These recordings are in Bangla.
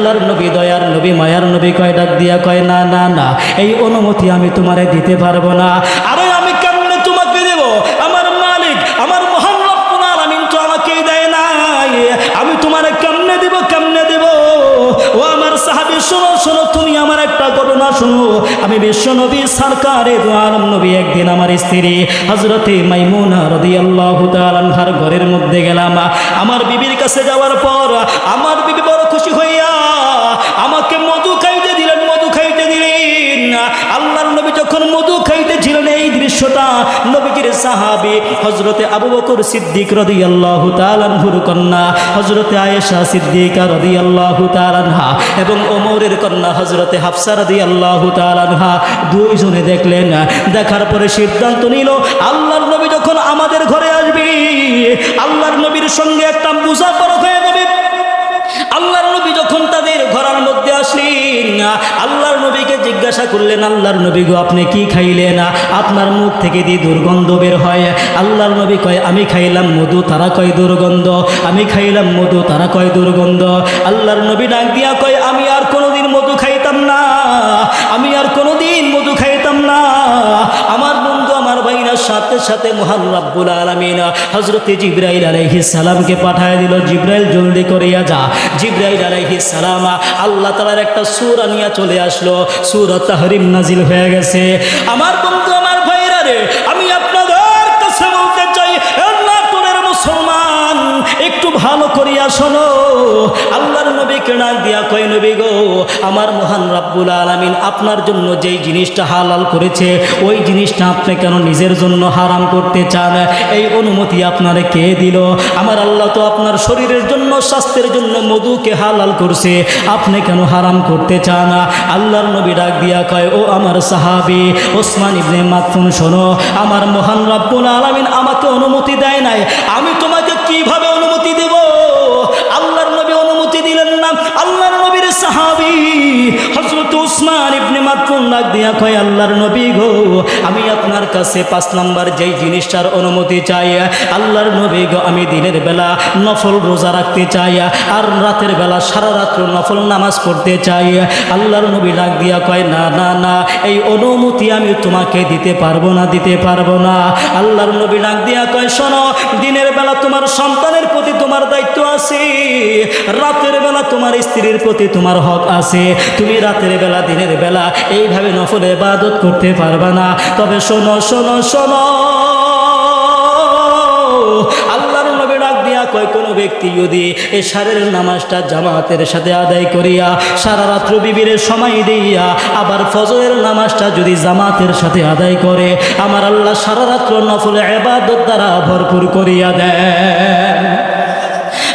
আল্লাহর নবী দয়ার নবী মায়ার নবী কয় ডাক দিয়া কয় না না না, এই অনুমতি আমি তোমারে দিতে পারবো না। আরে আমি কেমনে তোমাকে দেব? আমার মালিক আমার মহান রব্বুল আলামিন তো আমাকেই দেয় নাই, আমি তোমারে কেমনে দেব কেমনে দেব? ও আমার সাহাবী শোনো শোনো, তুমি আমার একটা ঘটনা শোনো। আমি বিশ্ব নবী সরকারে দু আলম নবী একদিন আমার স্ত্রী হযরতে মাইমুনা রাদিয়াল্লাহু তাআলা আনহার ঘরের মধ্যে গেলাম। আমার বিবির কাছে যাওয়ার পর আমার বিবি বড় খুশি হইয়া আমাকে মধু খাইতে দিলেন, মধু খাইতে দিলেন। আল্লাহর নবী যখন মধু খাইতেছিলেন এই দৃশ্যটা নবীজির সাহাবী হযরতে আবু বকর সিদ্দিক রাদিয়াল্লাহু তাআলা আনহুর কন্যা হযরতে আয়েশা সিদ্দিকা রাদিয়াল্লাহু তাআলা আনহা এবং ওমরের কন্যা হযরতে হাফসা রাদিয়াল্লাহু তাআলা আনহা দুইজনে দেখলেন। দেখার পরে সিদ্ধান্ত নিল আল্লাহর নবী যখন আমাদের ঘরে আসবে আল্লাহর নবীর সঙ্গে একটা মুসাফারত হয়ে যাবে। আল্লাহর নবী যখন তাদের ঘরের মধ্যে আসলেন আল্লাহর নবীকে জিজ্ঞাসা করলেন, আল্লাহর নবী গো আপনি কি খাইলেন? আপনার মুখ থেকে দিয়ে দুর্গন্ধ বের হয়। আল্লাহর নবী কয় আমি খাইলাম মধু, তারা কয় দুর্গন্ধ। আমি খাইলাম মধু, তারা কয় দুর্গন্ধ। আল্লাহর নবী ডাক দিয়া কয় আমি আর কোনোদিন মধু খাইতাম না, আমি আর কোনোদিন মধু খাইতাম না। আমার বন্ধু আমার ভাইরা সাথে সাথে মহান রব্বুল আলামিন হযরতে জিবরাইল আলাইহিস সালামকে পাঠায় দিল, জিবরাইল জলদি করিয়া যা। জিবরাইল আলাইহিস সালাম আল্লাহ তাআলার একটা সূরা নিয়ে চলে আসলো, সূরা তাহরিম নাজিল হয়ে গেছে। আমার বন্ধু আমার ভাইরা রে, আমি আপনাদের কাছে বলতে চাই আল্লাহ তোরের মুসলমান একটু ভালো করিয়া শোনো। আল্লাহর নবীকে ডাক দিয়া কয় নবী গো আমার মহান রব্বুল আলামিন আপনার জন্য যেই জিনিসটা হালাল করেছে ওই জিনিসটা আপনি কেন নিজের জন্য হারাম করতে চান? এই অনুমতি আপনারে কে দিল? আমার আল্লাহ তো আপনার শরীরের জন্য স্বাস্থ্যের জন্য মধুকে হালাল করছে, আপনি কেন হারাম করতে চান? আল্লাহর নবী ডাক দিয়া কয় ও আমার সাহাবী ওসমান ইবনে মাকতুম শোনো, আমার মহান রব্বুল আলামিন আমাকে অনুমতি দেয় নাই, আমি তোমাকে কিভাবে অনুমতি দেব? আল্লাহর নবী অনুমতি দিলেন না। আল্লাহর নবীর সাহাবী হযরত ওসমান ইবনে মাকতুম ডাক দিয়া কয় আল্লাহর নবী গো আমি আপনার কাছে 5 নাম্বার যেই জিনিসটার অনুমতি চাই। আল্লাহর নবী গো আমি দিনের বেলা নফল রোজা রাখতে চাই আর রাতের বেলা সারা রাত্র নফল নামাজ পড়তে চাই। আল্লাহর নবী ডাক দিয়া কয় না না না, এই অনুমতি আমি তোমাকে দিতে পারবো না, দিতে পারবো না। আল্লাহর নবী ডাক দিয়া কয় শোনো, দিনের বেলা তোমার সন্তানের প্রতি তোমার দায়িত্ব আছে, রাতের বেলা তোমার স্ত্রীর প্রতি তোমার হক আছে। তুমি রাতের বেলা দিনের বেলা এইভাবে নফল ইবাদত করতে পারবা না। তবে শোনো শোনো শোনো, আল্লাহর নবী ডাক দিয়া কয় কোন ব্যক্তি যদি এশারের নামাজটা জামাতের সাথে আদায় করিয়া সারা রাত্র বিবির সময় দিয়া আবার ফজরের নামাজটা যদি জামাতের সাথে আদায় করে আমার আল্লাহ সারা রাত্র নফল ইবাদত দ্বারা ভরপুর করিয়া দেন।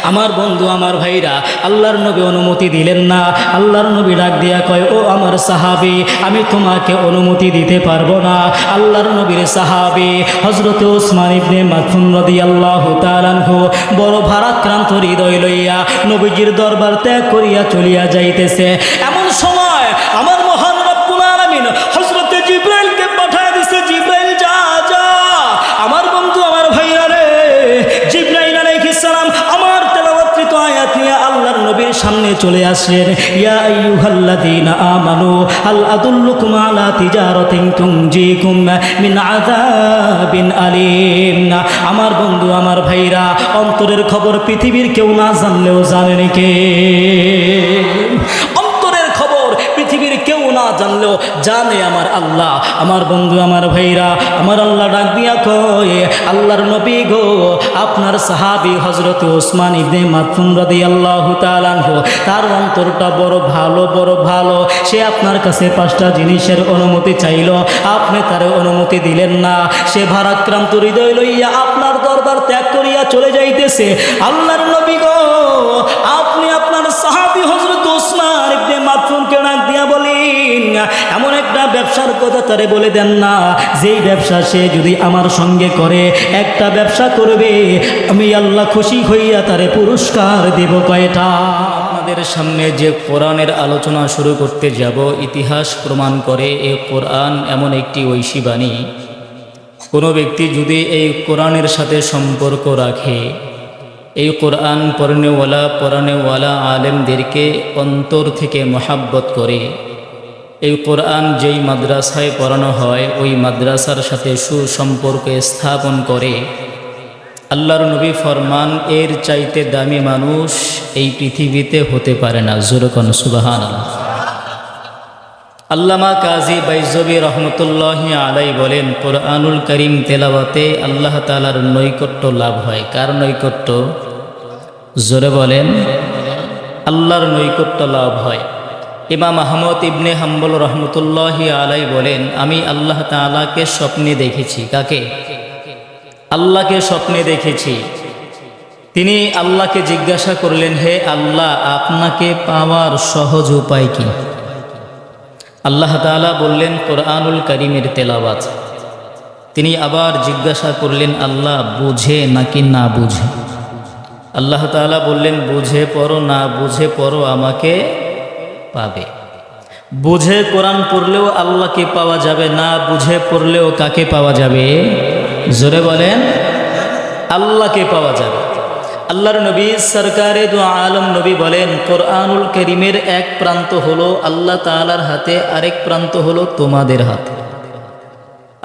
আমার বন্ধু আমার ভাইরা আল্লাহর নবী অনুমতি দিলেন না। আল্লাহর নবী ডাক দিয়া কয় ও আমার সাহাবী আমি তোমাকে অনুমতি দিতে পারবো না। আল্লাহর নবীর সাহাবী হযরত ওসমান ইবনে মাকতুম রাদিয়াল্লাহু তাআলা আনহু বড় ভারাক্রান্ত হৃদয় লইয়া নবীজির দরবার ত্যাগ করিয়া চলিয়া যাইতেছে। এমন সময় আমার মহান রব্বুল আলামিন হযরত জিবরাইলকে পাঠায় দিছে, জিবরাইল যা যা। আমার বন্ধু আমার ভাইরা রে, জিবরাইল আলাইহিস সালাম আমার তেলাওয়াতকৃত আয়াত নিয়ে আল্লাহর নবীর সামনে চলে আসলেন। ইয়া আইয়ুহাল্লাযীনা আমানু হাল আদুল্লুকুম আলা তিজারাতিন তুনজিকুম মিন আযাবিন আলীম। আমার বন্ধু আমার ভাইরা অন্তরের খবর পৃথিবীর কেউ না জানলেও জানেন কে? পৃথিবীর কেউ না জানলেও জানে আমার আল্লাহ। আমার বন্ধু আমার ভাইরা আমার আল্লাহ ডাক দিয়া কয় আল্লাহর নবী গো আপনার সাহাবী হযরত ওসমান ইবনে মাকতুম রাদিয়াল্লাহু তাআলা আনহু তার অন্তরটা বড় ভালো, বড় ভালো। সে আপনার কাছে 5টা জিনিসের অনুমতি চাইল, আপনি তার অনুমতি দিলেন না। সে ভারাক্রান্ত হৃদয় লইয়া আপনার দরবার ত্যাগ করিয়া চলে যাইতেছে। আল্লাহর নবী গো আপনি আপনার সাহাবী হযরত ওসমান ইবনে মাকতুমকে ডাক দিয়া বলেন এমন একটা ব্যবসার কথা তারে বলে দেন না যেই ব্যবসা সে যদি আমার সঙ্গে করে, একটা ব্যবসা করবে আমি আল্লাহ খুশি হইয়া তারে পুরস্কার দেব কয়টা। আপনাদের সামনে যে কোরআনের আলোচনা শুরু করতে যাব, ইতিহাস প্রমাণ করে এই কোরআন এমন একটি ঐশী বাণী, কোনো ব্যক্তি যদি এই কোরআনের সাথে সম্পর্ক রাখে এই কোরআন পড়ানেওয়ালা আলেমদেরকে অন্তর থেকে মহাব্বত করে এই কোরআন যেই মাদ্রাসায় পড়ানো হয় ওই মাদ্রাসার সাথে সুসম্পর্ক স্থাপন করে, আল্লাহর নবী ফরমান এর চাইতে দামি মানুষ এই পৃথিবীতে হতে পারে না। জোরে কোন সুবহানাল্লাহ। আল্লামা কাজী বাইজবী রহমতুল্লাহি আলাই বলেন, কোরআনুল করিম তেলাওয়াতে আল্লাহ তাআলার নৈকট্য লাভ হয়। কার নৈকট্য? জোরে বলেন। আল্লাহর নৈকট্য লাভ হয়। ইমাম আহমদ ইবনে হাম্বল রহমতুল্লাহি আলাই বলেন, আমি আল্লাহ তাআলাকে স্বপ্নে দেখেছি। কাকে? আল্লাহকে স্বপ্নে দেখেছি। তিনি আল্লাহকে জিজ্ঞাসা করলেন, হে আল্লাহ, আপনাকে পাওয়ার সহজ উপায় কি? আল্লাহ তাআলা বললেন, কোরআনুল কারীমের তেলাওয়াত। তিনি আবার জিজ্ঞাসা করলেন, আল্লাহ বুঝে নাকি না বুঝে? আল্লাহ তাআলা বললেন, বুঝে পড়ো, না বুঝে পড়ো, আমাকে পাবে। বুঝে কোরআন পড়লেও আল্লাহকে পাওয়া যাবে, না বুঝে পড়লেও কাকে পাওয়া যাবে? জোরে বলেন, আল্লাহকে পাওয়া যাবে। আল্লাহর নবী সরকারে দু আলম নবী বলেন, কোরআনুল কারীমের এক প্রান্ত হলো আল্লাহ তাআলার হাতে, আরেক প্রান্ত হলো তোমাদের হাতে।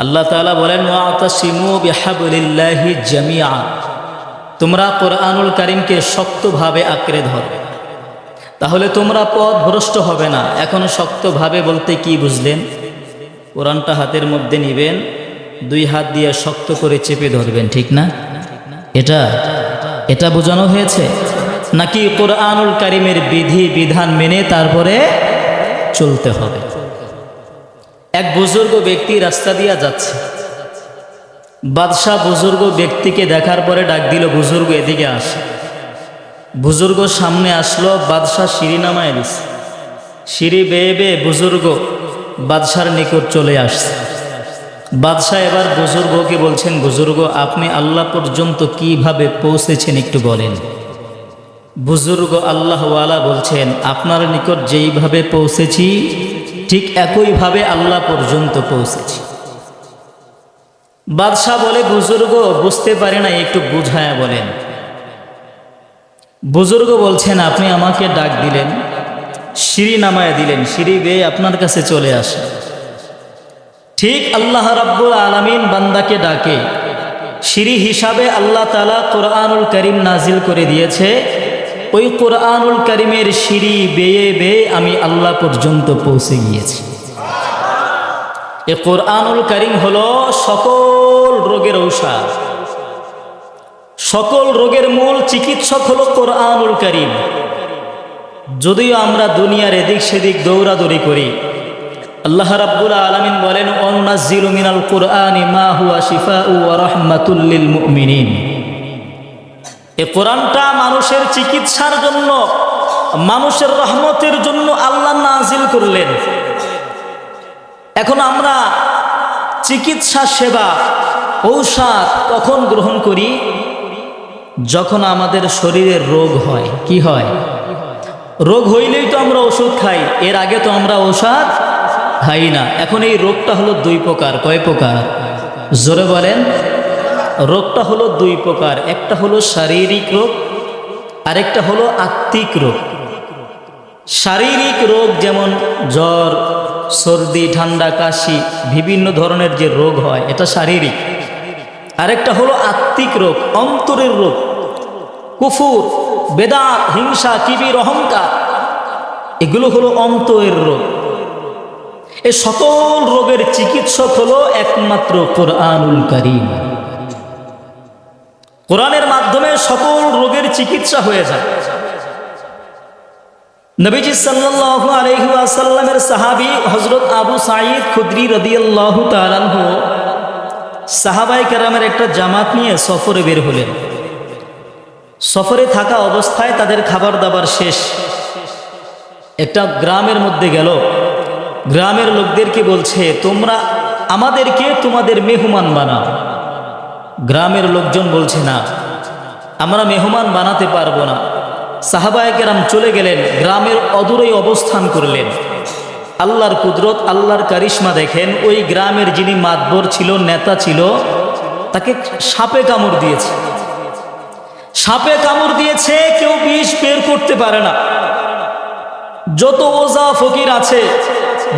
আল্লাহ তাআলা বলেন, ওয়াতাসিমু বিহাবলিল্লাহি জামিআ, তোমরা কোরআনুল কারীমকে শক্তভাবে আঁকড়ে ধরো, তাহলে তোমরা পথভ্রষ্ট হবে না। এখন শক্তভাবে বলতে কি বুঝলেন? কোরআনটা হাতের মধ্যে নেবেন, দুই হাত দিয়ে শক্ত করে চেপে ধরবেন, ঠিক না? এটা বোঝানো হয়েছে? নাকি কোরআনুল কারীমের বিধি বিধান মেনে তারপরে চলতে হবে? এক বুজুর্গ ব্যক্তি রাস্তা দিয়ে যাচ্ছে, বাদশাহ বুজুর্গ ব্যক্তিকে দেখার পরে ডাক দিল, বুজুর্গ এদিকে আসে। বুজুর্গ সামনে আসলো, বাদশাহ সিঁড়ি নামায় দিছে। সিঁড়ি বেয়ে বেয়ে বুজুর্গ বাদশার নিকট চলে আসছে। বাদশাহ এবার বুজুর্গকে বলছেন, বুজুর্গ আপনি আল্লাহ পর্যন্ত কিভাবে পৌঁছেছেন একটু বলেন। বুজুর্গ আল্লাহওয়ালা বলছেন, আপনার নিকট যেইভাবে পৌঁছেছি ঠিক একইভাবে আল্লাহ পর্যন্ত পৌঁছেছি। বাদশাহ বলে, বুজুর্গ বুঝতে পারে না, একটু বুঝায়া বলেন। বুজুর্গ বলছেন, আপনি আমাকে ডাক দিলেন, সিঁড়ি নামায় দিলেন, সিঁড়ি বেয়ে আপনার কাছে চলে আসে। ঠিক আল্লাহ রাব্বুল আলামিন বান্দাকে ডাকে, সিঁড়ি হিসাবে আল্লাহ তাআলা কোরআনুল কারীম নাজিল করে দিয়েছে। ওই কোরআনুল কারীমের সিঁড়ি বেয়ে বেয়ে আমি আল্লাহ পর্যন্ত পৌঁছে গিয়েছি। এই কোরআনুল কারীম হলো সকল রোগের ঔষধ, সকল রোগের মূল চিকিৎসক হলো কোরআনুল কারীম। যদিও আমরা দুনিয়ার এদিক সেদিক দৌড়াদৌড়ি করি, আল্লাহ রাব্বুল আলামিন বলেন, ওয়ানুনাজ্জিলু মিনাল কুরআনি মা হুয়া শিফাউ ওয়া রাহমাতুল লিল মুমিনিন। এই কোরআনটা মানুষের চিকিৎসার জন্য, মানুষের রহমতের জন্য আল্লাহ নাজিল করলেন। এখন আমরা চিকিৎসা সেবা, ঔষধ কখন গ্রহণ করি? যখন আমাদের শরীরে রোগ হয়। কি হয়? রোগ হইলেই তো আমরা ওষুধ খাই, এর আগে তো আমরা ঔষধ খাই না। এখন এই রোগটা হলো দুই প্রকার। কয় প্রকার? জোরে বলেন। রোগটা হলো দুই প্রকার, একটা হলো শারীরিক রোগ, আরেকটা হলো আত্মিক রোগ। শারীরিক রোগ যেমন জ্বর, সর্দি, ঠান্ডা, কাশি, বিভিন্ন ধরনের যে রোগ হয় এটা শারীরিক। আরেকটা হলো আত্মিক রোগ, অন্তরের রোগ, কুফুর, বেদাত, হিংসা, কিবির, অহংকার, এগুলো হলো অন্তরের রোগ। এই সকল রোগের চিকিৎসক হলো একমাত্র কোরআনুল কারীম। কোরআনের মাধ্যমে সকল রোগের চিকিৎসা হয়ে যায়। নবীজি সাল্লাল্লাহু আলাইহি ওয়াসাল্লামের সাহাবী হযরত আবু সাঈদ খুদরি রাদিয়াল্লাহু তাআলা আনহু সাহাবায়ে কেরামের একটা জামাত নিয়ে সফরে বের হলেন। সফরে থাকা অবস্থায় তাদের খাবার দাবার শেষ। একটা গ্রামের মধ্যে গেল, গ্রামের লোকদেরকে বলছে, তোমরা আমাদেরকে তোমাদের মেহমান বানাও। গ্রামের লোকজন বলছে, না, আমরা মেহমান বানাতে পারবো না। সাহাবায়ে কেরাম চলে গেলেন, গ্রামের অদূরেই অবস্থান করলেন। আল্লাহর কুদরত, আল্লাহর কারিশমা দেখেন, ওই গ্রামের যিনি মাতবর ছিল, নেতা ছিল, তাকে সাপে কামড় দিয়েছে। সাপে কামড় দিয়েছে, কেউ বিষ বের করতে পারে না। যত ওজা ফকির আছে,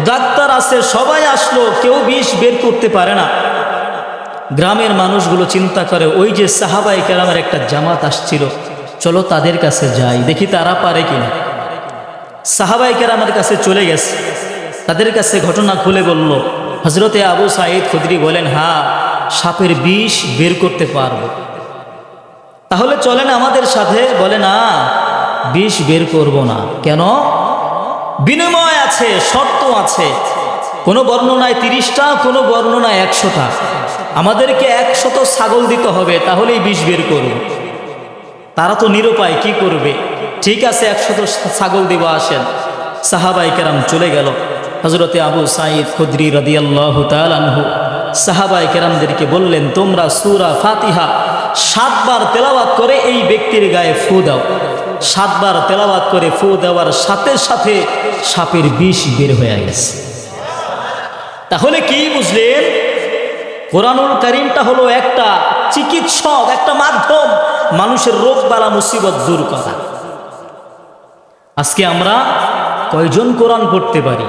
ডাক্তার আছে, সবাই আসলো, কেউ বিষ বের করতে পারে না। গ্রামের মানুষগুলো চিন্তা করে, ওই যে সাহাবায়ে কেরামের একটা জামাত আসছিল, চলো তাদের কাছে যাই, দেখি তারা পারে কিনা। সাহাবায়ে কেরামের কাছে চলে গেছে, তাদের কাছে ঘটনা খুলে বলল। হযরতে আবু সাঈদ খুদরি বলেন, হ্যাঁ, সাপের বিষ বের করতে পারবো। তাহলে চলেন আমাদের সাথে। বলে, না, বিষ বের করব না। কেন? বিনিময় আছে, শর্ত আছে। কোনো বর্ণনায় 30টা, কোনো বর্ণনায় 100টা। আমাদেরকে 100 ছাগল দিতে হবে, তাহলেই বিষ বের করব। তারা তো নিরুপায়, কি করবে? ঠিক আছে, 100 ছাগল দিব, আসেন। সাহাবায়ে কেরাম চলে গেল। হযরতে আবু সাঈদ খুদরি রাদিয়াল্লাহু তাআলা আনহু সাহাবায়ে কেরামদেরকে বললেন, তোমরা সূরা ফাতিহা 7 বার তেলাওয়াত করে এই ব্যক্তির গায়ে ফু দাও। 7 বার তেলাওয়াত করে ফু দেওয়ার সাথে সাথে সাপের বিষ বের হয়ে গেছে। তাহলে কি বুঝলেন? কোরআনুল কারীমটা হলো একটা চিকিৎসক, একটা মাধ্যম মানুষের রোগ বালা মুসিবত দূর করা। আজকে আমরা কয়জন কোরআন পড়তে পারি?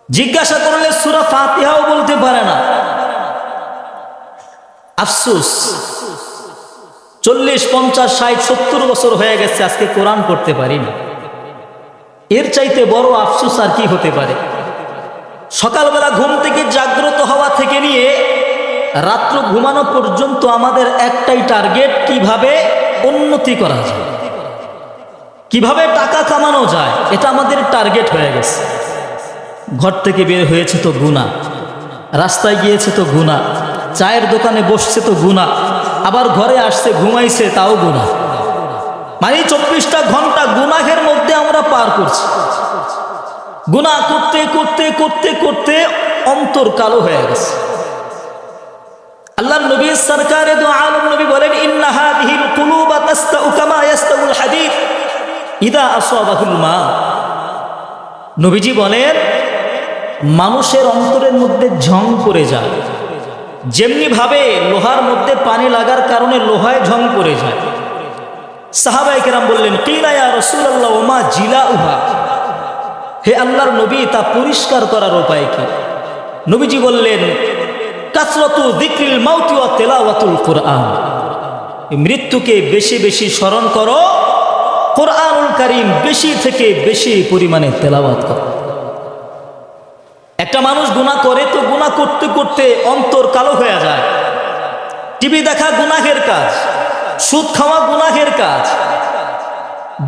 জিজ্ঞাসা করলে সূরা ফাতিহাও বলতে পারে না। আফসোস, 40, 50, 60, 70 বছর হয়ে গেছে, আজকে কোরআন পড়তে পারি না। এর চাইতে বড় আফসোস আর কি হতে পারে? সকালবেলা ঘুম থেকে জাগ্রত হওয়া থেকে নিয়ে রাত্র ঘুমানো পর্যন্ত আমাদের একটাই টার্গেট, কিভাবে উন্নতি করা যায়, কিভাবে টাকা কামানো যায়, এটা আমাদের টার্গেট হয়ে গেছে। ঘর থেকে বের হয়েছে তো গুনাহ, রাস্তায় গিয়েছে তো গুনাহ, চায়ের দোকানে বসছে তো গুনাহ, আবার ঘরে আসছে ঘুমাইছে তাও গুনাহ। মানে 24টা ঘন্টা গুনাহের মধ্যে আমরা পার করছি। গুনাহ করতে করতে করতে করতে অন্তর কালো হয়ে গেছে। আল্লাহর নবী সরকারে দু আলম নবী বলেন, ইন্না হাযিহিল কুলুবা তাস্তাউ কামা ইয়াস্তাউল হাদীদ ইদা আসাবাহুল মা। নবীজি বলেন, মানুষের অন্তরের মধ্যে ঝং পড়ে যায়, যেমনি ভাবে লোহার মধ্যে পানি লাগার কারণে লোহায় ঝং পড়ে যায়। সাহাবায়ে কেরাম বললেন, কিলা ইয়া রাসূলুল্লাহ ওমা জিলাউহা, হে আল্লাহর নবী, তা পরিষ্কার করার উপায় কি? নবীজি বললেন, কাসরাতু যিকরিল মাউতি ওয়া তিলাওয়াতুল কুরআন, মৃত্যুকে বেশি বেশি স্মরণ করো, কোরআনুল কারীম বেশি থেকে বেশি পরিমাণে তেলাওয়াত করো। একটা মানুষ গুনাহ করে তো গুনাহ করতে করতে অন্তর কালো হয়ে যায়। টিভি দেখা গুনাহের কাজ, সুদ খাওয়া গুনাহের কাজ,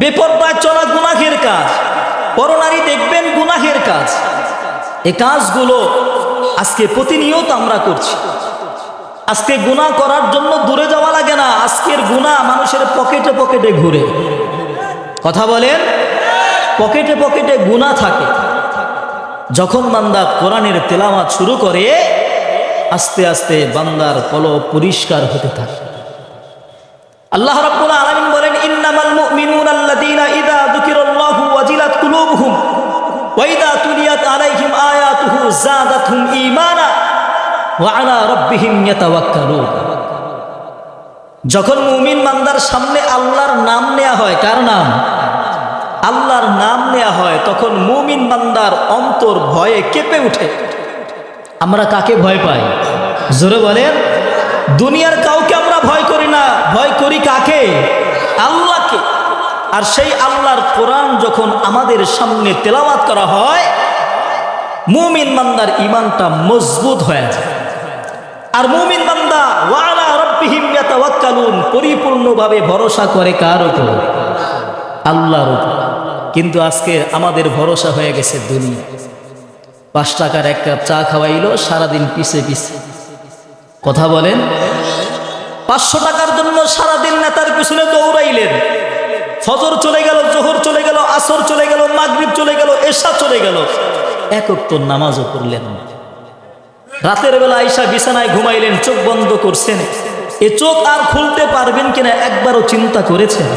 বেপরদায় চলা গুনাহের কাজ, পরনারী দেখবেন গুনাহের কাজ। এই কাজগুলো আজকে প্রতিনিয়ত আমরা করছি। আজকে গুনাহ করার জন্য দূরে যাওয়া লাগে না, আজকের গুনাহ মানুষের পকেটে পকেটে ঘুরে। কথা বলেন, পকেটে পকেটে গুনাহ থাকে। যখন বান্দা কোরআনের তেলাওয়াত শুরু করে, আস্তে আস্তে বান্দার কলব পরিষ্কার হতে থাকে। আল্লাহ রাব্বুল আলামিন বলেন, ইন্নামাল মুমিনুনা আল্লাযীনা ইযা যুকিরাল্লাহু ওয়াজিলাত কুলুবুহুম ওয়া ইযা তুলিয়াত আলাইহিম আয়াতুহু যাদাতহুম ঈমানা ওয়া আলা রাব্বিহিম ইয়াতাওয়াক্কালুন। যখন মুমিন বান্দার সামনে আল্লাহর নাম নেওয়া হয়, কার নাম? আল্লাহর নাম নেওয়া হয়, তখন মুমিন বান্দার অন্তর ভয়ে কেঁপে ওঠে। আমরা কাকে ভয় পাই? জোরে বলেন। দুনিয়ার কাউকে আমরা ভয় করি না, ভয় করি কাকে? আল্লাহকে। আর সেই আল্লাহর কোরআন যখন আমাদের সামনে তেলাওয়াত করা হয়, মুমিন বান্দার ঈমানটা মজবুত হয়ে যায়। আর মুমিন বান্দা ওয়া আলা রাব্বিহিম ইয়াতাওয়াক্কালুন, পরিপূর্ণভাবে ভরসা করে কার উপর? আল্লাহর উপর। কিন্তু আজকে আমাদের ভরসা হয়ে গেছে দুনিয়া। 5 টাকার 1 কাপ চা খাওয়াইলো, সারাদিন পিছে পিছে। কথা বলেন, 500 টাকার জন্য সারাদিন নেতার পিছনে দৌড়াইলেন। ফজর চলে গেল, জোহর চলে গেল, আসর চলে গেল, মাগরিব চলে গেল, এশা চলে গেল, এক ওয়াক্ত নামাজও পড়লেন না। রাতের বেলা আইসা বিছানায় ঘুমাইলেন, চোখ বন্ধ করছেন। এ চোখ আর খুলতে পারবেন কিনা একবারও চিন্তা করেছেন?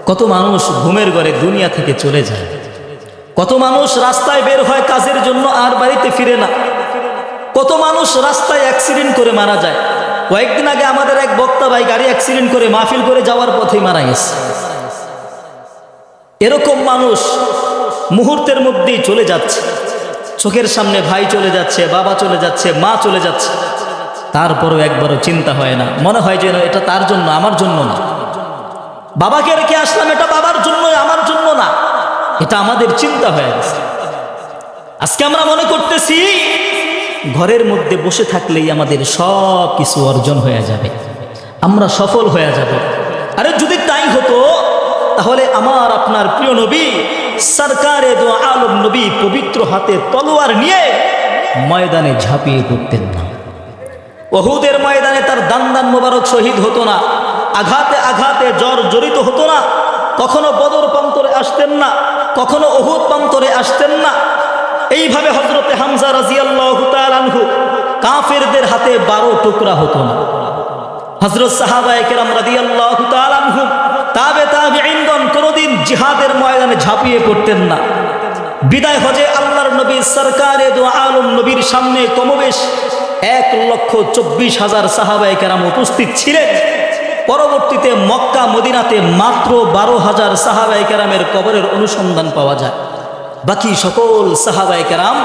কত মানুষ ঘুমের ঘরে দুনিয়া থেকে চলে যায়। কত মানুষ রাস্তায় বের হয় কাজের জন্য আর বাড়িতে ফিরে না। কত মানুষ রাস্তায় অ্যাক্সিডেন্ট করে মারা যায়। কয়েকদিন আগে আমাদের এক বক্তা ভাই গাড়ি অ্যাক্সিডেন্ট করে মাহফিল করে যাওয়ার পথেই মারা গেছে। এরকম মানুষ মুহূর্তের মধ্যেই চলে যাচ্ছে, চোখের সামনে ভাই চলে যাচ্ছে, বাবা চলে যাচ্ছে, মা চলে যাচ্ছে, তারপরও একবারও চিন্তা হয় না, মনে হয় যেন এটা তার জন্য, আমার জন্য না। বাবাকে রেখে আসলাম, এটা বাবার জন্য, আমার জন্য না, এটা আমাদের চিন্তা হয়ে গেছে। আজকে আমরা মনে করতেছি ঘরের মধ্যে বসে থাকলেই আমাদের সব কিছু অর্জন হয়ে যাবে, আমরা সফল হয়ে যাব। আরে যদি তাই হতো তাহলে আমার আপনার প্রিয় নবী সরকারে দো আলম নবী পবিত্র হাতে তলোয়ার নিয়ে ময়দানে ঝাঁপিয়ে পড়তেন না। উহুদের ময়দানে তার দান মোবারক শহীদ হতো না, আঘাতে আঘাতে জর্জরিত হতো না, কখনো বদর প্রান্তরে আসতেন না, কখনো উহুদ প্রান্তরে আসতেন না। এইভাবে হযরতে হামজা রাদিয়াল্লাহু তাআলা আনহু কাফেরদের হাতে 12 টুকরা হতো না। হযরত সাহাবায়ে কেরাম রাদিয়াল্লাহু তাআলা আনহুম তাবেঈনগণ কোনদিন জিহাদের ময়দানে ঝাঁপিয়ে পড়তেন না। বিদায় হজে আল্লাহর নবী সরকারে দো আলম নবীর সামনে কমবেশ 1,24,000 সাহাবায়ে কেরাম উপস্থিত ছিলেন। পরবর্তীতে মক্কা মদিনাতে মাত্র 12,000 সাহাবায়ে কেরামের কবরের অনুসন্ধান পাওয়া যায়। বাকি সকল সাহাবায়ে কেরাম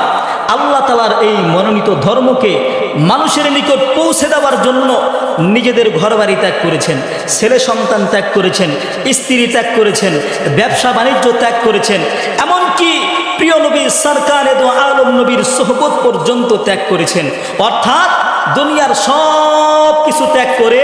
আল্লাহ তাআলার এই মনোনীত ধর্মকে মানুষের নিকট পৌঁছে দেওয়ার জন্য নিজেদের ঘরবাড়ি ত্যাগ করেছেন, ছেলে সন্তান ত্যাগ করেছেন, স্ত্রী ত্যাগ করেছেন, ব্যবসা বাণিজ্য ত্যাগ করেছেন, এমনকি প্রিয় নবী সরকারে দো আলম নবীর সোহবত পর্যন্ত ত্যাগ করেছেন। অর্থাৎ দুনিয়ার সব কিছু ত্যাগ করে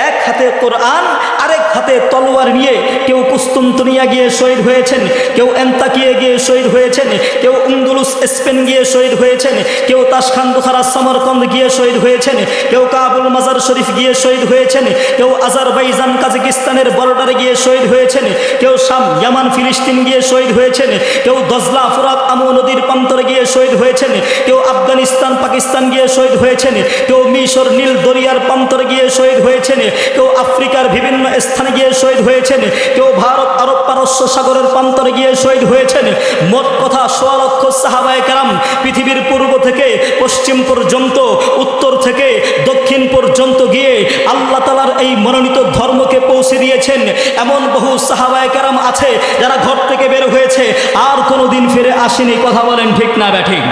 এক হাতে কোরআন আরেক হাতে তলোয়ার নিয়ে কেউ কুস্তুনতুনিয়া গিয়ে শহীদ হয়েছেন, কেউ এন্তাকিয়ে গিয়ে শহীদ হয়েছেন, কেউ আন্দলুস স্পেন গিয়ে শহীদ হয়েছেন, কেউ তাশখান বুখারা সমরকন্দ গিয়ে শহীদ হয়েছেন, কেউ কাবুল মাজার শরীফ গিয়ে শহীদ হয়েছেন, কেউ আজারবাইজান কাজাকিস্তানের বর্ডারে গিয়ে শহীদ হয়েছেন, কেউ শাম ইয়ামান ফিলিস্তিন গিয়ে শহীদ হয়েছেন, কেউ দজলা ফুরাত আমু নদীর প্রান্তরে গিয়ে শহীদ হয়েছেন, কেউ আফগানিস্তান পাকিস্তান গিয়ে শহীদ হয়েছেন, কেউ মিশর নীল দরিয়ার প্রান্তরে গিয়ে শহীদ হয়েছেন, কেউ আফ্রিকার বিভিন্ন স্থানে গিয়ে শহীদ হয়েছেন, কেউ ভারত আরব পারস্য সাগরের প্রান্তরে গিয়ে শহীদ হয়েছেন। মোট কথা 1.5 লক্ষ সাহাবায়ে কেরাম পৃথিবীর পূর্ব থেকে পশ্চিম পর্যন্ত, উত্তর থেকে দক্ষিণ পর্যন্ত গিয়ে আল্লাহ তাআলার এই মনোনীত ধর্মকে পৌঁছে দিয়েছেন। এমন বহু সাহাবায়ে কেরাম আছে যারা ঘর থেকে বের হয়েছে আর কোনোদিন ফিরে আসেনি। কথা বলেন ঠিক না ব্যাঠিক?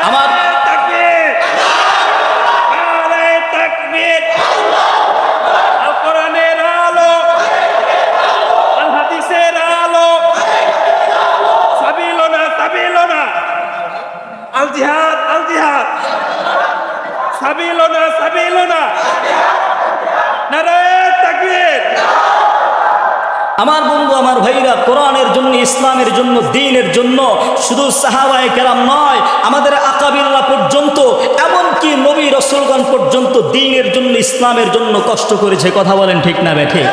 আমার আমার বন্ধু, আমার ভাইরা, কোরআনের জন্য, ইসলামের জন্য, দ্বীনের জন্য শুধু সাহাবায়ে কেরাম নয়, আমাদের আকাবিররা পর্যন্ত, এমনকি নবী রাসূলগণ পর্যন্ত দ্বীনের জন্য, ইসলামের জন্য কষ্ট করেছে। কথা বলেন ঠিক না বেঠিক?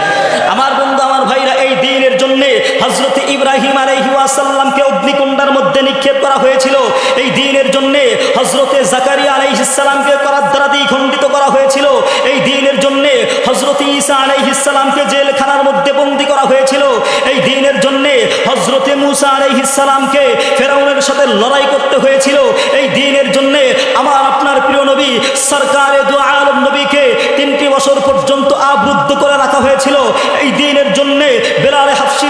আমার বন্ধু, আমার ভাইরা, এই দ্বীনের জন্য হযরত ইব্রাহিম আলাইহিস সালামকে অগ্নিকুণ্ডের মধ্যে নিক্ষেপ করা হয়েছিল। এই দ্বীনের জন্য হযরত জাকারিয়া আলাইহিস সালামকে করাত দ্বারা দ্বিখণ্ডিত করা হয়েছিল। এই দ্বীনের জন্য হযরত ঈসা আলাইহিস সালামকে জেলখানার মধ্যে বন্দী করা হয়েছিল। এই দ্বীনের জন্য হযরত মূসা আলাইহিস সালামকে ফেরাউনের সাথে লড়াই করতে হয়েছিল। এই দ্বীনের জন্য আমার আপনার প্রিয় নবী সরকারে দো আলম নবীকে 3টি বছর পর্যন্ত আবদ্ধ করে রাখা হয়েছিল। এই দ্বীনের জন্য বেলাল হাফসি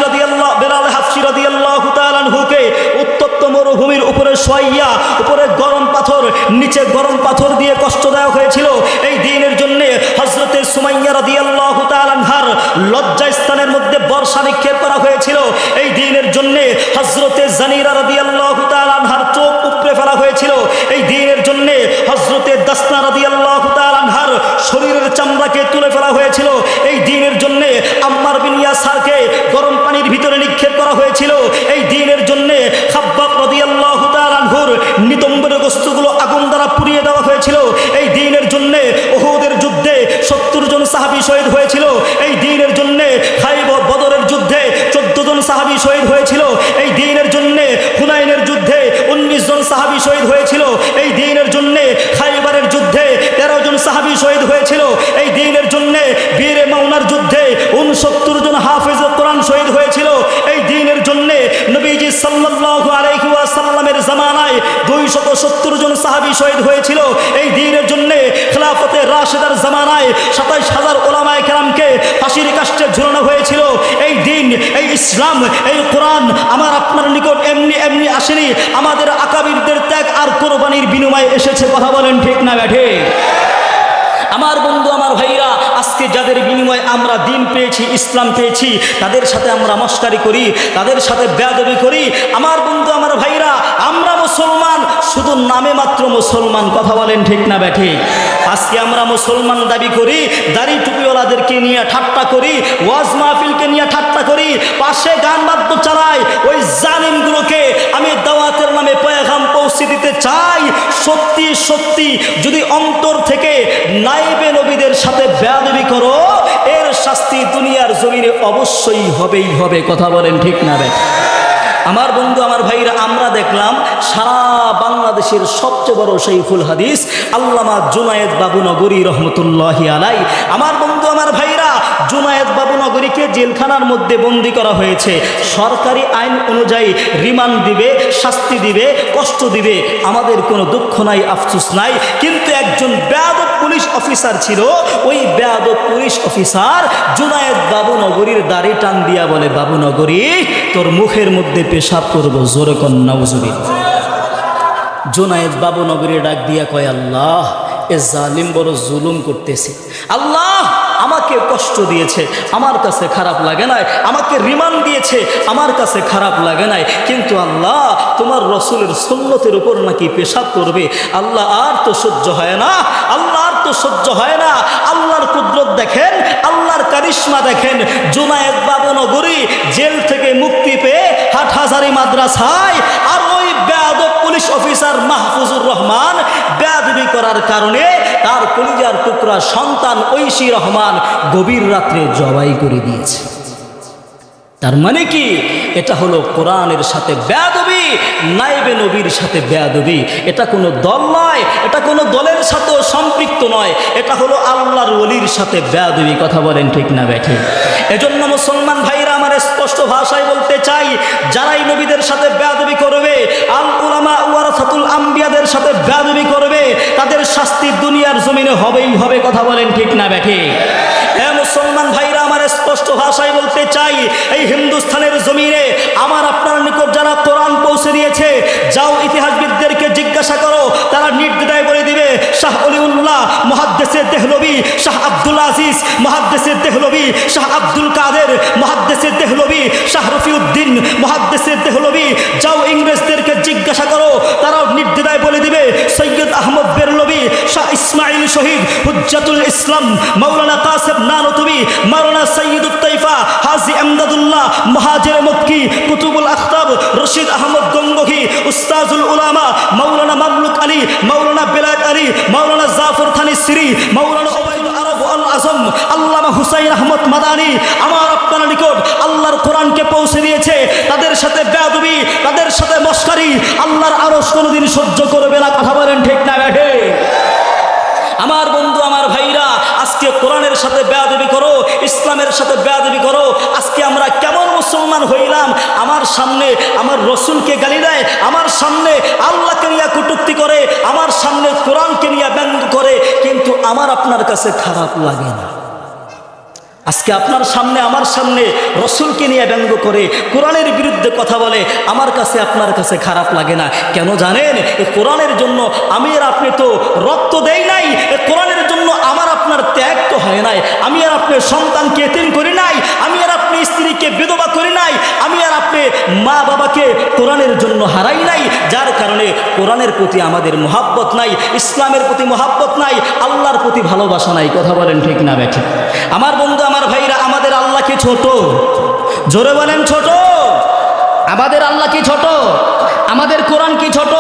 রাদিয়াল্লাহু তাআলা আনহুকে উত্তপ্ত মরুভূমির উপরে শোয়াইয়া, উপরে গরম পাথর, নিচে গরম পাথর দিয়ে কষ্ট দেওয়া হয়েছিল। এই দ্বীনের জন্য হযরত সুমাইয়া রাদিয়াল্লাহু তাআলা আনহার লজ্জা স্থানের মধ্যে বর্ষা নিক্ষেপ করা হয়েছিল। এই দ্বীনের জন্য হযরত জানিরা রাদিয়াল্লাহু তাআলা আনহার চোখ উপড়ে ফেলা হয়েছিল। এই দ্বীনের জন্য হযরত দাসনা রাদিয়াল্লাহু তাআলা আনহার শরীরের চামড়াকে তুলে ফেলা হয়েছিল। এই দ্বীনের জন্য আম্মার বিন ইয়াসারকে গরম পানির ভিতরে নিক্ষেপ করা হয়েছিল। এই দ্বীনের জন্য খাব্বাব রাদিয়াল্লাহু তাআলা আনহুর নিতম্বের বস্তুগুলো আগুন দ্বারা পুড়িয়ে দেওয়া হয়েছিল। এই দ্বীনের জন্য উহুদের যুদ্ধে 70 জন সাহাবী শহীদ হয়েছিল। এই দ্বীনের জন্য খাইবার বদরের যুদ্ধে 14 জন সাহাবী শহীদ হয়েছিল। এই দ্বীনের জন্য হুনাইনের যুদ্ধে 19 জন সাহাবী শহীদ হয়েছিল। এই দ্বীনের জন্য খাইবারের যুদ্ধে 13 জন সাহাবী শহীদ হয়েছিল। এই দ্বীনের জন্য বীরে মাউনার যুদ্ধে 69 জন হাফেজ কোরআন শহীদ হয়েছিল। এই দ্বীনের জন্য নবীজি সাল্লাল্লাহু আলাইহি ওয়াসাল্লামের জামানায় 270 জন সাহাবী শহীদ হয়েছিল। এই দ্বীনের জন্য খেলাফতে রাশিদার জামানায় 27,000 ওলামায়ে কেরামকে ফাঁসির কাস্টে ঝুলানো হয়েছিল। এই দিন, এই ইসলাম, এই কোরআন আমার আপনার নিকট এমনি এমনি আসেনি, আমাদের আকাবিরদের ত্যাগ আর কোরবানির বিনিময়ে এসেছে। কথা বলেন ঠিক না ব্যাঠে? আমার বন্ধু, আমার ভাইরা, আজকে যাদের বিনিময়ে আমরা দিন পেয়েছি, ইসলাম পেয়েছি, তাদের সাথে আমরা মস্কারি করি, তাদের সাথে বেয়াদবি করি। আমার বন্ধু, আমার ভাইরা, আমরা মুসলমান, শুধু নামে মাত্র মুসলমান। কথা বলেন ঠিক না ব্যাঠে? আজকে আমরা মুসলমান দাবি করি, দাড়ি টুপিওয়ালাদেরকে নিয়ে ঠাট্টা করি, ওয়াজ মাহফিলকে নিয়ে ঠাট্টা করি, পাশে গান বাদ্য চালাই। ওই জালিমগুলোকে আমি দাওয়াতের নামে পয়গাম পৌঁছে দিতে চাই, সত্যি সত্যি যদি অন্তর থেকে নাইবে নবীদের সাথে বেয়াদবি করো, এর শাস্তি দুনিয়ার জমিনে অবশ্যই হবেই হবে। কথা বলেন ঠিক না ব্যাঠে? আমার বন্ধু, আমার ভাইরা, আমরা দেখলাম সারা বাংলাদেশের সবচেয়ে বড় শাইখুল হাদিস আল্লামা জুনায়েদ বাবুনগরী রহমতুল্লাহি আলাই। আমার বন্ধু, আমার ভাইরা, জুনায়েদ বাবুনগরীকে জেলখানার মধ্যে বন্দী করা হয়েছে। সরকারি আইন অনুযায়ী রিমান্ড দিবে, শাস্তি দিবে, কষ্ট দিবে, আমাদের কোনো দুঃখ নাই, আফসোস নাই। কিন্তু একজন বেয়াদব পুলিশ অফিসার ছিল, ওই বেয়াদব পুলিশ অফিসার জুনায়েদ বাবুনগরীর দাড়ি টান দিয়া বলে, বাবুনগরী, তোর মুখের মধ্যে পেশাব করবো। জোরে কন নাউজুবিল্লাহ। জুনায়েদ বাবুনগরী ডাক দিয়া কয়, আল্লাহ, এ জালিম বড় জুলুম করতেছে। আল্লাহ, আমাকে কষ্ট দিয়েছে, আমার কাছে খারাপ লাগে নাই, আমাকে রিমান্ড দিয়েছে, আমার কাছে খারাপ লাগে নাই, কিন্তু আল্লাহ, তোমার রসুলের সুন্নতের উপর নাকি পেশাব করবে। আল্লাহ, আর তো সহ্য হয় না, আল্লাহ আর তো সহ্য হয় না। আল্লাহর কুদরত দেখেন, আল্লাহর কারিশমা দেখেন। জুনায়েদ বাবুনগরী জেল থেকে মুক্তি পেয়ে হাটহাজারী মাদ্রাসায়, আর ওই বেয়াদব পুলিশ অফিসার মাহফুজুর রহমান বেয়াদবি করার কারণে তার কলিজার টুকরা সন্তান ঐশী রহমান গভীর রাত্রে জবাই করে দিয়েছে। তার মানে কি? এটা হলো কোরআনের সাথে বেয়াদবি, নাইবে নবীর সাথে বেয়াদবি। এটা কোনো দল নয়, এটা কোনো দলের সাথেও সম্পৃক্ত নয়, এটা হলো আল্লাহর ওলির সাথে বেয়াদবি। কথা বলেন ঠিক না ব্যাঠে? এজন্য মুসলমান ভাইরা, আমার স্পষ্ট ভাষায় বলতে চাই, যারাই নবীদের সাথে বেয়াদবি করবে, আল উলামা ওয়ারাসাতুল আম্বিয়াদের সাথে বেয়াদবি করবে, তাদের শাস্তি দুনিয়ার জমিনে হবেই হবে। কথা বলেন ঠিক না ব্যাঠে? হ্যাঁ মুসলমান ভাইরা, আমার স্পষ্ট ভাষায় বলতে চাই, এই হিন্দুস্তানের জমিনে আমার আপনার নিকট যারা কোরআন পৌঁছে দিয়েছে, যাও ইতিহাসবিদদেরকে জিজ্ঞাসা করো, তারা নির্দ্বিধায় বলে দিবে, শাহ অলিউল্লাহ মুহাদ্দিসে দেহলভী, শাহ আব্দুল আজিজ মুহাদ্দিসে দেহলভী, শাহ আব্দুল কাদের মুহাদ্দিসে দেহলভী, শাহ রফিউদ্দিন মুহাদ্দিসে দেহলভী। যাও ইংরেজদেরকে জিজ্ঞাসা করো, তারাও নির্দ্বিধায় বলে দিবে, সৈয়দ আহমদ বেরলভী, শাহ ইসমাইল শহীদ, হুজ্জাতুল ইসলাম মাওলানা কাসেম নানতুবি, মাওলানা সৈয়দুত তৈফা, হাজী আমদাদুল্লাহ মুহাজির মক্কি, কুতুবুল আখতাব, রশিদ আহমদ গঙ্গোহী, উস্তাজুল উলামা মাওলানা মামলুক আলী, মাওলানা বেলায়েত আলী, মাওলানা জাফর থানি সিরি, মাওলানা ওবায়দুল আরব আল আজম, আল্লামা হুসাইন আহমদ মাদানী আমার আপনার নিকট আল্লাহর কোরআনকে পৌঁছে দিয়েছে। তাদের সাথে বেয়াদবি, তাদের সাথে মশকারি আল্লাহর আরশ কোনোদিন সহ্য করবে না। কথা বলেন ঠিক না ব্যাঠে? আমার বন্ধু, আমার ভাইরা, আজকে কোরআনের সাথে বেয়াদবি করো, ইসলামের সাথে বেয়াদবি করো। আজকে আমরা কেমন মুসলমান হইলাম? আমার সামনে আমার রসুলকে গালি দেয়, আমার সামনে আল্লাহকে নিয়ে কটূক্তি করে, আমার সামনে কোরআনকে নিয়ে ব্যঙ্গ করে, কিন্তু আমার আপনার কাছে খারাপ লাগে না। আজকে আপনার সামনে আমার সামনে রসুলকে নিয়ে ব্যঙ্গ করে, কোরআনের বিরুদ্ধে কথা বলে, আমার কাছে আপনার কাছে খারাপ লাগে না। কেন জানেন? এই কোরআনের জন্য আমি আর আপনি তো রক্ত দেই নাই, এই কোরআনের জন্য আমার আপনার ত্যাগ তো হয় নাই, আমি আর আপনি সন্তানকে এতিম করি নাই, আমি আর আপনি স্ত্রীকে বিধবা করি নাই, আমি আর আপনি মা বাবাকে কোরআনের জন্য হারাই নাই। যার কারণে কোরআনের প্রতি আমাদের মহাব্বত নাই, ইসলামের প্রতি মহাব্বত নাই, আল্লাহর প্রতি ভালোবাসা নাই। কথা বলেন ঠিক না ব্যাঠি? আমার বন্ধু, আমার ভাইরা, আমাদের আল্লাহ কি ছোট? জোরে বলেন ছোট? আমাদের আল্লাহ কি ছোট? আমাদের কোরআন কি ছোট?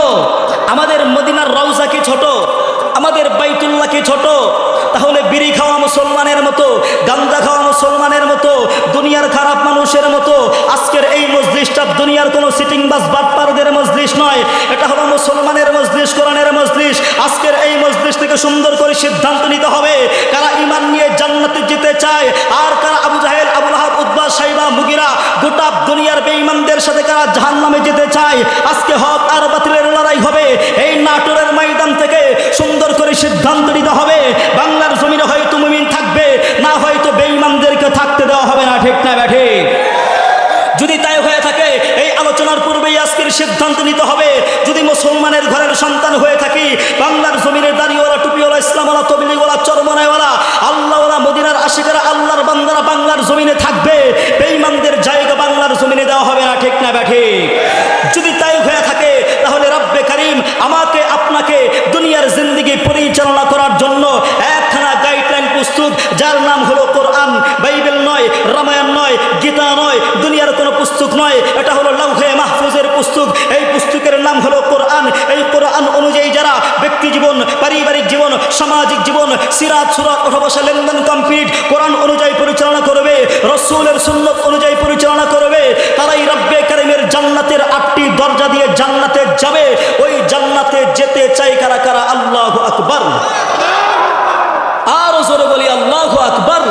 আমাদের মদিনার রওজা কি ছোট? আমাদের বাইতুল্লাহ কি ছোট? তাহলে বিড়ি খাওয়া মুসলমানের মতো, গাঞ্জা খাওয়া মুসলমানের মতো, দুনিয়ার খারাপ মানুষের মতো আজকের এই মজলিসটা দুনিয়ার কোনো সিটিং বাস বাটপারদের মজলিস নয়, এটা হলো মুসলমানের মজলিস, কোরআনের মজলিস। আজকের এই মজলিস থেকে সুন্দর করে সিদ্ধান্ত নিতে হবে, কারা ঈমান নিয়ে জান্নাতে যেতে চায়, আর কারা আবু জাহেল, আবু লাহাব, উতবা, শাইবা, মুগিরা, গোটা দুনিয়ার বেঈমানদের সাথে কারা জাহান্নামে যেতে চায়। আজকে হক আর বাতিলের লড়াই হবে। এই নাটোরের ময়দান থেকে সুন্দর করে সিদ্ধান্ত নিতে হবে। বাংলার জমিনে ঠিক না ব্যাঠিক? যদি তাই হয়ে থাকে এই আলোচনার পূর্বেই আজকের সিদ্ধান্ত নিতে হবে, যদি মুসলমানের ঘরের সন্তান হয়ে থাকি, বাংলার জমিনের দাড়িওয়ালা, টুপিওয়ালা, ইসলামওয়ালা, তবলিগওয়ালা, চরমনাইওয়ালা, আল্লাহওয়ালা, মদিনার আশিকেরা, আল্লাহর বান্দারা বাংলার জমিনে থাকবে, বেঈমানদের জায়গা বাংলার জমিনে দেওয়া হবে না, ঠিক না ব্যাঠিক? যদি তাই হয়ে থাকে তাহলে রব্বে কারীম আমাকে আপনাকে দুনিয়ার জিন্দেগি পরিচালনা করার জন্য একখানা গাইডলাইন প্রস্তুত, যার নাম হলো কোরআন। বাইবেল নয়, রামায়ণ নয়, গীতা নয়, দুনিয়ার কোনো পুস্তক নয়, এটা হলো লাউহে মাহফুজের পুস্তক। এই পুস্তকের নাম হলো কোরআন। এই কোরআন অনুযায়ী যারা ব্যক্তি জীবন, পারিবারিক জীবন, সামাজিক জীবন, সিরাত সুরাত ওঠা লেনদেন কমপ্লিট কোরআন অনুযায়ী পরিচালনা করবে, রাসূলের সুন্নাত অনুযায়ী পরিচালনা করবে, তারাই রব্বে কারীমের জান্নাতের 8টি দরজা দিয়ে জান্নাতে যাবে। ওই জান্নাতে যেতে চাই কারা কারা? আল্লাহু আকবার। আরো জোরে বলি আল্লাহু আকবার।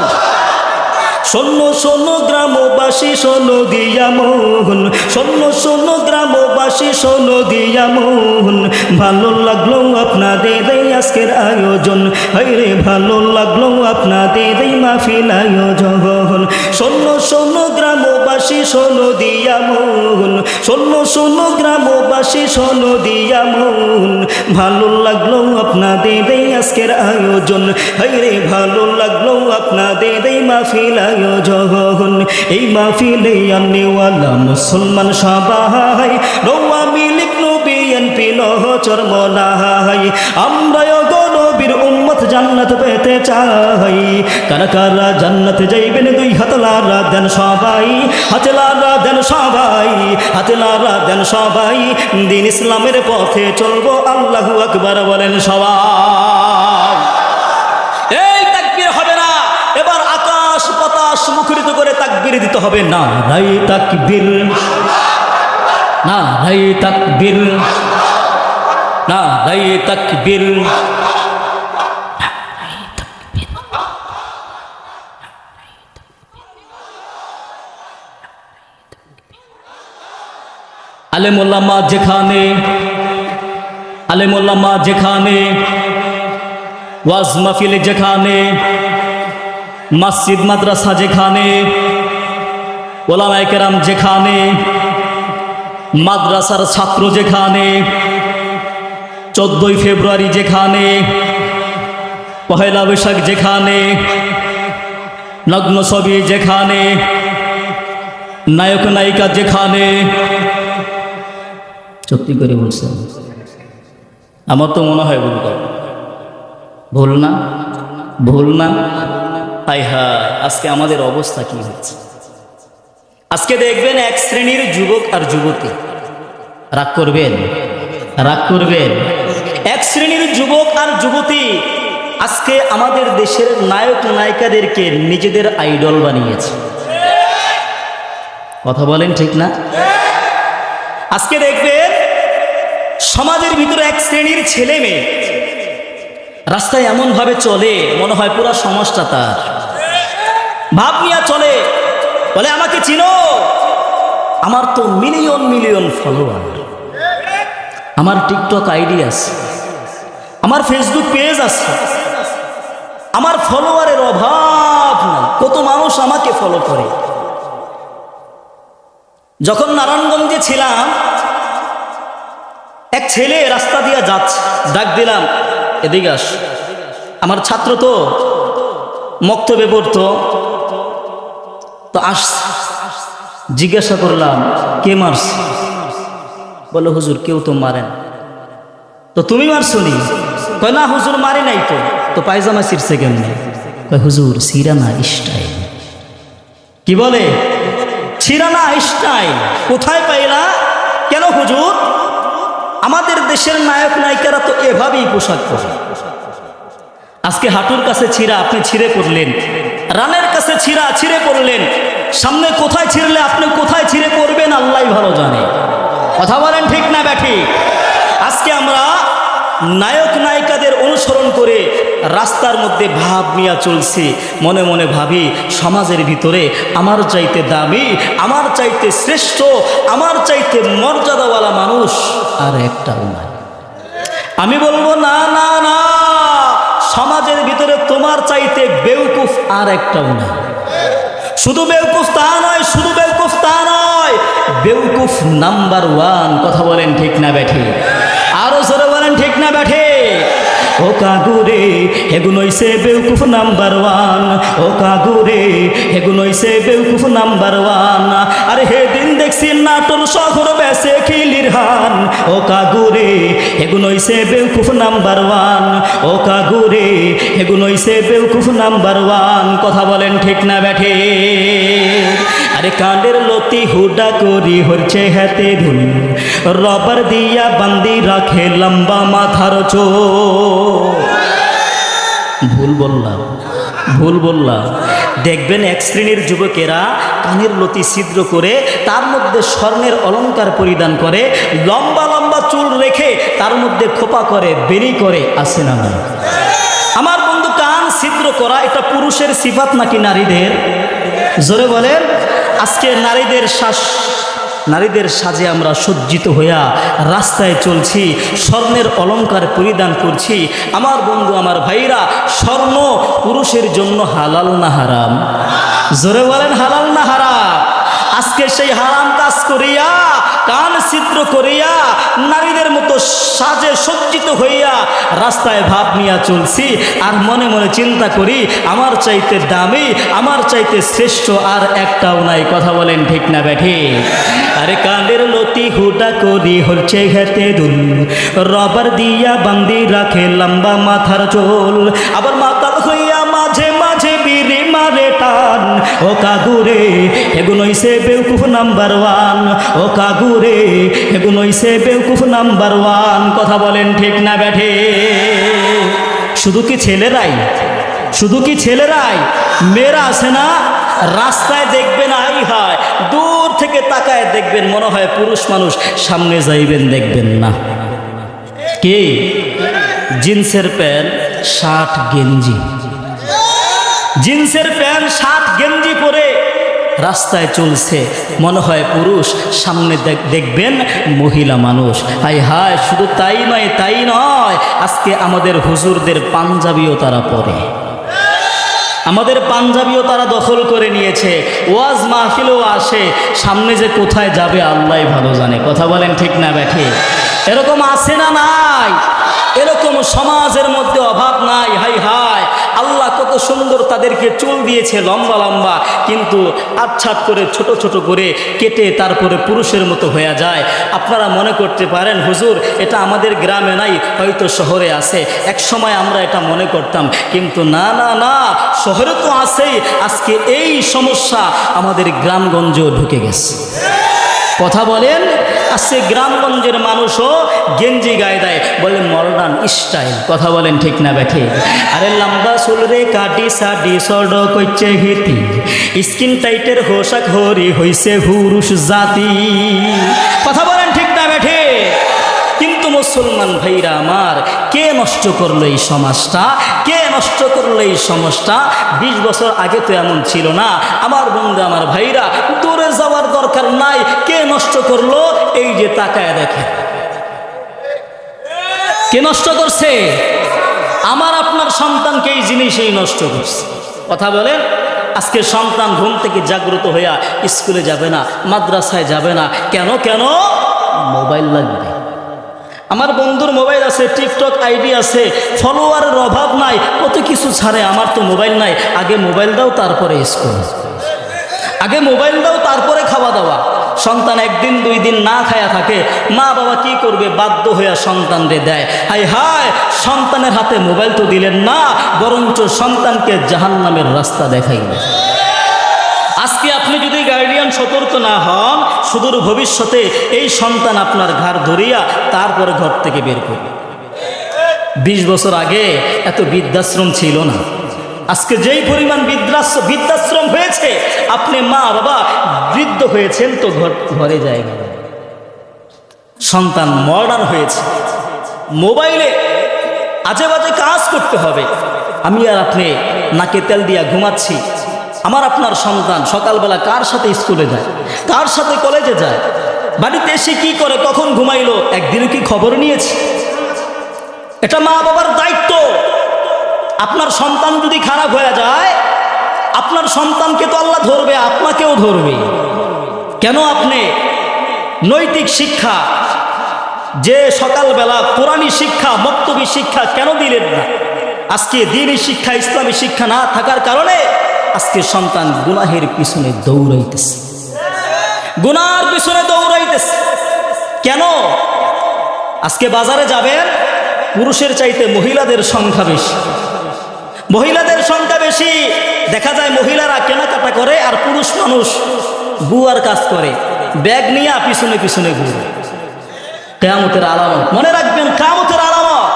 শোনো শোনো গ্রামবাসী, শোনো দিয়া মন, শোনো শোনো গ্রামবাসী, শোনো দিয়া মন, ভালো লাগলো আপনাদের এই আজকের আয়োজন, হায়রে ভালো লাগলো আপনাদের এই মাহফিল আয়োজন। শোনো শোনো গ্রামবাসী, শোনো দিয়া মন, শোনো শোনো গ্রামবাসী, শোনো দিয়া মন, ভালো লাগলো আপনাদের এই আজকের আয়োজন, হায়রে ভালো লাগলো আপনাদের এই মাহফিল আয়োজন। এই মাহফিলে আনেওয়ালা মুসলমান সবাই, রওয়া মিলিক নবী এনপি নহচর মনাই, আমরা নবীর উম্মত জান্নাত পেতে চাই। কারা কারা জান্নাতে যাইবেন? দুই হাত লারা দেন সবাই, হাতে লারা দেন সবাই, হাতে লারা দেন সবাই। দিন ইসলামের পথে চলবো, আল্লাহু আকবার বলেন সবাই। এই তাকবীর হবে না, এবার আকাশ বাতাস মুখরিত করে তাকবীর দিতে হবে। না রাই তাকবীর, না রাই তাকবীর, না রাই তাকবীর। আলেম ওলামা যেখানে, আলেম ওলামা যেখানে, ওয়াজ মাহফিল যেখানে, মসজিদ মাদ্রাসা যেখানে, ওলামায়ে কেরাম যেখানে, মাদ্রাসার ছাত্র যেখানে, 14ই ফেব্রুয়ারি যেখানে, পহেলা বৈশাখ যেখানে, নগ্ন ছবি যেখানে, নায়ক নায়িকা যেখানে, সত্যি করে বলছেন, আমার তো মনে হয় ভুল না, ভুল না। হায় হায়, আজকে আমাদের অবস্থা কি হচ্ছে? আজকে দেখবেন এক শ্রেণীর যুবক আর যুবতী, রাগ করবেন, রাগ করবেন, এক শ্রেণীর যুবক আর যুবতী আজকে আমাদের দেশের নায়ক নায়িকাদেরকে নিজেদের আইডল বানিয়েছে। কথা বলেন ঠিক না? আজকে দেখবেন সমাজের ভিতরে এক শ্রেণীর ছেলে মেয়ে রাস্তায় এমন ভাবে চলে মনে হয় পুরো সমাজটা তার। ভাব নিয়ে চলে, বলে আমাকে চিনো, আমার তো মিলিয়ন মিলিয়ন ফলোয়ার, আমার টিকটক আইডি আছে, আমার ফেসবুক পেজ আছে, আমার ফলোয়ারের অভাব নাই, কত মানুষ আমাকে ফলো করে। যখন নারায়ণগঞ্জে ছিলাম, এক ছেলে রাস্তা দিয়ে যাচ্ছে, ডাক দিলাম এদিকে আস। আমার ছাত্র তো মক্তবে পড়তো, তো আস, জিজ্ঞাসা করলাম কে মারছে? বলে হুজুর কেউ তো মারেন। তো তুমি মারছো নি? কয় না হুজুর মারি নাই। তো পায়জামা ছিঁড়ছে কেমনে? কয় হুজুর ছিঁড়ানা স্টাইল। কি বলে? ছিঁড়ানা স্টাইল। কোথায় পাইলা? কেন হুজুর? আমাদের দেশের নায়ক নায়িকারা তো এভাবেই পোশাক পরে। আজকে হাঁটুর কাছে ছিঁড়া, আপনি ছিঁড়ে পড়লেন, রানের কাছে ছিঁড়া, ছিঁড়ে পড়লেন, সামনে কোথায় ছিঁড়লে আপনি কোথায় ছিঁড়ে পড়বেন আল্লাহই ভালো জানে। কথা বলেন ঠিক না ব্যাঠি? আজকে আমরা নায়ক নায়িকাদের অনুসরণ করে রাস্তার মধ্যে ভাব নিয়ে চলছি, মনে মনে ভাবি সমাজের ভিতরে আমার চাইতে দামি, আমার চাইতে শ্রেষ্ঠ, আমার চাইতে মর্যাদাওয়ালা মানুষ আর একটাও নাই। আমি বলবো না না না, সমাজের ভিতরে তোমার চাইতে বেউকুফ আর একটাও নাই। শুধু বেউকুফ তা নয়, শুধু বেউকুফ তা নয়, বেউকুফ নাম্বার 1। কথা বলেন ঠিক না ব্যাঠে? আরো জোরে বলেন ঠিক না ব্যাঠে? ও কাগুরে হেগুনইছে বেউকুফ নাম্বার 1, ও কাগুরে হেগুনইছে বেউকুফ নাম্বার 1। আরে হেদিন দেখছি নাটোর শহর বেসে খিলির হান, ও কাগুরে হেগুনইছে বেউকুফ নাম্বার 1, ও কাগুরে হেগুনইছে বেউকুফ নাম্বার 1। কথা বলেন ঠিক না ব্যাঠে? আরে কাণ্ডের লতি হুডা করি হচ্ছে হাতে ধুল, রবার দিয়া বান্দি রাখে লম্বা মাথার চোর। ভুল বললাম, ভুল বললাম। দেখবেন এক শ্রেণীর যুবকেরা কানের লতি ছিদ্র করে তার মধ্যে স্বর্ণের অলংকার পরিধান করে, লম্বা লম্বা চুল রেখে তার মধ্যে খোপা করে, বেনি করে, আছে না না? আমার বন্ধু, কান ছিদ্র করা এটা পুরুষের সিফাত নাকি নারীদের? জোরে বলেন। আজকে নারীদের সাজে আমরা সজ্জিত হইয়া রাস্তায় চলছি, স্বর্ণের অলংকার পরিধান করছি। আমার বন্ধু, আমার ভাইরা, স্বর্ণ পুরুষের জন্য হালাল না হারাম? জোরে বলেন, হালাল না হারাম? আজকে সেই হারাম কাজ করিয়া, কান ছিদ্র করিয়া, নারীদের মতো সাজে সজ্জিত হইয়া রাস্তায় ভাব নিয়ে চলছি, আর মনে মনে চিন্তা করি আমার চাইতে দামি, আমার চাইতে শ্রেষ্ঠ আর একটাও নাই। কথা বলেন ঠিক না ব্যাঠি? আরে কানের লতি হুডা করি হচ্ছে হেতে দুল, রবার দিয়া বান্দি রাখে লম্বা মাথার চুল, আবার মাতাল হইয়া মাঝে মাঝে বিড়ি মারে টান। ও কাগুরে এগুনইছে বেউকুফ নাম্বার 1, ও কাগুরে এগুনইছে বেউকুফ নাম্বার 1। কথা বলেন ঠিক না ব্যাঠে? শুধু কি ছেলেরাই? শুধু কি ছেলেরাই? মেয়েরা আছে না? রাস্তায় দেখবেন, আই হয় দূর থেকে তাকায় দেখবেন, মনে হয় পুরুষ মানুষ, সামনে যাইবেন দেখবেন না। কে? জিন্সের প্যান্ট, শার্ট, গেঞ্জি, জিন্সের প্যান্ট, শার্ট, গেঞ্জি পরে রাস্তায় চলছে, মনে হয় পুরুষ, সামনে দেখবেন মহিলা মানুষ। হায় হায়, শুধু তাই নয়, তাই নয়, আজকে আমাদের হুজুরদের পাঞ্জাবিও তারা পরে, আমাদের পাঞ্জাবিও তারা দখল করে নিয়েছে। ওয়াজ মাহফিলও আসে, সামনে যে কোথায় যাবে আল্লাহ ভালো জানে। কথা বলেন ঠিক না ব্যাঠে? এরকম আছে না নাই? এরকম সমাজের মধ্যে অভাব নাই? হাই হায়, আল্লাহ কত সুন্দর তাদেরকে চুল দিয়েছে লম্বা লম্বা, কিন্তু আটছাট করে ছোট ছোট করে কেটে তারপরে পুরুষের মতো হয়ে যায়। আপনারা মনে করতে পারেন হুজুর এটা আমাদের গ্রামে নাই, হয়তো শহরে আছে। এক সময় আমরা এটা মনে করতাম, কিন্তু না না না, শহরে তো আছেই। আজকে এই সমস্যা আমাদের গ্রামগঞ্জেও ঢুকে গেছে। কথা বলেন, আজকে গ্রামগঞ্জের মানুষও গেঞ্জি গায়ে দেয়, বলে মডার্ন স্টাইল। কথা বলেন ঠিক না ব্যাঠে? আরে লম্বা চুল রে কাটি সাডি সড কইছে হিতি, স্কিন টাইটের হোসাক হরি হইছে হুরুষ জাতি। কথা বলেন ঠিক না ব্যাঠে? কিন্তু মুসলমান ভাইরা আমার, কে নষ্ট করলো এই সমাজটা? কে নষ্ট করলো এই সমাজটা? 20 বছর আগে তো এমন ছিল না। আমার বন্ধু, আমার ভাইরা, দূরে যাওয়ার দরকার নাই। কে নষ্ট করলো? এই যে তাকায় দেখে, কে নষ্ট করছে? আমার আপনার সন্তানকে এই জিনিসই নষ্ট করছে। কথা বলেন, আজকে সন্তান ঘুম থেকে জাগ্রত হইয়া স্কুলে যাবে না, মাদ্রাসায় যাবে না। কেন? কেন? মোবাইল লাগবে। আমার বন্ধুর মোবাইল আছে, টিকটক আইডি আছে, ফলোয়ারের অভাব নাই, কত কিছু ছাড়ে। আমার তো মোবাইল নাই। আগে মোবাইল দাও, তারপরে স্কুল। আগে মোবাইল দাও, তারপরে খাওয়া দাওয়া। সন্তান একদিন 2 দিন না খায়া থাকে, মা বাবা কি করবে? বাধ্য হইয়া সন্তানরে দেয়। হায় হায়, সন্তানের হাতে মোবাইল তো দিলেন না, বরঞ্চ সন্তানকে জাহান্নামের রাস্তা দেখাইলেন। আজকে আপনি যদি গার্ডিয়ান সতর্ক না হন, সুদূর ভবিষ্যতে এই সন্তান আপনার ঘাড় ধরিয়া তারপরে ঘর থেকে বের করবে। 20 বছর আগে এত বৃদ্ধাশ্রম ছিল না। আজকে যেই পরিমাণ বৃদ্ধাশ্রম হয়েছে, আপনি মা বাবা বৃদ্ধ হয়েছেন তো ঘরে জায়গা নেই। সন্তান মডার্ন হয়েছে, মোবাইলে আজে বাজে কাজ করতে হবে। আমি আর আপনি নাকে তেল দিয়া ঘুমাচ্ছি, আমার আপনার সন্তান সকালবেলা কার সাথে স্কুলে যায়, কার সাথে কলেজে যায়, বাড়িতে এসে কি করে, কখন ঘুমাইলো, একদিনও কি খবর নিয়েছে? এটা মা বাবার দায়িত্ব। আপনার সন্তান যদি খারাপ হয়ে যায়, আপনার সন্তানকে তো আল্লাহ ধরবে, আপনাকেও ধরবে। কেন আপনি নৈতিক শিক্ষা, যে সকালবেলা কোরআনী শিক্ষা, মক্তবী শিক্ষা কেন দিলেন না? আজকে দ্বীনি শিক্ষা, ইসলামী শিক্ষা না থাকার কারণে আজকে সন্তান গুনাহের পিছনে দৌড়াইতেছে, গুনার পিছনে দৌড়াইতেছে। কেন? আজকে বাজারে যাবেন, পুরুষের চাইতে মহিলাদের সংখ্যা বেশি, মহিলাদের সংখ্যা বেশি। দেখা যায় মহিলারা কেনাকাটা করে আর পুরুষ মানুষ বুয়ার কাজ করে, ব্যাগ নিয়ে পিছনে পিছনে ঘুরে। কিয়ামতের আলামত, মনে রাখবেন, কিয়ামতের আলামত।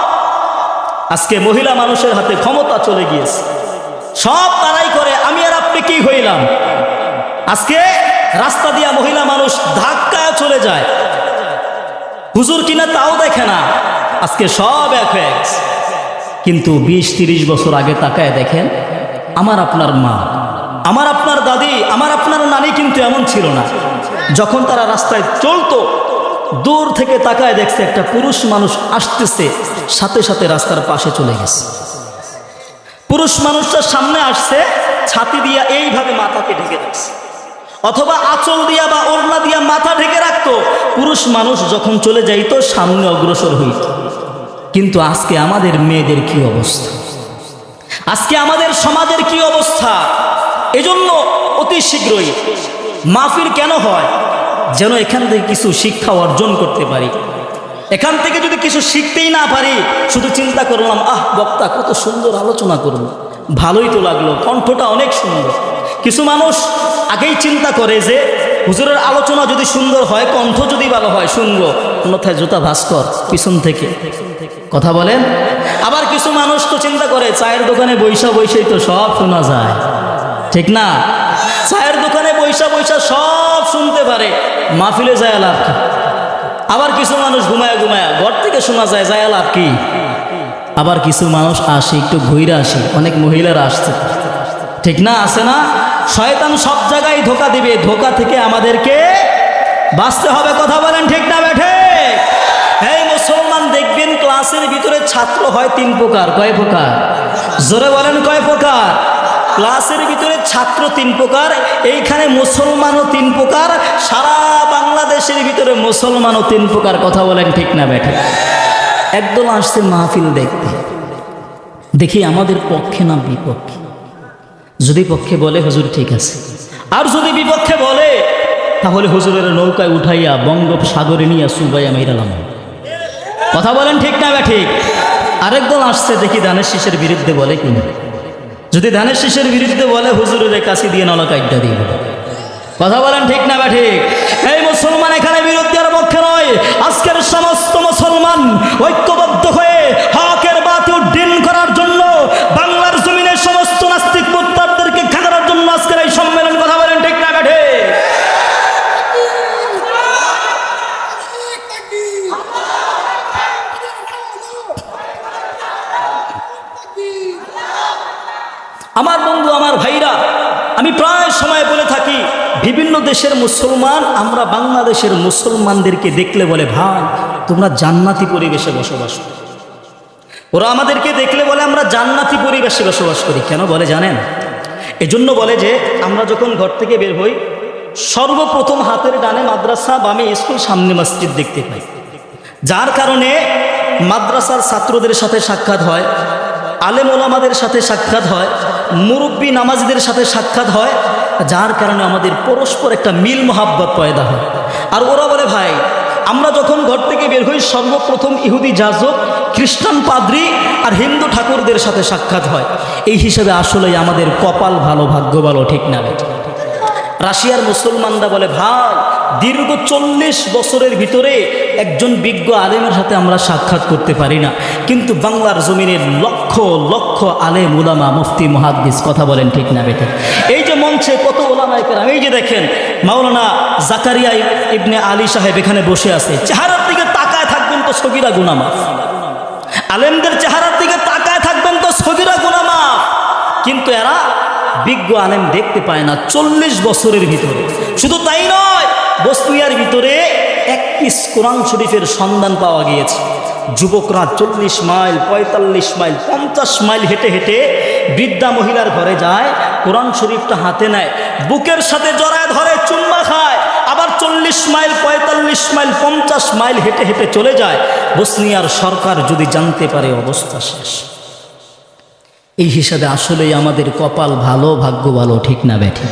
আজকে মহিলা মানুষের হাতে ক্ষমতা চলে গিয়েছে, সব তারাই করে। আমি আর আপনি কি হইলাম? আজকে রাস্তা দিয়া মহিলা মানুষ ধাক্কা চলে যায়, হুজুর কিনা তাও দেখে না। আজকে সব এক হয়ে গেছে। কিন্তু 20-30 বছর আগে তাকায় দেখেন, আমার আপনার মা, আমার আপনার দাদি, আমার আপনার নানি কিন্তু এমন ছিল না। যখন তারা রাস্তায় চলতো, দূর থেকে তাকায় দেখছে একটা পুরুষ মানুষ আসতেছে, সাথে সাথে রাস্তার পাশে চলে গেছে। পুরুষ মানুষটা সামনে আসছে, ছাতি দিয়া এইভাবে মাথাকে ঢেকে রাখছে, অথবা আঁচল দিয়া বা ওড়না দিয়া মাথা ঢেকে রাখতো। পুরুষ মানুষ যখন চলে যাইতো, সামনে অগ্রসর হইত। কিন্তু আজকে আমাদের মেয়েদের কি অবস্থা, আজকে আমাদের সমাজের কি অবস্থা? এজন্য অতি শীঘ্রই মাহফিল কেন হয়? যেন এখান থেকে কিছু শিক্ষা অর্জন করতে পারি। এখান থেকে যদি কিছু শিখতেই না পারি, শুধু চিন্তা করলাম, বক্তা কত সুন্দর আলোচনা করলো, ভালোই তো লাগলো, কণ্ঠটা অনেক সুন্দর। কিছু মানুষ আগেই চিন্তা করে যে হুজুরের আলোচনা যদি সুন্দর হয়, কণ্ঠ যদি ভালো হয় শুনবো, অন্যথায় জুতা ভাস্কর পিছন থেকে কথা বলেন। আবার কিছু মানুষ তো চিন্তা করে চায়ের দোকানে বৈশা বৈশাই তো সব শোনা যায়, ঠিক না? চায়ের দোকানে বৈশা বৈশা সব শুনতে পারে, মাহফিলে যায় লাভ কি? আবার কিছু মানুষ ঘুমায়া ঘুমায়া ঘর থেকে শোনা যায়, যায় লাভ কি? আবার কিছু মানুষ আসে একটু ঘুরে আসে, অনেক মহিলারা আসছে, ঠিক না? আছে না? শয়তান সব জায়গায় ধোকা দিবে, ধোকা থেকে আমাদেরকে বাঁচতে হবে। কথা বলেন, ঠিক না বেঠে? এই মুসলমান দেখবেন ক্লাসের ভিতরে ছাত্র হয় 3 প্রকার। কয় প্রকার? জোরে বলেন, কয় প্রকার? ক্লাসের ভিতরে ছাত্র 3 প্রকার, এইখানে মুসলমানও 3 প্রকার, সারা বাংলাদেশের ভিতরে মুসলমানও 3 প্রকার। কথা বলেন, ঠিক না বেঠে? একদল আসছে মাহফিল দেখতে, দেখি আমাদের পক্ষে না বিপক্ষে। যদি পক্ষে বলে হুজুর ঠিক আছে, আর যদি বিপক্ষে বলে তাহলে হুজুরের নৌকায় উঠাইয়া বঙ্গোপসাগরে নিয়ে সুবাইয়া মেরালাম। কথা বলেন, ঠিক না বা ঠিক? আরেক দল আসছে, দেখি ধানের শীষের বিরুদ্ধে বলে কিনা। যদি ধানের শীষের বিরুদ্ধে বলে, হুজুরের কাছে দিয়ে নলকা ইড্ডা দিয়ে বলে। কথা বলেন, ঠিক না বা ঠিক? এই মুসলমান এখানে বিরুদ্ধে আর পক্ষে নয়। আজকের সমস্ত মুসলমান ঐক্যবদ্ধ হয়ে হকের বাতি উড্ডীন করার জন্য, বাংলার জমিনের সমস্ত নাস্তিক মুরতাদদেরকে খাটানোর জন্য আজকের এই সম্মেলন। কথা বলেন, ঠিক না বা ঠিক? আমার বন্ধু, আমার ভাইরা, আমি প্রায় সময় বলে থাকি, বিভিন্ন দেশের মুসলমান আমরা বাংলাদেশের মুসলমানদেরকে দেখলে বলে, ভাই তোমরা জান্নাতি পরিবেশে বসবাস করো। ওরা আমাদেরকে দেখলে বলে আমরা জান্নাতি পরিবেশে বসবাস করি। কেন বলে জানেন? এজন্য বলে যে আমরা যখন ঘর থেকে বের হই, সর্বপ্রথম হাতের ডানে মাদ্রাসা, বামে স্কুল, সামনে মসজিদ দেখতে পাই। যার কারণে মাদ্রাসার ছাত্রদের সাথে সাক্ষাৎ হয়, আলেম ওলামাদের সাথে সাক্ষাৎ হয়, মুরব্বী নামাজিদের সাথে সাক্ষাৎ হয়, যার কারণে আমাদের পরস্পর একটা মিল মোহাব্বত পয়দা হয়। আর ওরা বলে, ভাই আমরা যখন ঘর থেকে বের হই, সর্বপ্রথম ইহুদি যাজক, খ্রিস্টান পাদ্রী আর হিন্দু ঠাকুরদের সাথে সাক্ষাৎ হয়। এই হিসেবে আসলেই আমাদের কপাল ভালো, ভাগ্য ভালো, ঠিক না? রাশিয়ার মুসলমানরা বলে, ভাই দীর্ঘ 40 বছরের ভিতরে একজন বিজ্ঞ আলেমের সাথে আমরা সাক্ষাৎ করতে পারি না, কিন্তু বাংলার জমিনের লক্ষ লক্ষ আলেম উলামা, মুফতি, মুহাদ্দিস। কথা বলেন, ঠিক না বেটা? এই যে মঞ্চে কত ওলামায়ে কেরাম, এই যে দেখেন মাওলানা জাকারিয়া ইবনে আলী সাহেব এখানে বসে আছে, চেহারার দিকে তাকায় থাকবেন তো সগীরা গুনাহ মাফ। আলেমদের চেহারার দিকে তাকায় থাকবেন তো সগীরা গুনাহ মাফ। কিন্তু এরা বিজ্ঞ আলেম দেখতে পায় না 40 বছরের ভিতরে। শুধু তাই নয়, বসনিয়ার ভিতরে 1 পিস কোরআন শরীফের সন্ধান পাওয়া গিয়েছে। যুবকরা 40 মাইল, 45 মাইল, 50 মাইল হেঁটে হেঁটে বৃদ্ধা মহিলার ঘরে যায়, কোরআন শরীফটা হাতে নেয়, বুকের সাথে জড়ায় ধরে চুম্মা খায়, আবার 40 মাইল 45 মাইল 50 মাইল হেঁটে হেঁটে চলে যায়। বসনিয়ার সরকার যদি জানতে পারে অবস্থা শেষ। এই হিসাবে আসলেই আমাদের কপাল ভালো, ভাগ্য ভালো, ঠিক না বেঠিক?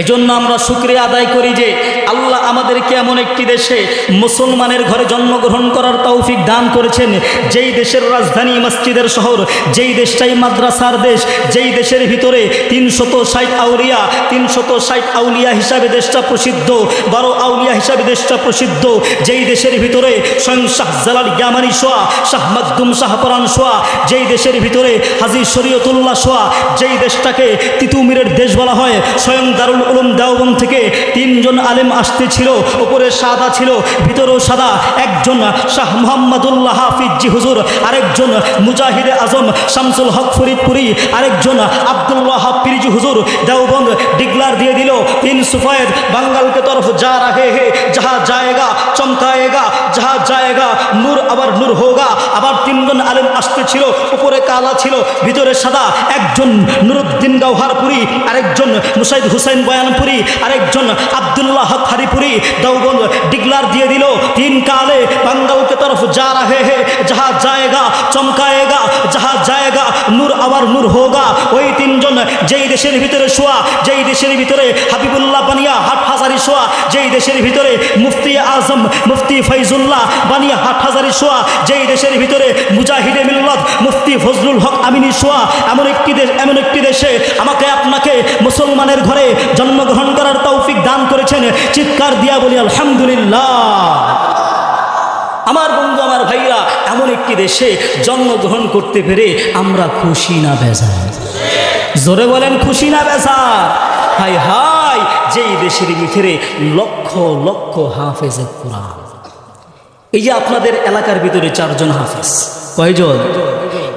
এজন্য আমরা শুকরিয়া আদায় করি যে আল্লাহ আমাদেরকে এমন একটি দেশে মুসলমানের ঘরে জন্মগ্রহণ করার তৌফিক দান করেছেন, যেই দেশের রাজধানী মসজিদের শহর, যেই দেশটাই মাদ্রাসার দেশ, যেই দেশের ভিতরে 360 আউলিয়া 360 আউলিয়া হিসাবে দেশটা প্রসিদ্ধ, 12 আউলিয়া হিসাবে দেশটা প্রসিদ্ধ, যেই দেশের ভিতরে স্বয়ং শাহ জালাল ইয়ামানি সোয়া, শাহ মাকদুম শাহ পরান সোয়া, যেই দেশের ভিতরে হাজী শরীয়তুল্লাহ সোয়া, যেই দেশটাকে তিতুমিরের দেশ বলা হয়, স্বয়ং দারুল উলুম দেওবন্দ থেকে 3 জন আলেম আসতেছিল, উপরে সাদা ছিল, ভিতরেও সাদা, একজন শাহ মুহাম্মদুল্লাহ হাফিজ জি হুজুর, আরেকজন মুজাহিদে আজম শামসুল হক ফরিদপুরি, আরেকজন আব্দুল্লাহ পিরিজি হুজুর দেওবন্দ ডিক্লার দিয়ে দিল 3 সুফায়েদ বাঙ্গাল কে তরফ যা রাহে হে, যাহা জায়েগা চমকায়েগা, যাহা জায়েগা নূর আবার নূর হোগা। আবার 3 জন আলেম আসতেছিল, উপরে কালা ছিল, ভিতরে সাদা, একজন নুরুদ্দিন গওহারপুরি, আরেকজন মুসাইদ হুসাইন বয়ানপুরি, আরেকজন আব্দুল্লাহ হক হারিপুরি। দেওবন্দ ডিক্লার দিয়ে দিল 3 কালে বাঙ্গাল কে তরফ যা রাহে হে, যাহা জায়েগা চমকায়েগা, যাহা জায়েগা নূর আবার নূর হোগা। ওই 3 জন যেই দেশের ভিতরে শোয়া, যেই দেশের ভিতরে হাবিবুল্লাহ বানিয়া হাটহাজারি শোয়া, যেই দেশের ভিতরে মুফতি আজম মুফতি ফৈজুল্লাহ বানিয়া হাটহাজারি শোয়া, যেই দেশের ভিতরে মুজাহিদে মিল্লাত মুফতি ফজলুল হক আমিনী শোয়া, এমন একটি দেশে আমাকে আপনাকে মুসলমানের ঘরে জন্মগ্রহণ করার তৌফিক দান করেছেন। চিৎকার দিয়া বলি আলহামদুলিল্লাহ। আমার বন্ধু, আমার ভাইরা, এমন একটি দেশে জন্মগ্রহণ করতে পেরে আমরা খুশি না বেজার? জোরে বলেন, খুশি না বেজার? হাই হাই, যেই দেশের ভিতরে লক্ষ লক্ষ হাফেজে কোরআন। এই যে আপনাদের এলাকার ভিতরে 4 জন হাফেজ, কয়জন?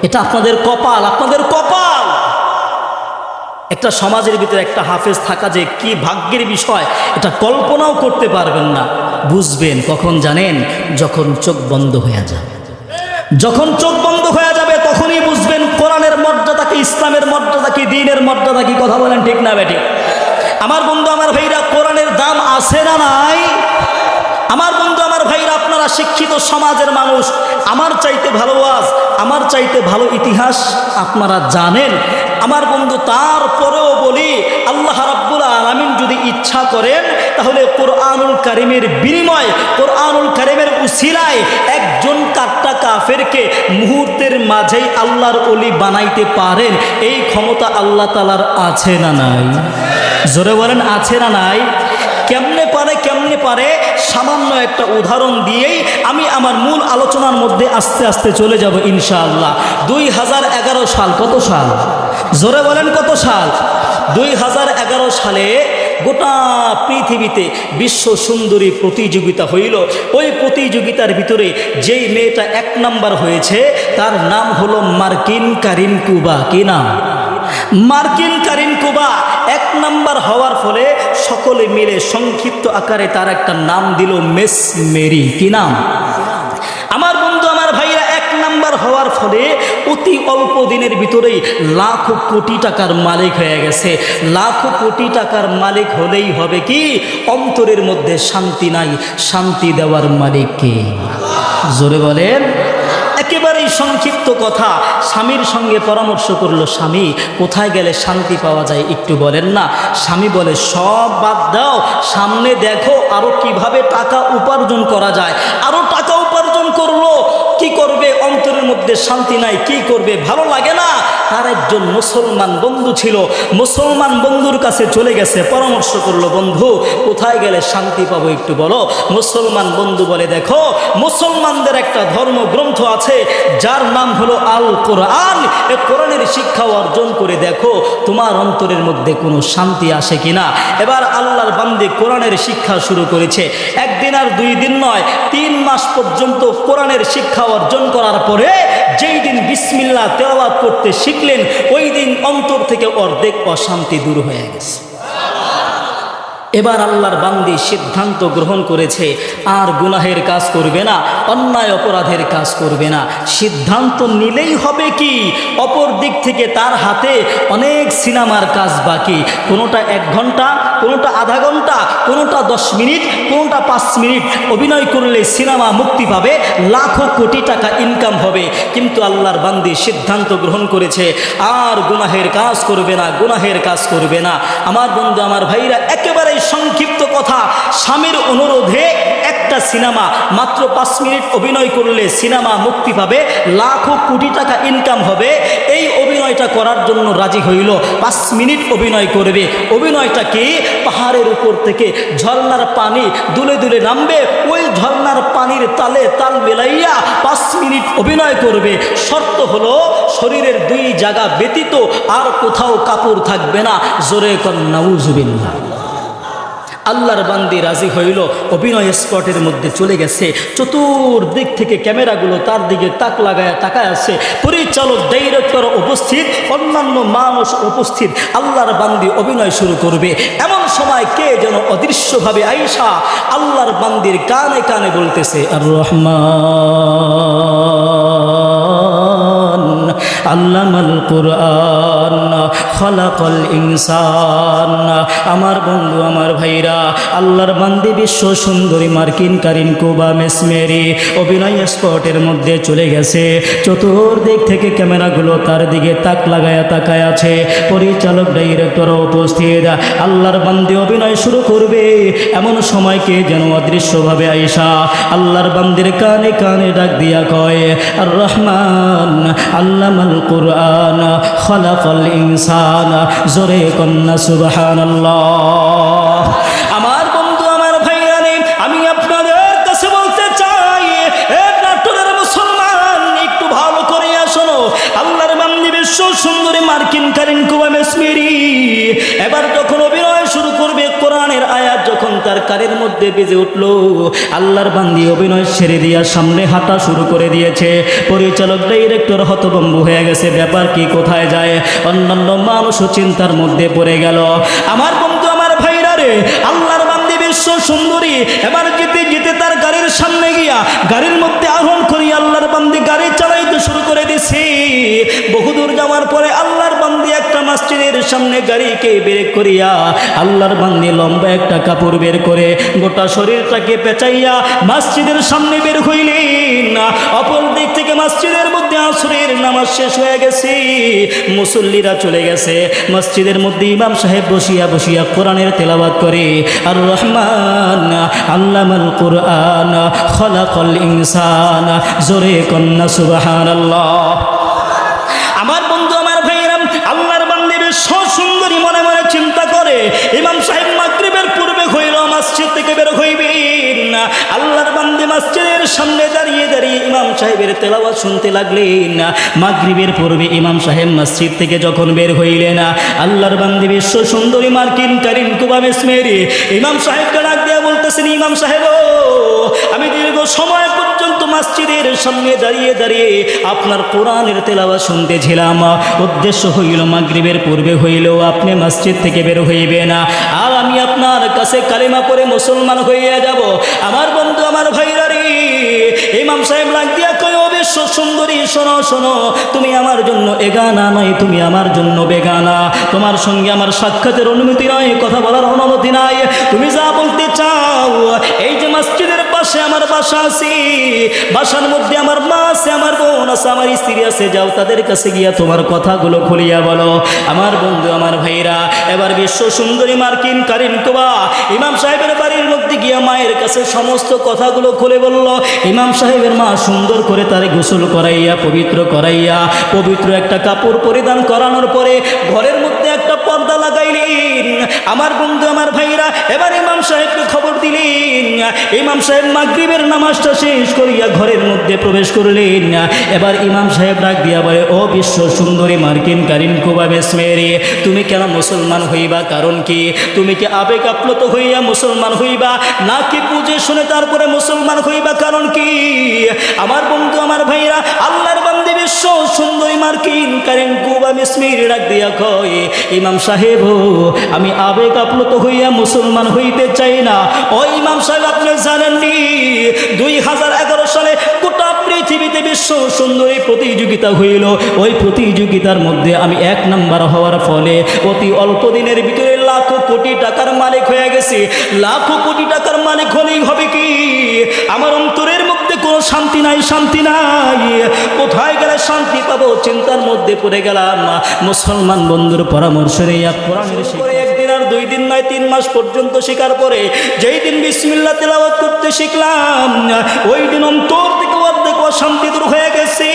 এটা আপনাদের কপাল, আপনাদের কপাল। একটা সমাজের ভিতরে একটা হাফেজ থাকা যে কি ভাগ্যের বিষয়, এটা কল্পনাও করতে পারবেন না। বুঝবেন কখন জানেন? যখন চোখ বন্ধ হয়ে যাবে। যখন চোখ বন্ধ হয়ে যাবে তখনই বুঝবেন কোরআনের মর্যাদা কি, ইসলামের মর্যাদা কি, দ্বীনের মর্যাদা কি। কথা বলেন ঠিক না বেঠিক? আমার বন্ধু, আমার ভাইরা, কোরআনের দাম আছে না নাই? আমার বন্ধু, আমার ভাইরা, আপনারা শিক্ষিত সমাজের মানুষ, আমার চাইতে ভালো ওয়াজ, আমার চাইতে ভালো ইতিহাস আপনারা জানেন। আমার বন্ধু, তারপরেও বলি, আল্লাহ রাব্বুল আলামিন যদি ইচ্ছা করেন তাহলে কোরআনুল কারীমের বিনিময়, কোরআনুল কারীমের উসিলায় একজন কাট্টা কাফেরকে মুহূর্তের মাঝেই আল্লাহর ওলি বানাইতে পারেন। এই ক্ষমতা আল্লাহ তাআলার আছে না নাই? জোরে বলেন, আছে না নাই? কেমনে পারে, কেমনে পারে? সামান্য একটা উদাহরণ দিয়েই আমি আমার মূল আলোচনার মধ্যে আস্তে আস্তে চলে যাব ইনশাআল্লাহ। 2011 সাল, কত সাল? জোরে বলেন, কত সাল? 2011 সালে গোটা পৃথিবীতে বিশ্ব সুন্দরী প্রতিযোগিতা হইল। ওই প্রতিযোগিতার ভিতরে যেই মেয়েটা 1 নাম্বার হয়েছে তার নাম হলো মার্কিন কারিন কুবা। কি নাম? মার্কিন কারিন কুবা 1 নাম্বার হওয়ার ফলে সকলে মিলে সংক্ষিপ্ত আকারে তার একটা নাম দিল মিস মেরি। কি নাম? আমার বন্ধু, আমার ভাইরা, 1 নাম্বার হওয়ার ফলে অতি অল্প দিনের ভিতরেই লাখো কোটি টাকার মালিক হয়ে গেছে। লাখো কোটি টাকার মালিক হলেই হবে কি? অন্তরের মধ্যে শান্তি নাই, শান্তি দেওয়ার মালিক কে? জোরে বলেন। একেবারেই সংক্ষিপ্ত কথা, স্বামীর সঙ্গে পরামর্শ করলো, স্বামী কোথায় গেলে শান্তি পাওয়া যায় একটু বলেন না। স্বামী বলে, সব বাদ দাও, সামনে দেখো আরো কিভাবে টাকা উপার্জন করা যায়। আরো টাকা উপার্জন করলো, কি করবে? অন্তরের মধ্যে শান্তি নাই, কি করবে? ভালো লাগে না। তার একজন মুসলমান বন্ধু ছিল, মুসলমান বন্ধুর কাছে চলে গেছে, পরামর্শ করলো, বন্ধু কোথায় গেলে শান্তি পাবো একটু বলো। মুসলমান বন্ধু বলে, দেখো মুসলমানদের একটা ধর্মগ্রন্থ আছে যার নাম হলো আল কোরআন। এই কোরআনের শিক্ষা অর্জন করে দেখো তোমার অন্তরের মধ্যে কোনো শান্তি আসে কিনা। এবার আল্লাহর বান্দে কোরআনের শিক্ষা শুরু করেছে। 1 দিন আর 2 দিন নয়, 3 মাস পর্যন্ত কোরআনের শিক্ষা অর্জন করার পরে যেই দিন বিসমিল্লাহ তেলাওয়াত করতে শিখলেন, ওই দিন অন্তর থেকে অর্ধেক অশান্তি দূর হয়ে গেছে। এবার আল্লাহর বান্দি সিদ্ধান্ত গ্রহণ করেছে আর গুনাহের কাজ করবে না, অন্যায় অপরাধের কাজ করবে না। সিদ্ধান্ত নিলেই হবে কি, অপর দিক থেকে তার হাতে অনেক সিনেমার কাজ বাকি, কোনোটা 1 ঘন্টা, কোনোটা আধা ঘন্টা, কোনোটা 10 মিনিট, কোনোটা 5 মিনিট অভিনয় করলে সিনেমা মুক্তি পাবে, লাখো কোটি টাকা ইনকাম হবে। কিন্তু আল্লাহর বান্দি সিদ্ধান্ত গ্রহণ করেছে আর গুনাহের কাজ করবে না, গুনাহের কাজ করবে না। আমার বন্ধু, আমার ভাইরা, একেবারে সংক্ষিপ্ত কথা, স্বামীর অনুরোধে একটা সিনেমা মাত্র 5 মিনিট অভিনয় করলে সিনেমা মুক্তি পাবে, লাখো কোটি টাকা ইনকাম হবে। এই অভিনয়টা করার জন্য রাজি হইল, 5 মিনিট অভিনয় করবে। অভিনয়টা কি, পাহাড়ের উপর থেকে ঝর্ণার পানি দুলে দুলে নামবে, ওই ঝর্ণার পানির তালে তাল মেলাইয়া 5 মিনিট অভিনয় করবে। শর্ত হলো শরীরের 2 জায়গা ব্যতীত আর কোথাও কাপড় থাকবে না। জোরে কর নাউজুবিল্লাহ। আল্লাহর বান্দি রাজি হইল, অভিনয় স্পটের মধ্যে চলে গেছে। চতুর্দিক থেকে ক্যামেরাগুলো তার দিকে তাক লাগায় তাকায় আছে। পরিচালক, ডাইরেক্টর উপস্থিত, অন্যান্য মানুষ উপস্থিত। আল্লাহর বান্দি অভিনয় শুরু করবে। এমন সময় কে যেন অদৃশ্যভাবে আইসা আল্লাহর বান্দির কানে কানে বলতেছে, আর রহমান আল্লামাল কুরআন খলাকাল ইনসান। আমার বন্ধু, আমার ভাইরা, আল্লাহর বান্দি বিশ্ব সুন্দরী মার্কিন কারিন কুবা মেসমেরি অভিনয় স্পটের মধ্যে চলে গেছে। চতুর্দিক থেকে ক্যামেরাগুলো তার দিকে তাক লাগায়া তাকায় আছে। পরিচালক, ডাইরেক্টর উপস্থিত। আল্লাহর বান্দি অভিনয় শুরু করবে। এমন সময়কে যেন অদৃশ্যভাবে আইসা আল্লাহর বান্দির কানে কানে ডাক দিয়া কয়, আর রহমান আল্লামাল কুরআন খলাকাল ইনসান। জোরে কন্না সুবহানাল্লাহ। আমার বন্ধু, আমার ভাইরা, আমি আপনাদের কাছে বলতে চাই, নাটোরের মুসলমান, একটু ভালো করে শোনো। আল্লাহর বান্দি বিশ্ব সুন্দরী মার্কিন কারিন কুবা মেসমেরি এবার যখন অভিনয় শুরু করবে, কোরআনের আয়াত যখন তার কানের মধ্যে বেজে উঠল, আল্লাহর বান্দি অভিনয় ছেড়ে দিয়া সামনে হাঁটা শুরু করে দিয়েছে। পরিচালক, ডাইরেক্টর হতভম্ব হয়ে গেছে, ব্যাপার কি, কোথায় যায়? অন্যান্য মানুষও চিন্তার মধ্যে পড়ে গেল। আমার বন্ধু, আমার ভাইরা রে, আল্লাহর বান্দি বিশ্ব সুন্দরী এবার যেতে যেতে তার গাড়ির সামনে গিয়া গাড়ির মধ্যে আরোহণ করি আল্লাহর বান্দি গাড়ি চালাইতে শুরু করে দিছি। বহুদূর যাওয়ার পরে আল্লাহর বান্দি একটা মসজিদের সামনে গাড়িকে বের করিয়া আল্লাহর বান্দি লম্বা একটা কাপড় বের করে গোটা শরীরটাকে পেঁচাইয়া মসজিদের সামনে বের হইলেন। অপর দিক থেকে মসজিদের মধ্যে আসরের নামাজ শেষ হয়ে গেছে, মুসল্লিরা চলে গেছে। মসজিদের মধ্যে ইমাম সাহেব বসিয়া বসিয়া কোরআনের তেলাওয়াত করে, আর রহমান আল্লামাল কুরআন খলাকাল ইনসান। জোরে কন্না সুবহানাল্লাহ। আমার বন্ধু, আমার ভাইরা, আল্লাহর বান্দি বিশ্ব সুন্দরী মনে মনে চিন্তা করে, ইমাম সাহেব মাগরিবের পূর্বে হইল মসজিদ থেকে বের হইবেন। আল্লাহর বান্দি মসজিদের সামনে দাঁড়িয়ে দাঁড়িয়ে ইমাম সাহেবের তেলাওয়াত শুনতে লাগলেন। মাগরিবের পূর্বে ইমাম সাহেব মসজিদ থেকে যখন বের হইলেন, আল্লাহর বান্দি বিশ্ব সুন্দরী মার্কিন কারিন কুবা মেসমেরি ইমাম সাহেবকে ডাক দিয়া বলতেছেন, ইমাম সাহেব, আমি দীর্ঘ সময় পর্যন্ত মসজিদের সামনে দাঁড়িয়ে দাঁড়িয়ে আপনার কোরআনের তেলাওয়াত শুনতেছিলাম। উদ্দেশ্য হইল মাগরিবের পূর্বে হইলেও আপনি মসজিদ থেকে বের হইবে না, আর আমি আপনার কাছে কালিমা পড়ে মুসলমান হইয়া যাব। আমার বন্ধু, আমার ভাইরা রে, ইমাম সাহেব লাগ দিয়া কয়, ও বিশ্ব সুন্দরী, শোনো শোনো, তুমি আমার জন্য এগানা নয়, তুমি আমার জন্য বেগানা। তোমার সঙ্গে আমার সাক্ষাতের অনুমতি নয়, কথা বলার অনুমতি নাই। তুমি যা বলতে চাও, এই যে মসজিদের পাশে আমার বাসা আছে, বাসার মধ্যে আমার মা আছে, আমার বোন আছে, আমার স্ত্রী আছে, যাও তাদের কাছে গিয়া তোমার কথাগুলো খুলিয়া বলো। আমার বন্ধু, আমার ভাইরা, এবার বিশ্ব সুন্দরী মার্কিন কারিন কুবা ইমাম সাহেবের বাড়ির মধ্যে গিয়া মায়ের কাছে সমস্ত কথাগুলো খুলে বলল। ইমাম সাহেবের মা সুন্দর করে তারে গোসল করাইয়া পবিত্র করাইয়া পবিত্র একটা কাপড় পরিধান করানোর পরে ঘরের মধ্যে একটা পর্দা লাগাইলেন। আমার বন্ধু, আমার ভাইরা, এবার ইমাম সাহেবকে খবর দিলেন। ইমাম সাহেব মাগরিবের নামাজটা শেষ করিয়া ঘরের মধ্যে প্রবেশ করলেন। এবার ইমাম সাহেব ডাক দিয়া বলে, ও বিশ্ব সুন্দরী মার্কিন কারিন কুবা মেসমেরি, তুমি কেন মুসলমান হইবা? কারণ কি? তুমি কি আবেগ আপ্লুত হইয়া মুসলমান হইবা, নাকি বুঝে শুনে তারপরে মুসলমান হইবা? কারণ কি? আমার বন্ধু, আমার ভাইরা, আল্লাহর বান্দি বিশ্ব সুন্দরী মার্কিন কারেন্ট কুবা মিসমির ডাক দিয়া কয়, ইমাম সাহেব আমি আবেগ আপ্লুত হইয়া মুসলমান হইতে চাই না। ও ইমাম সাহেব আপনি জানেননি 2011 সালে গোটা পৃথিবীতে বিশ্ব সুন্দরী প্রতিযোগিতা হইল। ওই প্রতিযোগিতার মধ্যে আমি 1 নাম্বার হওয়ার ফলে অতি অল্প দিনের ভিতরে লাখো কোটি টাকার মালিক হয়ে গেছি। লাখো কোটি টাকার মালিক হলেই হবে কি, আমার অন্তরের মধ্যে কোনো শান্তি নাই, শান্তি নাই। কোথায় গেলে শান্তি পাবো চিন্তার মধ্যে পড়ে গেলাম। মুসলমান বন্ধুর পরামর্শ করে 1 দিন আর 2 দিন নয় 3 মাস পর্যন্ত শিকার পরে যেই দিন বিসমিল্লাহ তেলাওয়াত করতে শিখলাম, ওই দিন অন্তর থেকে অর্ধেক অশান্তি দূর হয়ে গেছে।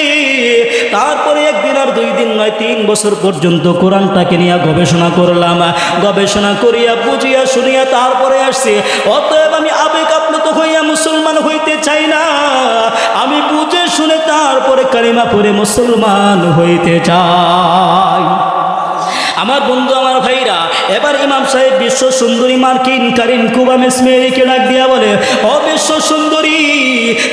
তারপরে 1 দিন আর 2 দিন নয় 3 বছর পর্যন্ত কোরআনটাকে নিয়ে গবেষণা করলাম। গবেষণা করিয়া বুঝিয়া শুনিয়া তারপরে আসছে, অতএব আমি আবেগ আপ্লুত হইয়া মুসলমান হইতে চাই না, আমি বুঝে শুনে তারপরে কালিমা পড়ে মুসলমান হইতে চাই। আমার বন্ধু আমার ভাইরা, এবার ইমাম সাহেব বিশ্ব সুন্দরী মার্কিন কারিন কুবা মিসমেরিকে ডাক দিয়া বলে, ও বিশ্ব সুন্দরী,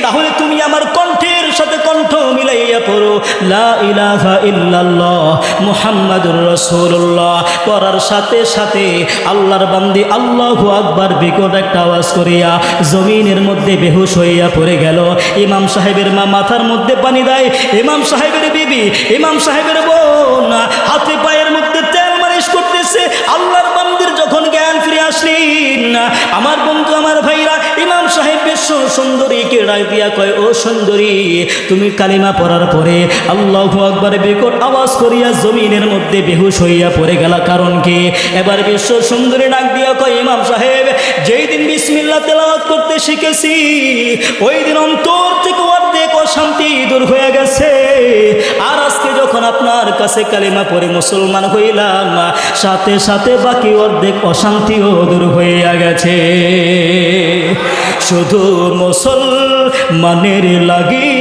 তাহলে তুমি আমার কণ্ঠের সাথে কণ্ঠ মিলাইয়া পড়ো লা ইলাহা ইল্লাল্লাহ মুহাম্মাদুর রাসূলুল্লাহ। পড়ার সাথে সাথে আল্লাহর বান্দি আল্লাহু আকবার বিকট একটা আওয়াজ করিয়া জমিনের মধ্যে বেহুশ হইয়া পড়ে গেল। ইমাম সাহেবের মা মাথার মধ্যে পানি দেয়, ইমাম সাহেবের বিবি, ইমাম সাহেবের বোন হাতে পায়ের মধ্যে তেল মালিশ করতেছে। আল্লাহর বান্দির যখন জ্ঞান ফিরে আসলেন, আমার বন্ধু আমার ভাইরা, ইমাম সাহেব বিশ্ব সুন্দরীকে ডাক দিয়া কয়, ও সুন্দরী, তুমি কালিমা পড়ার পরে আল্লাহু আকবার বিকট আওয়াজ করিয়া জমিনের মধ্যে বেহুশ হইয়া পড়ে গেল, কারণ কি? এবার বিশ্ব সুন্দরী ডাক দিয়া কয়, ইমাম সাহেব, যেই দিন বিসমিল্লাহ তেলাওয়াত করতে শিখেছি ওই দিন অন্তর থেকে অর্ধেক অশান্তি দূর হয়ে গেছে। আর আজকে যখন আপনার কাছে কালিমা পড়ে মুসলমান হইলাম, সাথে সাথে বাকি অর্ধেক অশান্তিও দূর হইয়া গেছে। শুধু মুসলমানের লাগি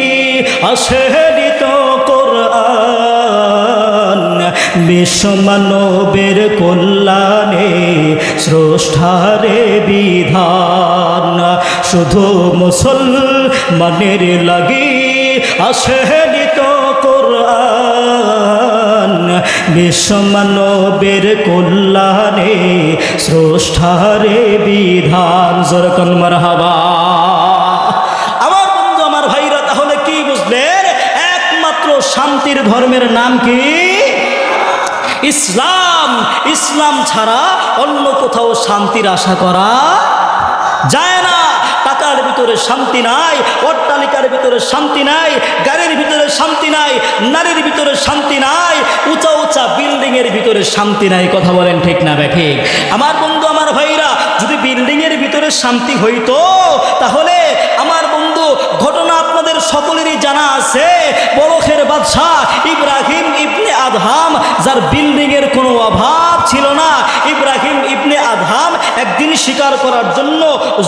আসেনি তো কোরআন, বিশ্ব মানবের কল্যাণে স্রষ্টারে বিধান। শুধু মুসলমানের লাগি আসেনি তো কোরআন, বিশ্ব মানবের কল্যাণে স্রষ্টারে বিধান। জোরকন মারহাবা। আমার বন্ধু আমার ভাইরা, তাহলে কি বুঝলেন? একমাত্র শান্তির ধর্মের নাম কি? ইসলাম। ইসলাম ছাড়া অন্য কোথাও শান্তির আশা করা যায় না। টাকার ভিতরে শান্তি নাই, অট্টালিকার ভিতরে শান্তি নাই, গাড়ির ভিতরে শান্তি নাই, নারীর ভিতরে শান্তি নাই, উঁচা উঁচা বিল্ডিংয়ের ভিতরে শান্তি নাই। কথা বলেন ঠিক না ঠিক? আমার বন্ধু আমার ভাইরা, যদি বিল্ডিংয়ের ভিতরে শান্তি হইতো, তাহলে আমার বন্ধু ঘটনা আপনাদের সকলেরই জানা আছে। বলখের বাদশাহ ইব্রাহিম ইবনে আদহাম, যার বিল্ডিংয়ের কোনো অভাব ছিল না, ইব্রাহিম ইবনে আদহাম একদিন শিকার করার জন্য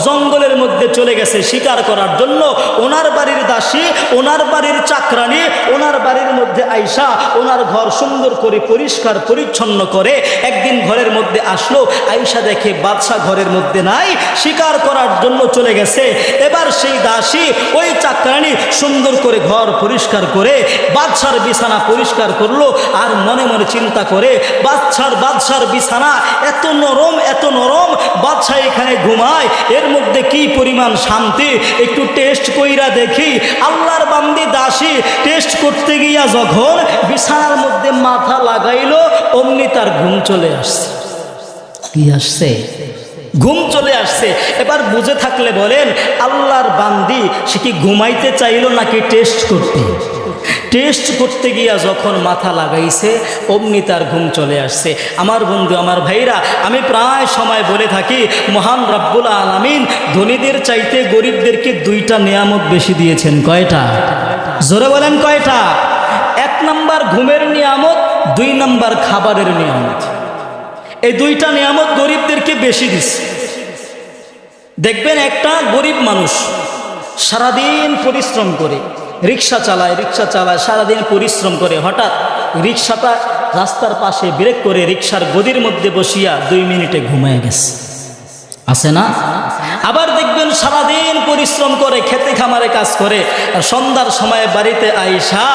জঙ্গলের মধ্যে চলে গেছে। শিকার করার জন্য ওনার বাড়ির দাসী, ওনার বাড়ির চাকরানি, ওনার বাড়ির মধ্যে আইসা ওনার ঘর সুন্দর করে পরিষ্কার পরিচ্ছন্ন করে একদিন ঘরের মধ্যে আসলো। আইসা দেখে বাদশা ঘরের মধ্যে নাই, শিকার করার জন্য চলে গেছে। এবার সেই দাসী ওই চাকরানি সুন্দর করে ঘর পরিষ্কার করে বাদশার বিছানা পরিষ্কার করলো। আর মনে মনে চিন্তা করে, বাদশার বিছানা এত নরম, এত নরম, বাদশা এখানে ঘুমায়, এর মধ্যে কি পরিমাণ শান্তি, একটু টেস্ট কইরা দেখি। আল্লাহর বান্দি দাসী টেস্ট করতে গিয়া যখন বিছানার মধ্যে মাথা লাগাইলো, অমনি তার ঘুম চলে আসছে। কি আসছে? ঘুম চলে আসছে। এবার বুঝে থাকলে বলেন, আল্লাহর বান্দি সে কি ঘুমাইতে চাইলো নাকি টেস্ট করতে? টেস্ট করতে গিয়া যখন মাথা লাগাইছে, অমনি তার ঘুম চলে আসছে। আমার বন্ধু আমার ভাইরা, আমি প্রায় সময় বলে থাকি, মহান রব্বুল আলামিন ধনীদের চাইতে গরিবদেরকে 2টা নিয়ামত বেশি দিয়েছেন। কয়টা? জোরে বলেন কয়টা? 1 নাম্বার ঘুমের নিয়ামত, 2 নাম্বার খাবারের নিয়ামত। এই 2টা নিয়ামত গরিবদেরকে বেশি দিচ্ছে। দেখবেন একটা গরিব মানুষ সারাদিন পরিশ্রম করে রিক্সা চালায়, সারাদিন পরিশ্রম করে, হঠাৎ রিক্সাটা রাস্তার পাশে ব্রেক করে রিক্সার গদির মধ্যে বসিয়া 2 মিনিটে ঘুমায় গেছে। আছে না? আবার দেখবেন সারাদিন পরিশ্রম করে খেতে খামারে কাজ করে, আর সন্ধ্যার সময় বাড়িতে আইসা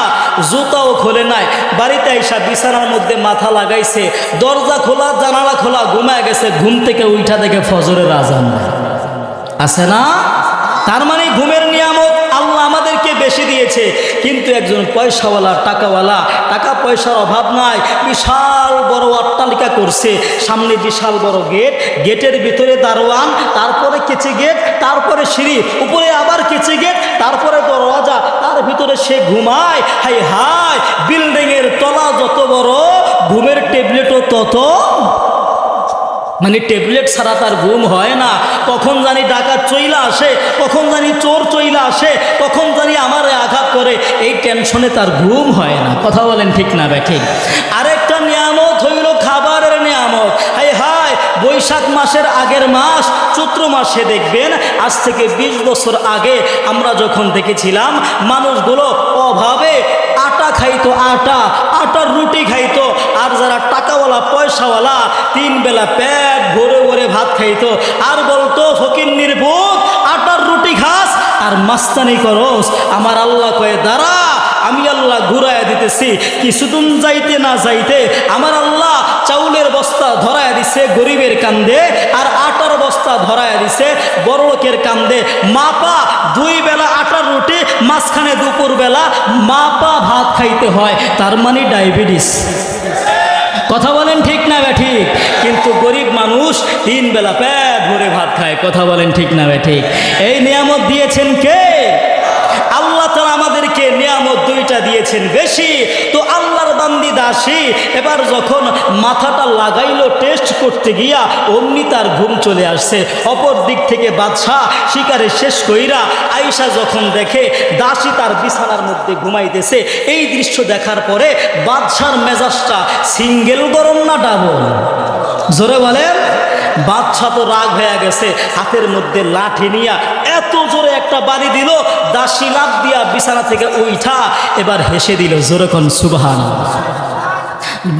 জুতাও খোলে নাই, বাড়িতে আইসা বিছানার মধ্যে মাথা লাগাইছে, দরজা খোলা জানালা খোলা, ঘুমায় গেছে, ঘুম থেকে উঠা দেখে ফজরের আজান। আছে না? তার মানে ঘুমের নিয়ামত আল্লাহ আমাদেরকে বেশি দিয়েছে, কিন্তু একজন পয়সাওয়ালা টাকাওয়ালা, টাকা পয়সার অভাব নাই, বিশাল বড় অট্টালিকা করছে, সামনে বিশাল বড় গেট, গেটের ভিতরে দারোয়ান, তারপরে কেচে গেট, তারপরে সিঁড়ি, উপরে আবার কেচে গেট, তারপরে দরওয়াজা, তার ভিতরে সে ঘুমায়। হাই হাই, বিল্ডিংয়ের তলা যত বড়, ঘুমের ট্যাবলেটও তত, মানে ট্যাবলেট ছাড়া তার ঘুম হয় না। কখন জানি ডাকাত চইলা আসে, কখন জানি চোর চইলা আসে, কখন জানি আমার আঘাত করে, এই টেনশনে তার ঘুম হয় না। কথা বলেন ঠিক না ঠিক? আরেকটা নিয়ামত হইল খাবারের নিয়ামত। হাই হাই, বৈশাখ মাসের আগের মাস চৈত্র মাসে দেখবেন, আজ থেকে 20 বছর আগে আমরা যখন দেখেছিলাম মানুষগুলো অভাবে আটা খাইতো, আটার রুটি খাইতো, আর যারা টাকাওয়ালা পয়সাওয়ালা 3 বেলা পেট ভরে ভরে ভাত খাইতো, আর বলতো ফকিন্নির পুত আটার রুটি খাস আর মাস্তানি করস। আমার আল্লাহ কয়ে দাঁড়া, আমি আল্লাহ ঘুরাইয়া দিতেছি। কিছুদিন যাইতে না যাইতে আমার আল্লাহ চাউলের বস্তা ধরাইয়া দিছে গরিবের কান্দে, আর আটার বস্তা ধরাইয়া দিছে বড়লোকের কান্দে। মাপা 2 বেলা আটার রুটি, মাঝখানে দুপুর বেলা মাপা ভাত খাইতে হয়, তার মানে ডায়াবেটিস। কথা বলেন ঠিক না ঠিক? কিন্তু গরিব মানুষ 3 বেলা পেট ভরে ভাত খায়। কথা বলেন ঠিক না ঠিক? এই নিয়ামত দিয়েছেন কে? আল্লাহ তাআলা আমাদেরকে নিয়ামত 2টা দিয়েছেন বেশি। তো আল্লাহর বান্দি দাসী এবার যখন মাথাটা লাগাইলো টেস্ট করতে গিয়া, অমনি তার ঘুম চলে আসছে। অপর দিক থেকে বাদশাহ শিকারে শেষ কইরা আয়েশা যখন দেখে দাসী তার বিছানার মধ্যে ঘুমাইতেছে, এই দৃশ্য দেখার পরে বাদশার মেজাজটা সিঙ্গেল গরম না ডাবল? জোরে বলেন। বাদশা তো রাগ হয়ে গেছে, হাতের মধ্যে লাঠি নিয়া এত জোরে একটা বাড়ি দিল, দাসী লাফ দিয়া বিছানা থেকে উঠা এবার হেসে দিল। জোরে কোন সুবহানাল্লাহ।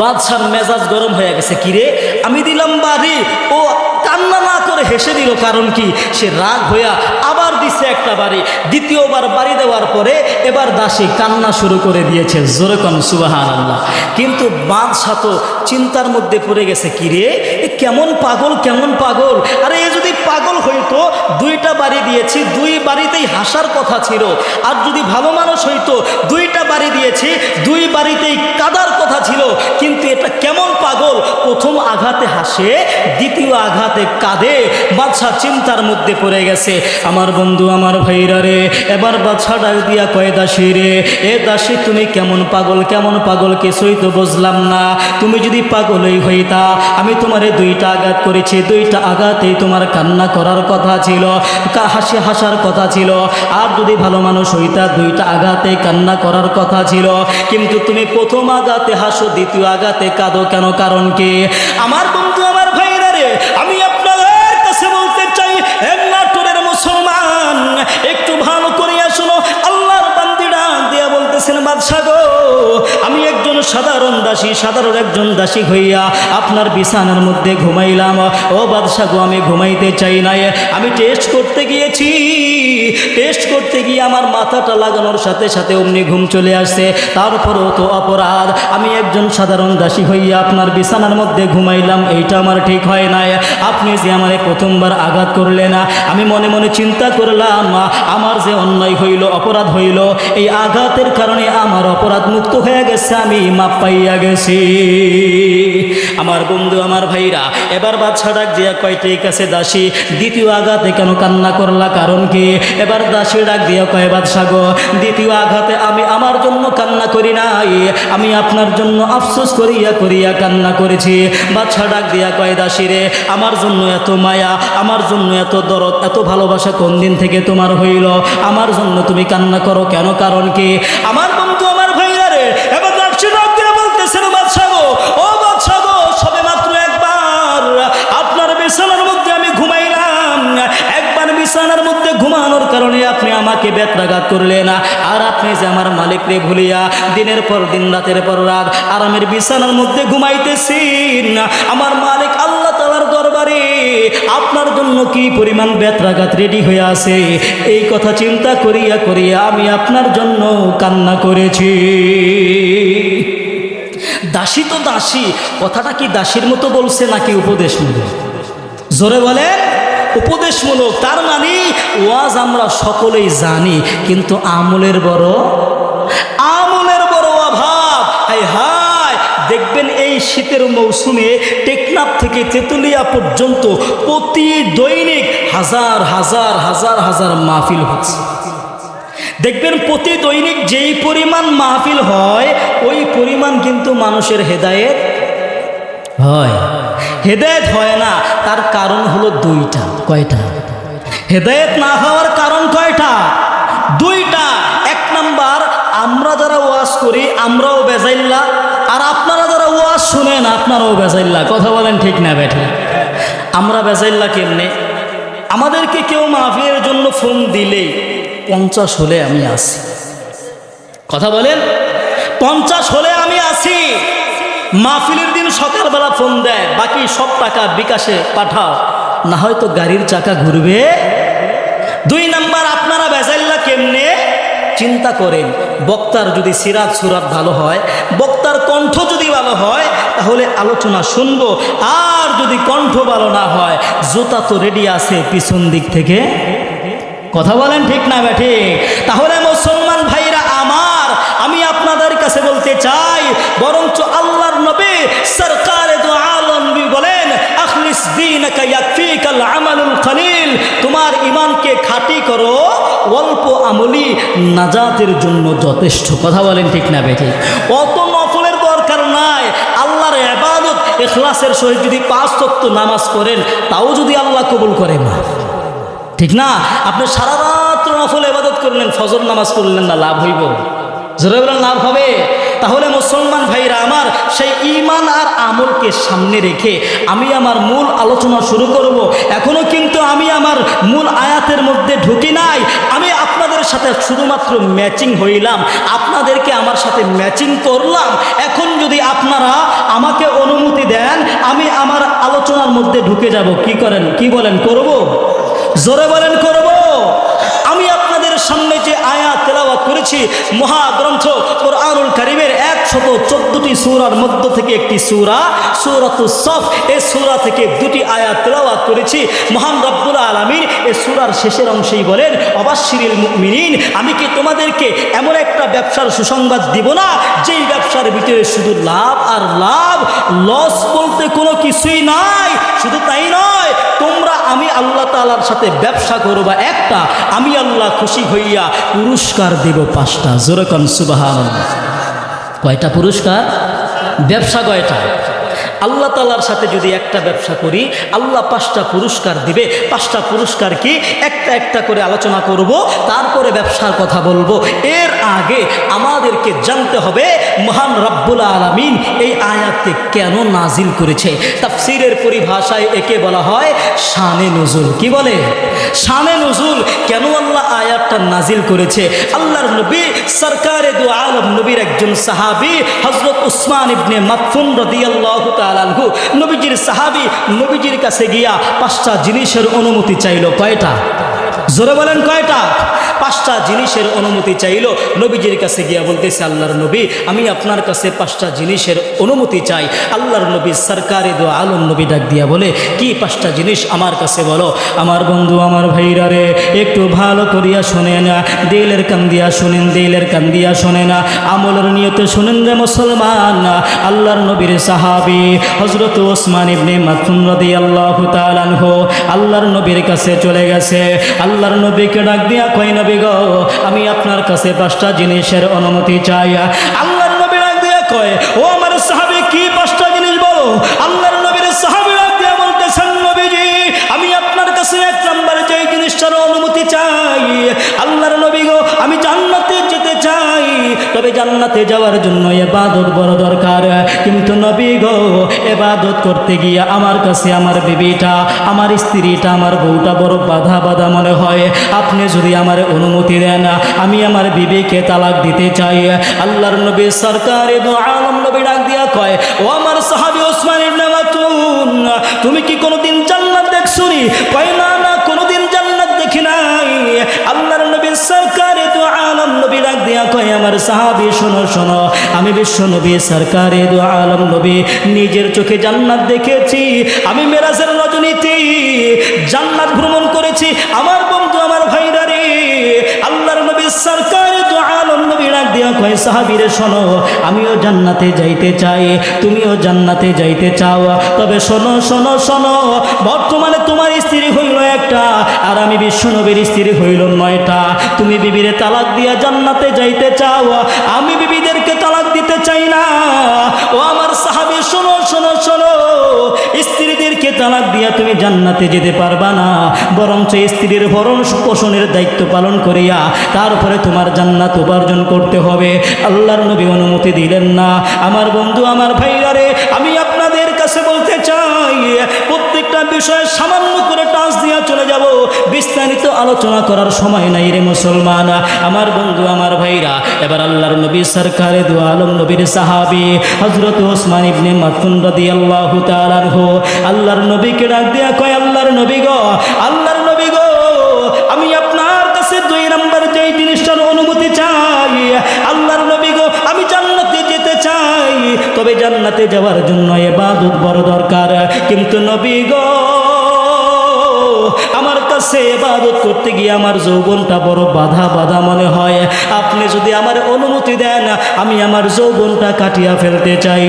বাদশার মেজাজ গরম হয়ে গেছে, কিরে আমি দিলাম বাড়ি, ও কান্না না করে হেসে দিল। কারণ কি? সে রাগ হইয়া আবার দিছে একটা বাড়ি। দ্বিতীয়বার বাড়ি দেওয়ার পরে এবার দাসী কান্না শুরু করে দিয়েছে। জোরে কোন সুবহানাল্লাহ। কিন্তু বাদশা তো চিন্তার মধ্যে পড়ে গেছে, কিরে এ কেমন পাগল, কেমন পাগল। আরে এ যদি পাগল হইতো 2টা বাড়ি দিয়েছি, 2 বাড়িতেই হাসার কথা ছিল। আর যদি ভালো মানুষ হইতো 2টা বাড়ি দিয়েছি, 2 বাড়িতেই কাদার কথা ছিল। কিন্তু এটা কেমন পাগল, প্রথম আঘাতে হাসে, দ্বিতীয় আঘাতে কাঁদে। বাদশা চিন্তার মধ্যে পড়ে গেছে। আমার বন্ধু, আমার ভাইরা রে, এবার বাদশা ডাক দিয়া কয়, দাসী রে, এ দাসী তুমি কেমন পাগল, কেমন পাগল, কিছুই তো বুঝলাম না। তুমি যদি পাগলই হইতা, আমি তোমারে 2টা আঘাত করেছি, 2টা আঘাতেই তোমার কান্না করার কথা ছিল, হাসার কথা ছিল। আর যদি ভালো মানুষ হইতা 2টা আঘাতে কান্না করার কথা ছিল। কিন্তু তুমি প্রথম আঘাতে হাসো, দ্বিতীয় আঘাতে কাঁদো কেন? কারণ কি? আমার বন্ধু, আমার ভাইরা রে, আমি আপনাদের কাছে বলতে চাই, নাটোরের মুসলমান একটু ভালো করিয়া শুনো। আল্লাহর বান্দিরা দিয়া বলতেছেন, বাদশা গো, আমি একজন সাধারণ দাসী, সাধারণ একজন দাসী হইয়া আপনার বিছানার মধ্যে ঘুমাইলাম। ও বাদশা গো, আমি ঘুমাইতে চাই নাই, আমি টেস্ট করতে গিয়েছি। টেস্ট করতে গিয়ে আমার মাথাটা লাগানোর সাথে সাথে অমনি ঘুম চলে আসছে। তারপরেও তো অপরাধ, আমি একজন সাধারণ দাসী হইয়া আপনার বিছানার মধ্যে ঘুমাইলাম, এইটা আমার ঠিক হয় নাই। আপনি যে আমারে প্রথমবার আঘাত করলেন, আমি মনে মনে চিন্তা করলাম আমার যে অন্যায় হইল, অপরাধ হইল, এই আঘাতের কারণে আমার অপরাধ মুক্ত হয়ে গেছে, আমি মাপ পাইয়া গেছি। আমার বন্ধু, আমার ভাইরা, এবার বাদশা ডাক দিয়া কয়, ঠিক আছে দাসী, দ্বিতীয় আঘাতে কেন কান্না করলা? কারণ কি? এবার দাসী ডাক দিয়া কয়, বাদশা গো, দ্বিতীয় আঘাতে আমি আমার জন্য কান্না করি নাই, আমি আপনার জন্য আফসোস করিয়া করিয়া কান্না করেছি। বাদশা ডাক দিয়া কয়, দাসী রে, আমার জন্য এত মায়া, আমার জন্য এত দরদ, এত ভালোবাসা কোন দিন থেকে তোমার হইল? আমার জন্য তুমি কান্না করো কেন? কারণ কি? আমার বন্ধু, আমার ভাইরা রে, এবার দাসী ডাক দিয়া বলতেছেন, বাদশা গো, ও বাদশা গো, সবে মাত্র একবার আপনার বিছানার মধ্যে আমি ঘুমাইলাম। একবার বিছানার মধ্যে ঘুমানোর কারণে আপনি আমাকে ব্যত্রাঘাত করলেন, আর আপনি যে আমার মালিক রে ভুলিয়া দিনের পর দিন, রাতের পর রাত আরামের বিছানার মধ্যে ঘুমাইতেছেন। আমার মালিক আল্লাহ তাআলার দরবারে আপনার জন্য কি পরিমাণ বেত্রাঘাত রেডি হয়ে আছে, এই কথা চিন্তা করিয়া করিয়া আমি আপনার জন্য কান্না করেছি। দাসী তো দাসী, কথাটা কি দাসীর মতো বলছে নাকি উপদেশমূলক? জোরে বলেন, উপদেশমূলক। তার মানে ওয়াজ আমরা সকলেই জানি, কিন্তু আমলের বড় অভাব। হায় হায়, দেখবেন এই শীতের মৌসুমে টেকনাফ থেকে তেতুলিয়া পর্যন্ত প্রতি দৈনিক হাজার হাজার হাজার হাজার মাহফিল হচ্ছে। দেখবেন প্রতি দৈনিক যেই পরিমাণ মাহফিল হয় ওই পরিমাণ কিন্তু মানুষের হেদায়েত হয়। হেদায়েত হয় না, তার কারণ হলো দুইটা। কয়টা? হেদায়েত না হওয়ার কারণ কয়টা? দুইটা। এক নাম্বার, আমরা যারা ওয়াজ করি আমরাও বেজাইল্লা, আর আপনারা যারা ওয়াজ শুনেন আপনারাও বেজাইল্লা। কথা বলেন ঠিক না বেঠে? আমরা বেজাইল্লা কেমনে? আমাদেরকে কেউ মাহফিলের জন্য ফোন দিলেই 50 হলে আমি আসি। কথা বলেন, 50 হলে আমি আসি। মাহফিলের দিন সকালবেলা ফোন দেয়, বাকি সব টাকা বিকাশে পাঠাও, না হয়তো গাড়ির চাকা ঘুরবে। দুই নাম্বার, আপনারা বেজাইল্লা কেমনে? চিন্তা করেন, বক্তার যদি সিরাত সুরাত ভালো হয়, বক্তার কণ্ঠ যদি ভালো হয়, তাহলে আলোচনা শুনবো। আর যদি কণ্ঠ ভালো না হয়, জুতা তো রেডি আছে পিছন দিক থেকে। কথা বলেন ঠিক না বেঠে? তাহলে মুসলমান ভাইরা আমার, আমি আপনাদের কাছে বলতে চাই, বরঞ্চ আল্লাহর নবী সরকারে দু আলম বলেন, আখলিস দীনকা ইয়াকফিকাল আমালুল কলিল, তোমার ঈমানকে খাঁটি করো, অল্প আমলি নাজাতের জন্য যথেষ্ট। কথা বলেন ঠিক না বেঠে? অত নফলের দরকার নাই। আল্লাহর ইবাদত ইখলাসের সহিত যদি 5 ওয়াক্ত নামাজ পড়েন, তাও যদি আল্লাহ কবুল করে না, ঠিক না? আপনি সারা রাত নফল ইবাদত করলেন, ফজর নামাজ পড়লেন না, লাভ হইব? জোরে বলেন, লাভ হবে? তাহলে মুসলমান ভাইরা আমার, সেই ঈমান আর আমলকে সামনে রেখে আমি আমার মূল আলোচনা শুরু করব। এখনো কিন্তু আমি আমার মূল আয়াতের মধ্যে ঢুকি নাই। আমি আপনাদের সাথে শুধুমাত্র ম্যাচিং হইলাম, আপনাদেরকে আমার সাথে ম্যাচিং করলাম। এখন যদি আপনারা আমাকে অনুমতি দেন, আমি আমার আলোচনার মধ্যে ঢুকে যাব। কি করেন? কি বলেন? করব? জোরে বলেন, করব? আমি আপনাদের সামনে যে আয়াত তেলাওয়াত করেছি, মহাগ্রন্থ কোরআনুল কারীমের 114টি সূরার মধ্য থেকে একটি সূরা, সূরাতুস সফ, এই সূরা থেকে 2টি আয়াত তেলাওয়াত করেছি। মহান রব্বুল আলামিন এই সূরার শেষের অংশেই বলেন, অবাশশিরিল মুমিনিন, আমি কি তোমাদেরকে এমন একটা ব্যবসার সুসংবাদ দিব না, যেই ব্যবসার ভিতরে শুধু লাভ আর লাভ, লস বলতে কোনো কিছুই নাই। শুধু তাই নয়, তোমরা আমি আল্লাহ তাআলার সাথে ব্যবসা করবা একটা, আমি আল্লাহ খুশি হইয়া পুরস্কার দেব 5টা। জোরে কোন সুবহানাল্লাহ। কয়টা পুরস্কার? ব্যবসা কয়টা? আল্লাহ তাআলার সাথে যদি একটা ব্যবসা করি, আল্লাহ 5টা পুরস্কার দিবে। 5টা পুরস্কার কি? একটা একটা করে আলোচনা করব, তারপরে ব্যবসার কথা বলবো। এর আগে আমাদেরকে জানতে হবে মহান রব্বুল আলামিন এই আয়াতকে কেন নাজিল করেছে। তাফসীরের পরিভাষায় একে বলা হয় শানে নুজুল। কি বলে? শানে নুজুল। কেন আল্লাহ আয়াতটা নাজিল করেছে? আল্লাহর নবী সরকারে দু আলম নবীর একজন সাহাবী হযরত উসমান ইবনে মাকফুম রাদিয়াল্লাহু তাআলা আনহু, নবীজির সাহাবী, নবীজির কাছে গিয়া 5টা জিনিসের অনুমতি চাইল। কয়টা? জোরে বলেন, কয়টা? 5টা জিনিসের অনুমতি চাইল। নবীজির কাছে গিয়া বলতেছে, আল্লাহর নবী, আমি আপনার কাছে 5টা জিনিসের অনুমতি চাই। আল্লাহর নবী সরকারে দু আলম নবী ডাক দিয়া বলে, কি 5টা জিনিস আমার কাছে বলো? আমার বন্ধু, আমার ভাইরা রে, একটু ভালো করিয়া শোনেন, দিলের কান দিয়া শোনেন, দিলের কান দিয়া শোনেন, আমলের নিয়তে শোনেন রে মুসলমান। আল্লাহর নবীর সাহাবী হযরত ওসমান ইবনে মাকতুম রাদিয়াল্লাহু তাআলা আনহু আল্লাহর নবীর কাছে চলে গেছে। আল্লাহর নবীকে ডাক দিয়া কয়, নবী গো, আমি আপনার কাছে 5টা জিনিসের অনুমতি চাই। আল্লাহর নবী ডাক দিয়া কয়, ও আমার সাহাবী, কি 5টা জিনিস বলো? আল্লাহর নবীর সাহাবী ডাক দিয়া বলতেছেন, নবীজি, আমি আপনার কাছে 1 নম্বরে যে জিনিসটার অনুমতি চাই, আল্লাহর নবী গো, আমি জান্নাতে যেতে চাই, তবে জান্নাতে যাওয়ার জন্য ইবাদত বড় দরকার। কিন্তু নবী গো, ইবাদত করতে গিয়ে আমার কাছে আমার বিবিটা, আমার স্ত্রীটা, আমার বউটা বড় বাধা বাধা মনে হয়। আপনি যদি আমার অনুমতি দেন, আমি আমার বিবিকে তালাক দিতে চাই। আল্লাহর নবী সরকারে দু আলম নবী ডাক দিয়া কয়, ও আমার সাহাবী ওসমান ইবনে মাকতুম, তুমি কি কোনোদিন কয় না না, কোনোদিন জান্নাত দেখি নাই। আল্লাহর নবী সরকারে দু আলম নবী ডাক দিয়া কয়, আমার সাহাবী শোনো শোনো, আমি বিশ্ব নবী সরকারে দু আলম নবী নিজের চোখে জান্নাত দেখেছি। আমি মেরাজের রজনীতে জান্নাত ভ্রমণ করেছি। আমার বন্ধু, আমার ভাইরা রে, আল্লাহর নবী সরকারে দু আলম নবী ডাক দিয়া কয়, সাহাবীরে শোনো, আমিও জান্নাতে যাইতে চাই, তুমিও জান্নাতে যাইতে চাও, তবে শোনো শোনো শোনো, বর্তমানে তোমার স্ত্রী হইল একটা, আর আমি বিশ্ব নবীর স্ত্রী হইল 9টা। তুমি বিবিরে তালাক দিয়া জান্নাতে যাইতে চাও, আমি বিবিদেরকে তালাক দিতে চাই না। ও আমার সাহাবী, শোনো শোনো শোনো, স্ত্রীদেরকে তালাক দিয়া তুমি জান্নাতে যেতে পারবা না, বরঞ্চ স্ত্রীর ভরণ পোষণের দায়িত্ব পালন করিয়া তারপরে তোমার জান্নাত উপার্জন করতে হবে। আল্লাহর নবী অনুমতি দিলেন না। আমার বন্ধু, আমার ভাইরা রে, আমি আপনাদের কাছে বলতে চাই, প্রত্যেকটা বিষয়ে সামান্য করে টাচ দিয়া চলে যাব, বিস্তারিত আলোচনা করার সময় নাই রে মুসলমান। আমার বন্ধু, আমার ভাইরা, এবার আল্লাহর নবী সরকারে দু আলম নবীর সাহাবী হযরত ওসমান ইবনে মাদউন রাদিয়াল্লাহু তাআলা আনহু আল্লাহর নবীকে ডাক দিয়া কয়, আল্লাহর নবী গো, আল্লাহর নবী গো, আমি আপনার কাছে 2 নম্বর যেই জিনিসটার অনুমতি চাই। আল্লাহর নবী গো, আমি জান্নাতে যেতে চাই, তবে জান্নাতে যাওয়ার জন্য ইবাদত বড় দরকার। কিন্তু নবী গো, আমার কাছে ইবাদত করতে গিয়ে আমার যৌবনটা বড় বাধা বাধা মনে হয়। আপনি যদি আমার অনুমতি দেন, আমি আমার যৌবনটা কাটিয়ে ফেলতে চাই।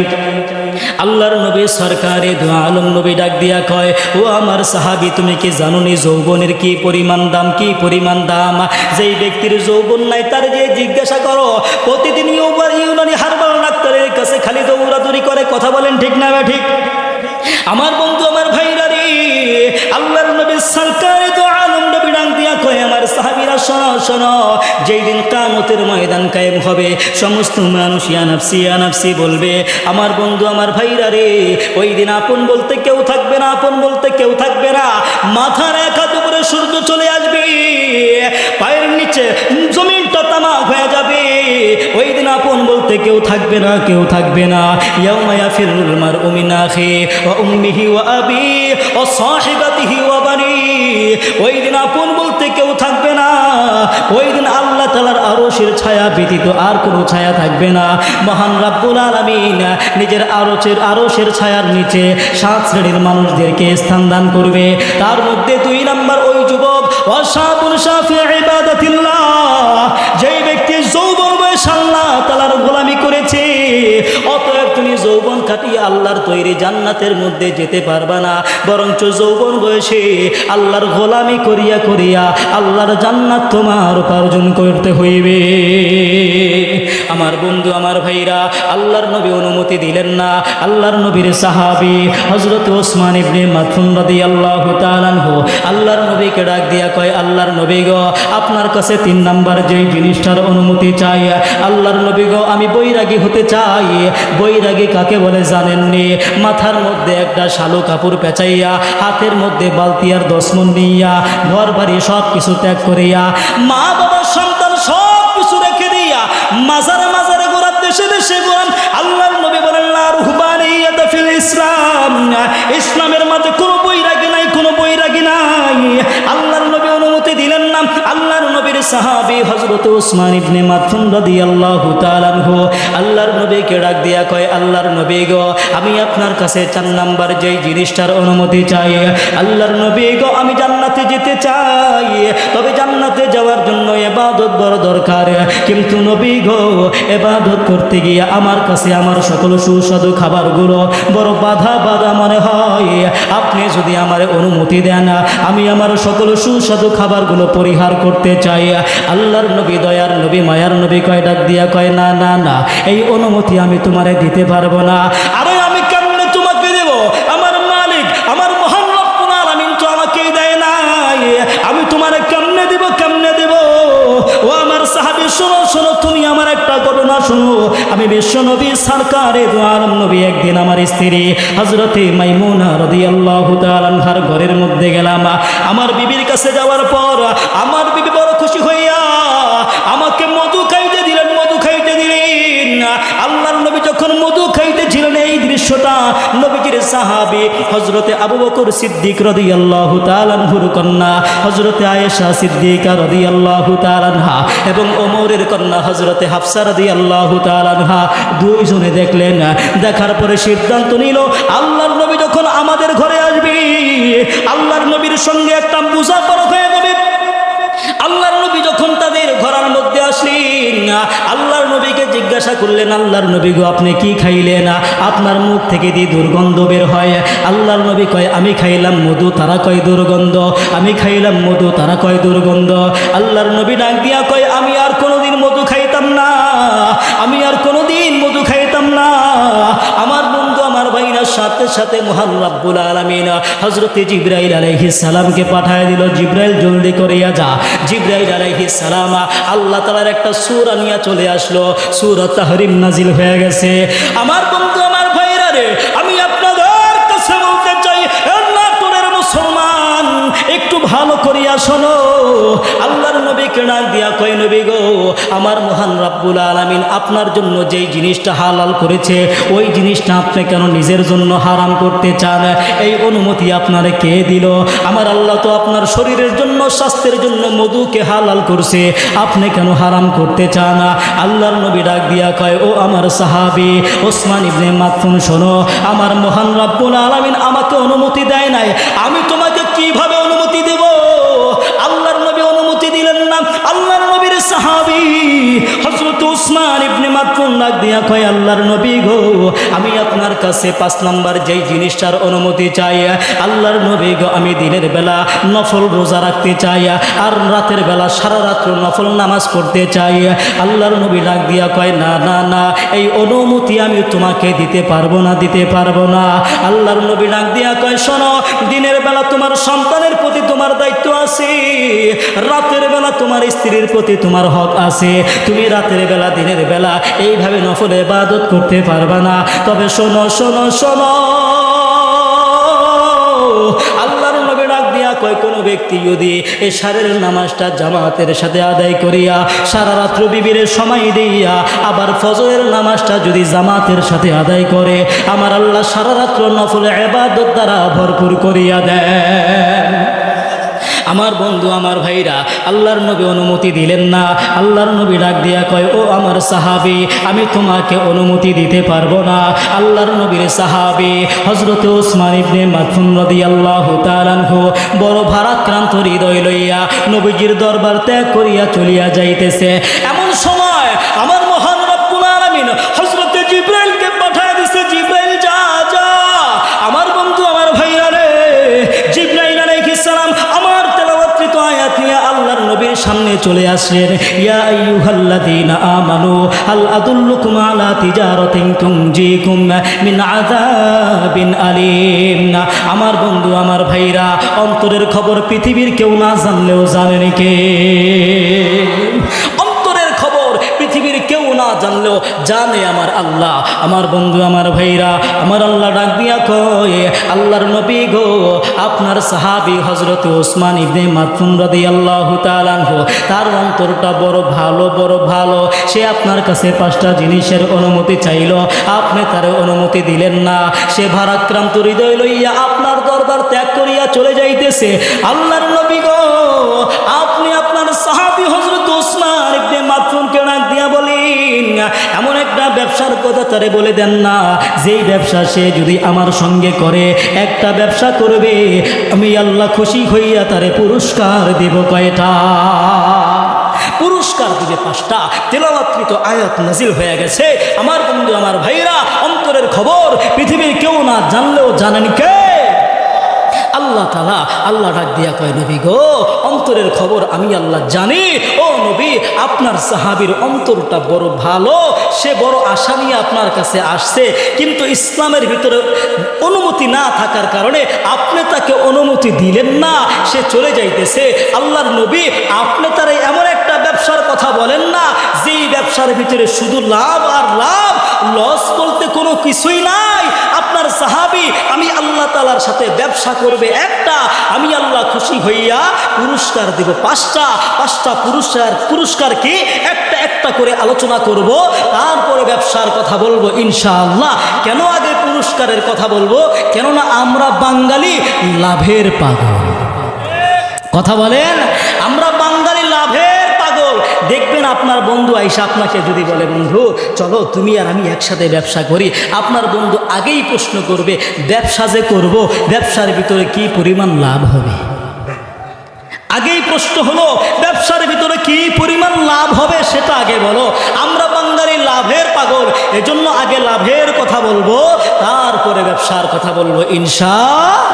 আল্লাহর নবী সরকারে দু আলম নবী ডাক দিয়া কয়, ও আমার সাহাবী, তুমি কি জানো নি যৌবনের কি পরিমাণ দাম, কি পরিমাণ দাম? যেই ব্যক্তির যৌবন নাই তার যে জিজ্ঞাসা করো, প্রতিদিন ইউনানি হারবাল ডাক্তারের কাছে খালি দৌড়াদৌড়ি করে, কথা বলেন ঠিক না ঠিক? আমার বন্ধু, আমার ভাইরা রে, আল্লাহর নবী সরকারে দু আলম নবী ডাক দিয়া কয়, আমার সাহাবীরা শোনো শোনো, যেই দিন কিয়ামতের ময়দান কায়েম হবে, সমস্ত মানুষ ইয়া নাফসি ইয়া নাফসি বলবে। আমার বন্ধু, আমার ভাইরা রে, ওই দিন আপন বলতে কেউ থাকবে না, আপন বলতে কেউ থাকবে না। মাথার এক হাত উপরে সূর্য চলে আসবে, পায়ের নিচে জমিনটা তামাক হয়ে যাবে। ওই দিন আপন বলতে কেউ থাকবে না, কেউ থাকবে না। ইয়াউমা ইয়াফিরুল মারউ মিন আখিহি ওয়া উম্মিহি ওয়া আবিহি ওয়া সাহিবাতিহি ওয়া বানি। ওই দিন আপন বলতে কেউ থাকবে না। ওই দিন আল্লাহ তাআলার আরশের ছায়া ব্যতীত আর কোনো ছায়া থাকবে না। মহান রাব্বুল আলামিন নিজের আরশের ছায়ার নিচে 7 শ্রেণীর মানুষদেরকে স্থান দান করবে। তার মধ্যে 2 নম্বর ওই যুবক, ওয়াশাবুন শাফি ইবাদাতিল্লাহ, যেই ব্যক্তি যৌবন বয়স আল্লাহ তাআলার গোলামি করেছে। অতএব তুমি যৌবন কাটিয়ে আল্লাহর তৈরি জান্নাতের মধ্যে যেতে পারবা না, বরঞ্চ যৌবন বয়সে আল্লাহর গোলামি করিয়া করিয়া আল্লাহর জান্নাত তোমার উপার্জন করতে হইবে। আমার বন্ধু, আমার ভাইরা, আল্লাহর নবী অনুমতি দিলেন না। আল্লাহর নবীর সাহাবী হযরত ওসমান ইবনে মাদউন রাদিয়াল্লাহু তাআলা আনহু আল্লাহর নবীকে ডাক দিয়া কয়, আল্লাহর নবী গো, আপনার কাছে 3 নাম্বার যেই জিনিসটার অনুমতি চাই। আল্লাহর নবী গো, আমি বৈরাগী হতে চাই। বৈরাগী কাকে বলে জানেননি? মাথার মধ্যে একটা শালু কাপড় পেঁচাইয়া, হাতের মধ্যে বালতি আর 10 মণ নিয়া, ঘর বাড়ি সব কিছু ত্যাগ করিয়া, মা বাবা সন্তান সব কিছু রেখে দিয়া মাজারে মাজারে গোরান, দেশে দেশে গোরান। আল্লাহর নবী বলেন, লা রুহবানিয়াত ফিল ইসলাম, ইসলামের মাঝে কোনো বৈরাগী নাই, কোনো বৈরাগী নাই। আল্লাহর নবী অনুমতি দিলেন না। আল্লাহর নবীর সাহাবী হযরত ওসমান ইবনে মাদউন রাদিয়াল্লাহু তাআলা আনহু আল্লাহর নবীকে ডাক দিয়া কয়, আল্লাহর নবী গো, আমি আপনার কাছে 4 নাম্বার যেই জিনিসটার অনুমতি চাই। আল্লাহর নবী গো, আমি জান্নাতে যেতে চাই, তবে জান্নাতে যাওয়ার জন্য ইবাদত বড় দরকার। কিন্তু নবী গো, ইবাদত করতে গিয়ে আমার কাছে আমার সকল সুস্বাদু খাবারগুলো বড় বাধা বাধা মনে হয়। আপনি যদি আমার অনুমতি দেন, আমি আমার সকল সুস্বাদু খাবারগুলো পরিহার করতে চাই। আল্লাহর নবী, দয়ার নবী, মায়ার নবী কয়, ডাক দিয়া কয়, না না না, এই অনুমতি আমি তোমারে দিতে পারবো না। আরে আমি কেমনে তোমাকে দেব? আমার মালিক, আমার মহান রব্বুল আলামিন তো আমাকেই দেয় নাই, আমি তোমারে কেমনে দেব, কেমনে দেব? ও আমার সাহাবী, শোনো শোনো, তুমি আমার একটা ঘটনা শোনো। আমি বিশ্ব নবী সরকারে দু আলম নবী একদিন আমার স্ত্রী হযরতে মাইমুনা রাদিয়াল্লাহু তাআলা আনহার ঘরের মধ্যে গেলাম। আমার বিবির কাছে যাওয়ার পর আমার বিবি বড় খুশি হইয়া আমাকে মধু খাইতে দিলেন, মধু খাইতে দিলেন। আল্লাহর নবী যখন মধু খাইতেছিলেন, এই দৃশ্যটা নবীজির সাহাবী সাহাবী হযরতে আবু বকর সিদ্দিক রাদিয়াল্লাহু তাআলা আনহুর কন্যা হযরতে আয়েশা সিদ্দিকা রাদিয়াল্লাহু তাআলা আনহা এবং ওমরের কন্যা হযরতে হাফসা রাদিয়াল্লাহু তাআলা আনহা দুইজনে দেখলেন। দেখার পরে সিদ্ধান্ত নিল আল্লাহর নবী যখন আমাদের ঘরে আসবে, আল্লাহর নবীর সঙ্গে একটা বোঝাপড়া হয়ে যাবে। আল্লাহর নবী যখন তাদের ঘরের মধ্যে আসলেন, আল্লাহর নবীকে জিজ্ঞাসা করলেন, আল্লাহর নবী গো আপনি কি খাইলেন? আপনার মুখ থেকে দিয়ে দুর্গন্ধ বের হয়। আল্লাহর নবী কয় আমি খাইলাম মধু, তারা কয় দুর্গন্ধ। আমি খাইলাম মধু, তারা কয় দুর্গন্ধ। আল্লাহর নবী ডাক দিয়া কয় আমি আর কোনোদিন মধু খাইতাম না, আমি আর কোনোদিন মধু খাইতাম না। আমার বন্ধু আমার ভাইরা সাথে সাথে মহান রব্বুল আলামিন হযরতে জিবরাইল আলাইহিস সালামকে পাঠায় দিল, জিবরাইল জলদি করিয়া যা। জিবরাইল আলাইহিস সালাম আল্লাহ তাআলার একটা সূরা নিয়ে চলে আসলো, সূরা তাহরিম নাজিল হয়ে গেছে। আমার বন্ধু আমার ভাইরা রে, আমি আপনাদের কাছে বলতে চাই নাটোরের মুসলমান একটু ভালো করিয়া শোনো। আল্লাহর নবীকে ডাক দিয়া কয় নবী গো, আমার মহান রব্বুল আলামিন আপনার জন্য যেই জিনিসটা হালাল করেছে ওই জিনিসটা আপনি কেন নিজের জন্য হারাম করতে চান? এই অনুমতি আপনারে কে দিল? আমার আল্লাহ তো আপনার শরীরের জন্য স্বাস্থ্যের জন্য মধুকে হালাল করছে, আপনি কেন হারাম করতে চান? আল্লাহর নবী ডাক দিয়া কয় ও আমার সাহাবী ওসমান ইবনে মাকতুম শোনো, আমার মহান রব্বুল আলামিন আমাকে অনুমতি দেয় নাই, আমি তোমাকে কিভাবে অনুমতি দেব? আল্লাহর নবী অনুমতি দিলেন না। আল্লাহর নবীর সাহাবী হযরত ওসমান ইবনে মাকতুম ডাক দিয়া কয় আল্লাহর নবী গো, আমি আপনার কাছে 5 নাম্বার যেই জিনিসটার অনুমতি চাই। আল্লাহর নবী গো, আমি দিনের বেলা নফল রোজা রাখতে চাই আর রাতের বেলা সারা রাত্র নফল নামাজ পড়তে চাই। আল্লাহর নবী ডাক দিয়া কয় না না না, এই অনুমতি আমি তোমাকে দিতে পারবো না, দিতে পারবো না। আল্লাহর নবী ডাক দিয়া কয় শোনো, দিনের বেলা তোমার সন্তানের প্রতি তোমার দায়িত্ব আছে, রাতের বেলা তোমার স্ত্রীর প্রতি তোমার হক আছে। তুমি রাতের বেলা দিনের বেলা এইভাবে নফল ইবাদত করতে পারবে না। তবে শোনো শোনো শোনো, আল্লাহর নবী ডাক দিয়া কয় কোন ব্যক্তি যদি এশারের নামাজটা জামাতের সাথে আদায় করিয়া সারা রাত্র বিবিরের সময় দিয়া আবার ফজরের নামাজটা যদি জামাতের সাথে আদায় করে, আমার আল্লাহ সারা রাত্র নফল ইবাদত দ্বারা ভরপুর করিয়া দেন। আমার বন্ধু আমার ভাইরা, আল্লাহর নবী অনুমতি দিলেন না। আল্লাহর নবী ডাক দিয়া কয় ও আমার সাহাবী, আমি তোমাকে অনুমতি দিতে পারবো না। আল্লাহর নবীর সাহাবী হযরত ওসমান ইবনে মাকতুম রাদিয়াল্লাহু তাআলা আনহু বড় ভারাক্রান্ত হৃদয় লইয়া নবীজির দরবার ত্যাগ করিয়া চলিয়া যাইতেছে। এমন সময় আমার মহান রব্বুল আলামিন হযরত জিবরাইলকে পাঠায় দিছে, জিবরাইল যা যা। আমার বন্ধু আমার ভাইরা রে, জিবরাইল আলাইহিস সালাম আমার আয়াত নিয়ে আল্লাহর নবীর সামনে চলে আসলেন। ইয়া আইয়ুহাল্লাযীনা আমানু হাল আদুল্লুকুম আলা তিজারাতিন তুনজিকুম মিন আযাবিন আলীম। আমার বন্ধু আমার ভাইরা, অন্তরের খবর পৃথিবীর কেউ না জানলেও জানেন কে? অন্তরের খবর পৃথিবীর কেউ না জানলেও জানে আমার আল্লাহ। আমার বন্ধু আমার ভাইরা, আমার আল্লাহ ডাক দিয়া কয় আল্লাহর নবী গো, আপনার সাহাবী হযরত ওসমান ইবনে মাকতুম রাদিয়াল্লাহু তাআলা আনহু তার অন্তরটা বড় ভালো, বড় ভালো। সে আপনার কাছে 5টা জিনিসের অনুমতি চাইল, আপনি তার অনুমতি দিলেন না। সে ভারাক্রান্ত হৃদয় লইয়া আপনার দরবার ত্যাগ করিয়া চলে যাইতেছে। আল্লাহর নবী গো, আপনি আপনার সাহাবী হযরত ওসমান ইবনে মাকতুমকে ডাক দিয়া বলেন এমন একটা ব্যবসার কথা তারে বলে দেন না, যেই ব্যবসা সে যদি আমার সঙ্গে করে, একটা ব্যবসা করবে, আমি আল্লাহ খুশি হইয়া তারে পুরস্কার দেব কয়টা? পুরস্কার দিবে 5টা। তেলাওয়াতকৃত আয়াত নাজিল হয়ে গেছে। আমার বন্ধু আমার ভাইরা, অন্তরের খবর পৃথিবীর কেউ না জানলেও জানেন কে? আল্লাহ তাআলা। আল্লাহ ডাক দিয়া কয় নবী গো, অন্তরের খবর আমি আল্লাহ জানি। ও নবী, আপনার সাহাবীর অন্তরটা বড় ভালো, সে বড় আশা নিয়ে আপনার কাছে আসছে, কিন্তু ইসলামের ভিতরে অনুমতি না থাকার কারণে আপনি তাকে অনুমতি দিলেন না, সে চলে যাইতেছে। আল্লাহর নবী, আপনি তারে এমন একটা ব্যবসার কথা বলেন না যেই ব্যবসার ভিতরে শুধু লাভ আর লাভ, লস বলতে কোনো কিছুই নাই। আপনার সাহাবী আমি আল্লাহ তাআলার সাথে ব্যবসা করবে একটা, আমি আল্লাহ খুশি হইয়া পুরস্কার দেব 5টা। 5টা পুরস্কার কি একটা একটা করে আলোচনা করব, তারপরে ব্যবসার কথা বলবো ইনশাআল্লাহ। কেন আগে পুরস্কার পুরস্কারের কথা বলবো, কেননা আমরা বাঙালি লাভের পাগল। কথা বলেন, আমরা বাঙালি লাভের পাগল। দেখবেন আপনার বন্ধু আইসা আপনাকে যদি বলে, বন্ধু চলো তুমি আর আমি একসাথে ব্যবসা করি, আপনার বন্ধু আগেই প্রশ্ন করবে, ব্যবসা যে করব, ব্যবসার ভিতরে কি পরিমাণ লাভ হবে। আগেই প্রশ্ন হলো, ব্যবসার ভিতরে কি পরিমাণ লাভ হবে সেটা আগে বলো। আমরা বাঙালি লাভের পাগল, এজন্য আগে লাভের কথা বলবো, তারপরে ব্যবসার কথা বলবো ইনশাআল্লাহ।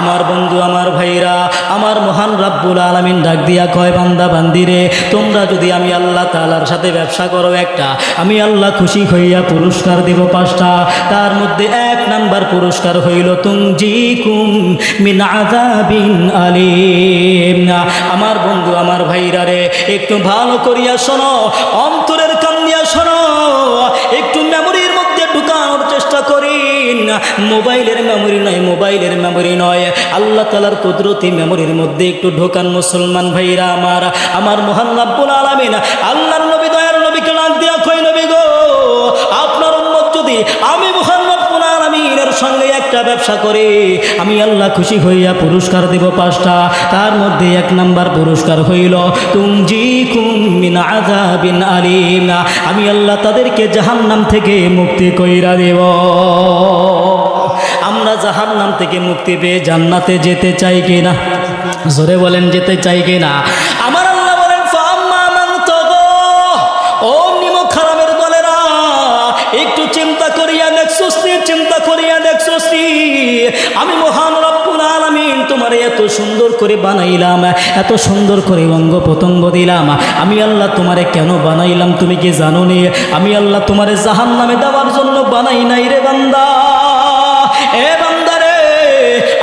আমার বন্ধু, আমার ভাইরা, আমার মহান রাব্বুল আলামিন ডাক দিয়া কয়, বান্দা বান্দিরে, তোমরা যদি আমি আল্লাহ তাআলার সাথে ব্যবসা করো একটা, আমি আল্লাহ খুশি হইয়া পুরস্কার দেব 5টা। তার মধ্যে 1 নাম্বার পুরস্কার হইল তুনজিকুম মিন আযাবিন আলীম। আমার বন্ধু, আমার ভাইরা রে, একটু ভালো করিয়া শোনো, অন্তরের কান দিয়া শোনো, একটু মেমোরির মধ্যে ঢুকানোর চেষ্টা করি। মোবাইলের মেমোরি নয়, মোবাইলের মেমোরি নয়, আল্লাহ তাআলার কুদরতি মেমোরির মধ্যে একটু ঢোকান মুসলমান ভাইরা আমার। আমার মহান রব্বুল আলামিন আল্লাহর নবী, দয়ার নবীকে ডাক দিয়া কই, নবী গো, আপনার উম্মত যদি আমি মহান রব্বুল আলামিনের সঙ্গে একটা ব্যবসা করে, আমি আল্লাহ খুশি হইয়া পুরস্কার দেব 5টা। তার মধ্যে 1 নাম্বার পুরস্কার হইল তুনজিকুম মিন আযাবিন আলীম। আমি আল্লাহ তাদেরকে জাহান্নাম থেকে মুক্তি কইরা দেব। আমরা জাহান্নাম থেকে মুক্তি পেয়ে জান্নাতে যেতে চাই কিনা? জোরে বলেন, যেতে চাই কিনা? আমার আল্লাহ বলেন, ফাম্মা মান তাগা, ও নিমক হারামের দলেরা, একটু চিন্তা করিয়া দেখছস, চিন্তা করিয়া দেখছস, আমি মহান রব্বুল আলামিন তোমারে এত সুন্দর করে বানাইলাম, এত সুন্দর করে অঙ্গ প্রত্যঙ্গ দিলাম। আমি আল্লাহ তোমারে কেন বানাইলাম তুমি কি জানো নি? আমি আল্লাহ তোমারে জাহান্নামে দেওয়ার জন্য বানাই নাই রে বান্দা। এ বান্দারে,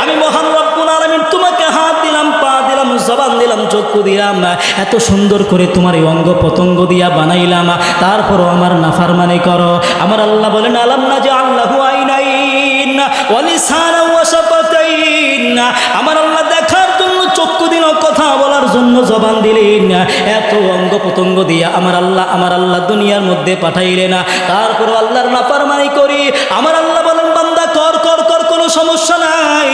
আমি মহান রব্বুল আলামিন তোমাকে হাত দিলাম, পা দিলাম, জবান দিলাম, চক্ষু দিলাম, এত সুন্দর করে তোমার এই অঙ্গ প্রত্যঙ্গ দিয়া বানাইলাম, তারপরও আমার নাফরমানি করো। আমার আল্লাহ বলেন, আলাম নাজআল লাহু আইনাইন ওয়া লিসানান ওয়া শাফাতাইন। আমার আল্লাহ দেখার জন্য চক্ষু দিল, কথা বলার জন্য জবান দিলেন, এত অঙ্গ প্রত্যঙ্গ দিয়া আমার আল্লাহ দুনিয়ার মধ্যে পাঠাইলেন, তারপরও আল্লাহর নাফরমানি করি। আমার আল্লাহ বলেন, বান্দা কর কর কর, কোনো সমস্যা নাই,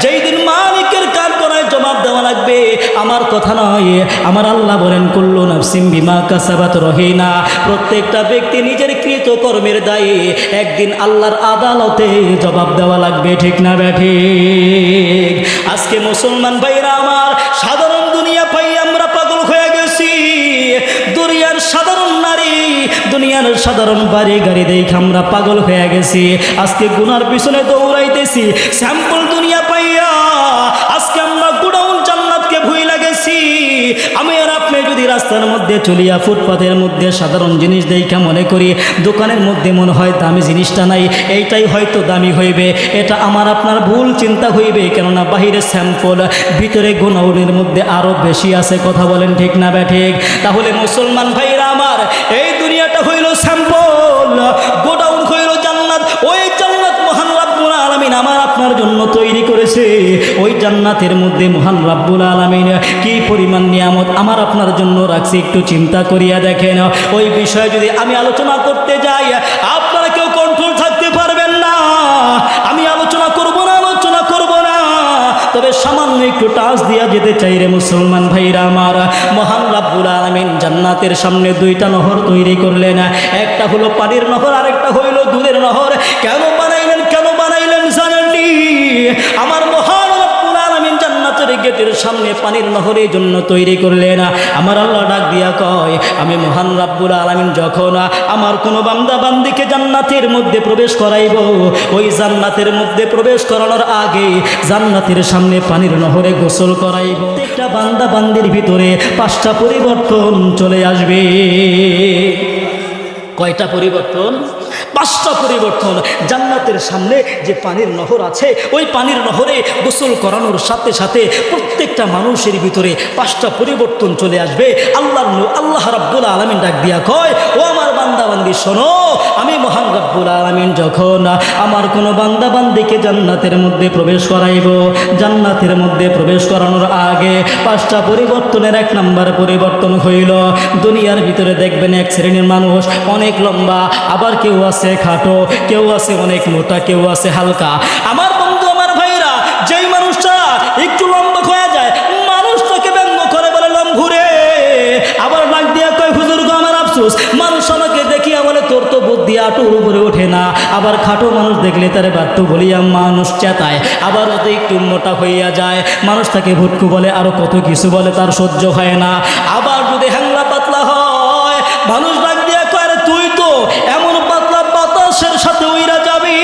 যেই দিন মালিকের কারখানায় জবাব দেওয়া লাগবে আমার কথা নয়। আমার আল্লাহ বলেন, কুল্লু নাফসিন বিমা কাসাবাত রহিনা। প্রত্যেকটা ব্যক্তি নিজের কৃত কর্মের দায়ে একদিন আল্লাহর আদালতে জবাব দেওয়া লাগবে, ঠিক না ব্যাঠিক? আজকে মুসলমান ভাইরা আমার, সাধারণ দুনিয়া পাই আমরা পাগল হয়ে গেছি। দুনিয়ার সাধারণ নারী, দুনিয়ার সাধারণ বাড়ি গাড়ি দেখে আমরা পাগল হয়ে গেছি। আজকে গুনার পিছনে দৌড়াইতেছি, স্যাম্পল দুনিয়া পাইয়া আজকে আমরা গোডাউন জান্নাতকে ভুইলা গেছি। আমি আর আপনি যদি রাস্তার মধ্যে চলিয়া ফুটপাথের মধ্যে সাধারণ জিনিস দেখা মনে করি দোকানের মধ্যে মনে হয় দামি জিনিসটা নাই, এইটাই হয়তো দামি হইবে, এটা আমার আপনার ভুল চিন্তা হইবে, কেননা বাহিরে স্যাম্পল, ভিতরে গোডাউনের মধ্যে আরো বেশি আছে। কথা বলেন, ঠিক না ব্যাঠিক? তাহলে মুসলমান ভাইরা আমার, এই দুনিয়াটা হইল স্যাম্পল, গোডাউন হইল জান্নাত। ওই জান্নাত মহান রব্বুল আলামিন আমার আপনার জন্য তৈরি করেছে। ওই জান্নাতের মধ্যে মহান রব্বুল আলামিন কি পরিমাণ নিয়ামত আমার আপনার জন্য রাখছে, একটু চিন্তা করিয়া দেখেন। ওই বিষয়ে যদি আমি আলোচনা করতে যাই, আপনারা কেউ কন্ট্রোল থাকতে পারবেন না। আমি আলোচনা করব না, তবে সামান্য একটু টাচ দিয়া যেতে চাই রে মুসলমান ভাইরা আমার। মহান রব্বুল আলামিন জান্নাতের সামনে 2টা নহর তৈরি করলেন, একটা হলো পানির নহর, আরেকটা হইল দুধের নহর। কেন বানাইলেন জানেন নি? আমার মহান রব্বুল আলামিন জান্নাতের গেটের সামনে পানির নহরের জন্য তৈরি করলেন। আমার আল্লাহ ডাক দিয়া কয়, আমি মহান রব্বুল আলামিন যখন আমার কোনো বান্দা বান্দিকে জান্নাতের মধ্যে প্রবেশ করাইব, ওই জান্নাতের মধ্যে প্রবেশ করানোর আগে জান্নাতের সামনে পানির নহরে গোসল করাইব। একটা বান্দা বান্দির ভিতরে 5টা পরিবর্তন চলে আসবে। কয়টা পরিবর্তন? 5টা পরিবর্তন। জান্নাতের সামনে যে পানির নহর আছে, ওই পানির নহরে গোসল করানোর সাথে সাথে প্রত্যেকটা মানুষের ভিতরে 5টা পরিবর্তন চলে আসবে। আল্লাহ রাব্বুল আলামিন ডাক দিয়া কয়, ও আমার বান্দাবান্দি শোনো, আমি মহান রব্বুল আলামিন যখন আমার কোনো বান্দাবান্দিকে জান্নাতের মধ্যে প্রবেশ করাইব, জান্নাতের মধ্যে প্রবেশ করানোর আগে 5টা পরিবর্তনের 1 নাম্বার পরিবর্তন হইল, দুনিয়ার ভিতরে দেখবেন এক শ্রেণীর মানুষ অনেক লম্বা, আবার কেউ আছে খাটো, কেউ আছে অনেক মোটা, কেউ আছে হালকা। আমার বন্ধু আমার ভাইরা, যেই মানুষটা একটু লম্বা হয়ে যায় মানুষ তাকে ব্যঙ্গ করে বলে লম্ঘুরে, আবার ডাক দিয়া কয় হুজুর গো আমার আফসোস, মানুষ আমাকে দেখিয়া বলে তোর তো বুদ্ধি আটুর উপরে ওঠে না। আবার খাটো মানুষ দেখলে তারে বাট্টু বলিয়া মানুষ চেতায়, আবার যদি একটু মোটা হইয়া যায় মানুষ তাকে ভুটকু বলে, আরো কত কিছু বলে, তার সহ্য হয় না। আবার যদি হ্যাংলা পাতলা হয় মানুষ ডাক দিয়া কয় আরে তুই তো এমন পাতলা বাতাসের সাথে উইরা যাবি।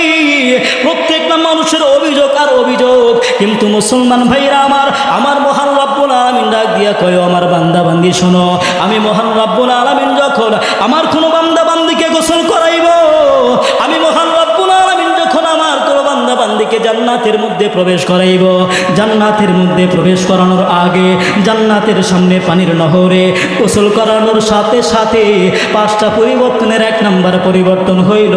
প্রত্যেকটা মানুষের অভিযোগ আর অভিযোগ, কিন্তু মুসলমান ভাইরা আমার মহান রব্বুল আলামিন ডাক দিয়া কয় আমার বান্দা বান্দি শোনো, আমি মহান রব্বুল আলামিন যখন আমার কোনো বান্দা বান্দিকে গোসল করাইব, আমি মহান রব্বুল আলামিন যখন আমার কোনো বান্দা বান্দিকে জান্নাতের মধ্যে প্রবেশ করাইব, জান্নাতের মধ্যে প্রবেশ করানোর আগে জান্নাতের সামনে পানির নহরে গোসল করানোর সাথে সাথে 5টা পরিবর্তনের 1 নাম্বার পরিবর্তন হইল,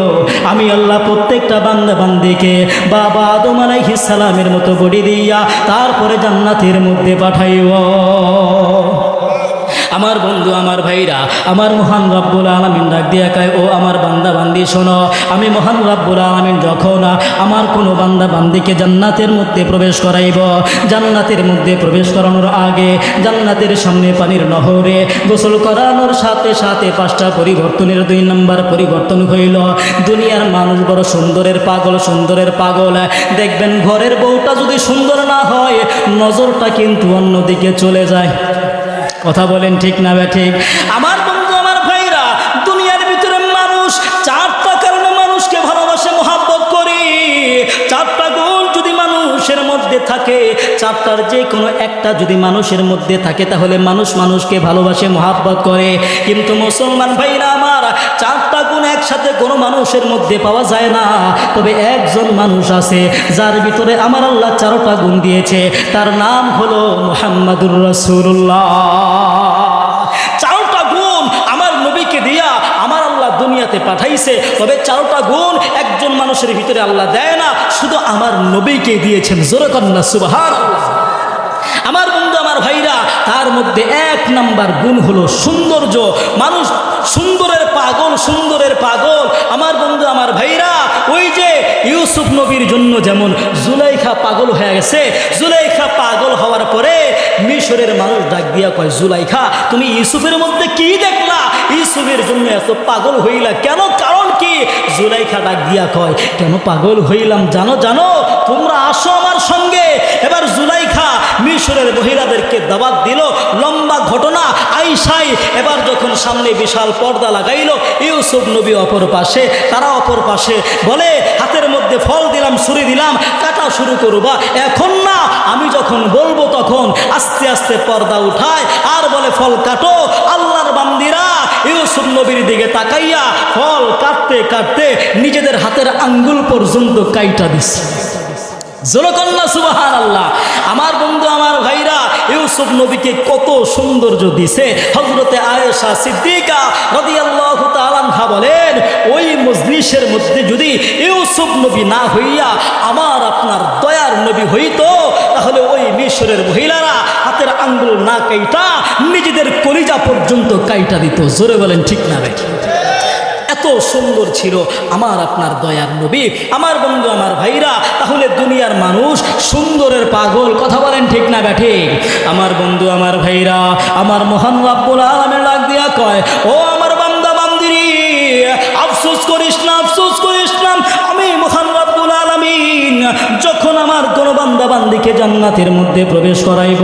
আমি আল্লাহ প্রত্যেকটা বান্দা বান্দিকে বাবা আদম আলাইহিস সালামের মতো বডি দিয়া তারপরে জান্নাতের মধ্যে পাঠাইব। আমার বন্ধু আমার ভাইরা, আমার মহান রব্বুল আলামিন ডাক দিয়া কয় ও আমার বান্দা বান্দি শোনো, আমি মহান রব্বুল আলামিন যখন আমার কোনো বান্দা বান্দিকে জান্নাতের মধ্যে প্রবেশ করাইব, জান্নাতের মধ্যে প্রবেশ করানোর আগে জান্নাতের সামনে পানির নহরে গোসল করানোর সাথে সাথে 5টা পরিবর্তনের 2 নাম্বার পরিবর্তন হইল। দুনিয়ার মানুষ বড় সুন্দরের পাগল, সুন্দরের পাগল। দেখবেন ঘরের বউটা যদি সুন্দর না হয় নজরটা কিন্তু অন্যদিকে চলে যায়। কথা বলেন ঠিক না বে ঠিক? আমার বন্ধু আমার ভাইরা, দুনিয়ার ভিতরে মানুষ 4টা কারণে মানুষকে ভালোবাসে, মহাব্বত করি। 4টা গুণ যদি মানুষের মধ্যে থাকে, 4টার যে কোনো একটা যদি মানুষের মধ্যে থাকে তাহলে মানুষ মানুষকে ভালোবাসে, মহাব্বত করে। কিন্তু মুসলমান ভাইরা আমার, 4টা গুণ একসাথে কোনো মানুষের মধ্যে পাওয়া যায় না। তবে একজন মানুষ আছে যার ভিতরে আমার আল্লাহ 4টা গুণ দিয়েছে, তার নাম হলো মুহাম্মাদুর রাসূলুল্লাহ। 4টা গুণ আমার নবীকে দিয়া আমার আল্লাহ দুনিয়াতে পাঠাইছে। তবে 4টা গুণ একজন মানুষের ভিতরে আল্লাহ দেয় না, শুধু আমার নবীকে দিয়েছেন। জোরে কন্না সুবহানাল্লাহ। আমার বন্ধু আমার ভাইরা, তার মধ্যে 1 নাম্বার গুণ হলো সৌন্দর্য। মানুষ সুন্দরের পাগল, সুন্দরের পাগল। আমার বন্ধু আমার ভাইরা, ওই যে ইউসুফ নবীর জন্য যেমন জুলাইখা পাগল হয়ে গেছে, জুলাইখা পাগল হওয়ার পরে মিশরের মানুষ ডাক দিয়া কয় জুলাইখা তুমি ইউসুফের মধ্যে কি দেখলা, ইউসুফের জন্য এত পাগল হইলা কেন? কারণ কি? জুলাইখা ডাক দিয়া কয় কেন পাগল হইলাম জানো? জানো তোমরা আসো আমার সঙ্গে। এবার জুলাইখা মিশরের মহিলাদেরকে দাওয়াত দিল। লম্বা ঘটনা আইসাই। এবার যখন সামনে বিশাল পর্দা লাগাইল, ইউসুফ নবী অপর পাশে, তারা অপর পাশে। বলে হাতের মধ্যে ফল দিলাম, ছুরি দিলাম, কাটা শুরু করবা। এখন না, আমি যখন বলবো তখন আস্তে আস্তে পর্দা উঠায় আর বলে ফল কাটো। আল্লাহর বান্দিরা ইউসুফ নবীর দিকে তাকাইয়া ফল কাটতে কাটতে নিজেদের হাতের আঙ্গুল পর্যন্ত কাইটা দিচ্ছে। জোরকন্না সুবহানাল্লাহ। আমার বন্ধু আমার ভাইরা, ইউসুফ নবীকে কত সৌন্দর্য দিছে। হযরতে আয়েশা সিদ্দিকা রাদিয়াল্লাহু তাআলা আনহা বলেন, ওই মজলিসের মধ্যে যদি ইউসুফ নবী না হইয়া আমার আপনার দয়ার নবী হইতো, তাহলে ওই মিশরের মহিলারা হাতের আঙ্গুল না কাইটা নিজেদের কলিজা পর্যন্ত কাইটা দিত। জোরে বলেন ঠিক না ভাই? এত সুন্দর ছিল আমার আপনার দয়ার নবী। আমার বন্ধু আমার ভাইরা, তাহলে দুনিয়ার মানুষ সুন্দরের পাগল। কথা বলেন ঠিক না ব্যাঠে? আমার বন্ধু আমার ভাইরা, আমার মহান রব্বুল আলামিন ডাক দিয়া কয় ও আমার বান্দা বান্দিরি, আফসোস করিস না, আফসোস করিস না। আমি মহান রব্বুল আলামিন যখন আমার কোন বান্দা বান্দিকে জান্নাতের মধ্যে প্রবেশ করাইব,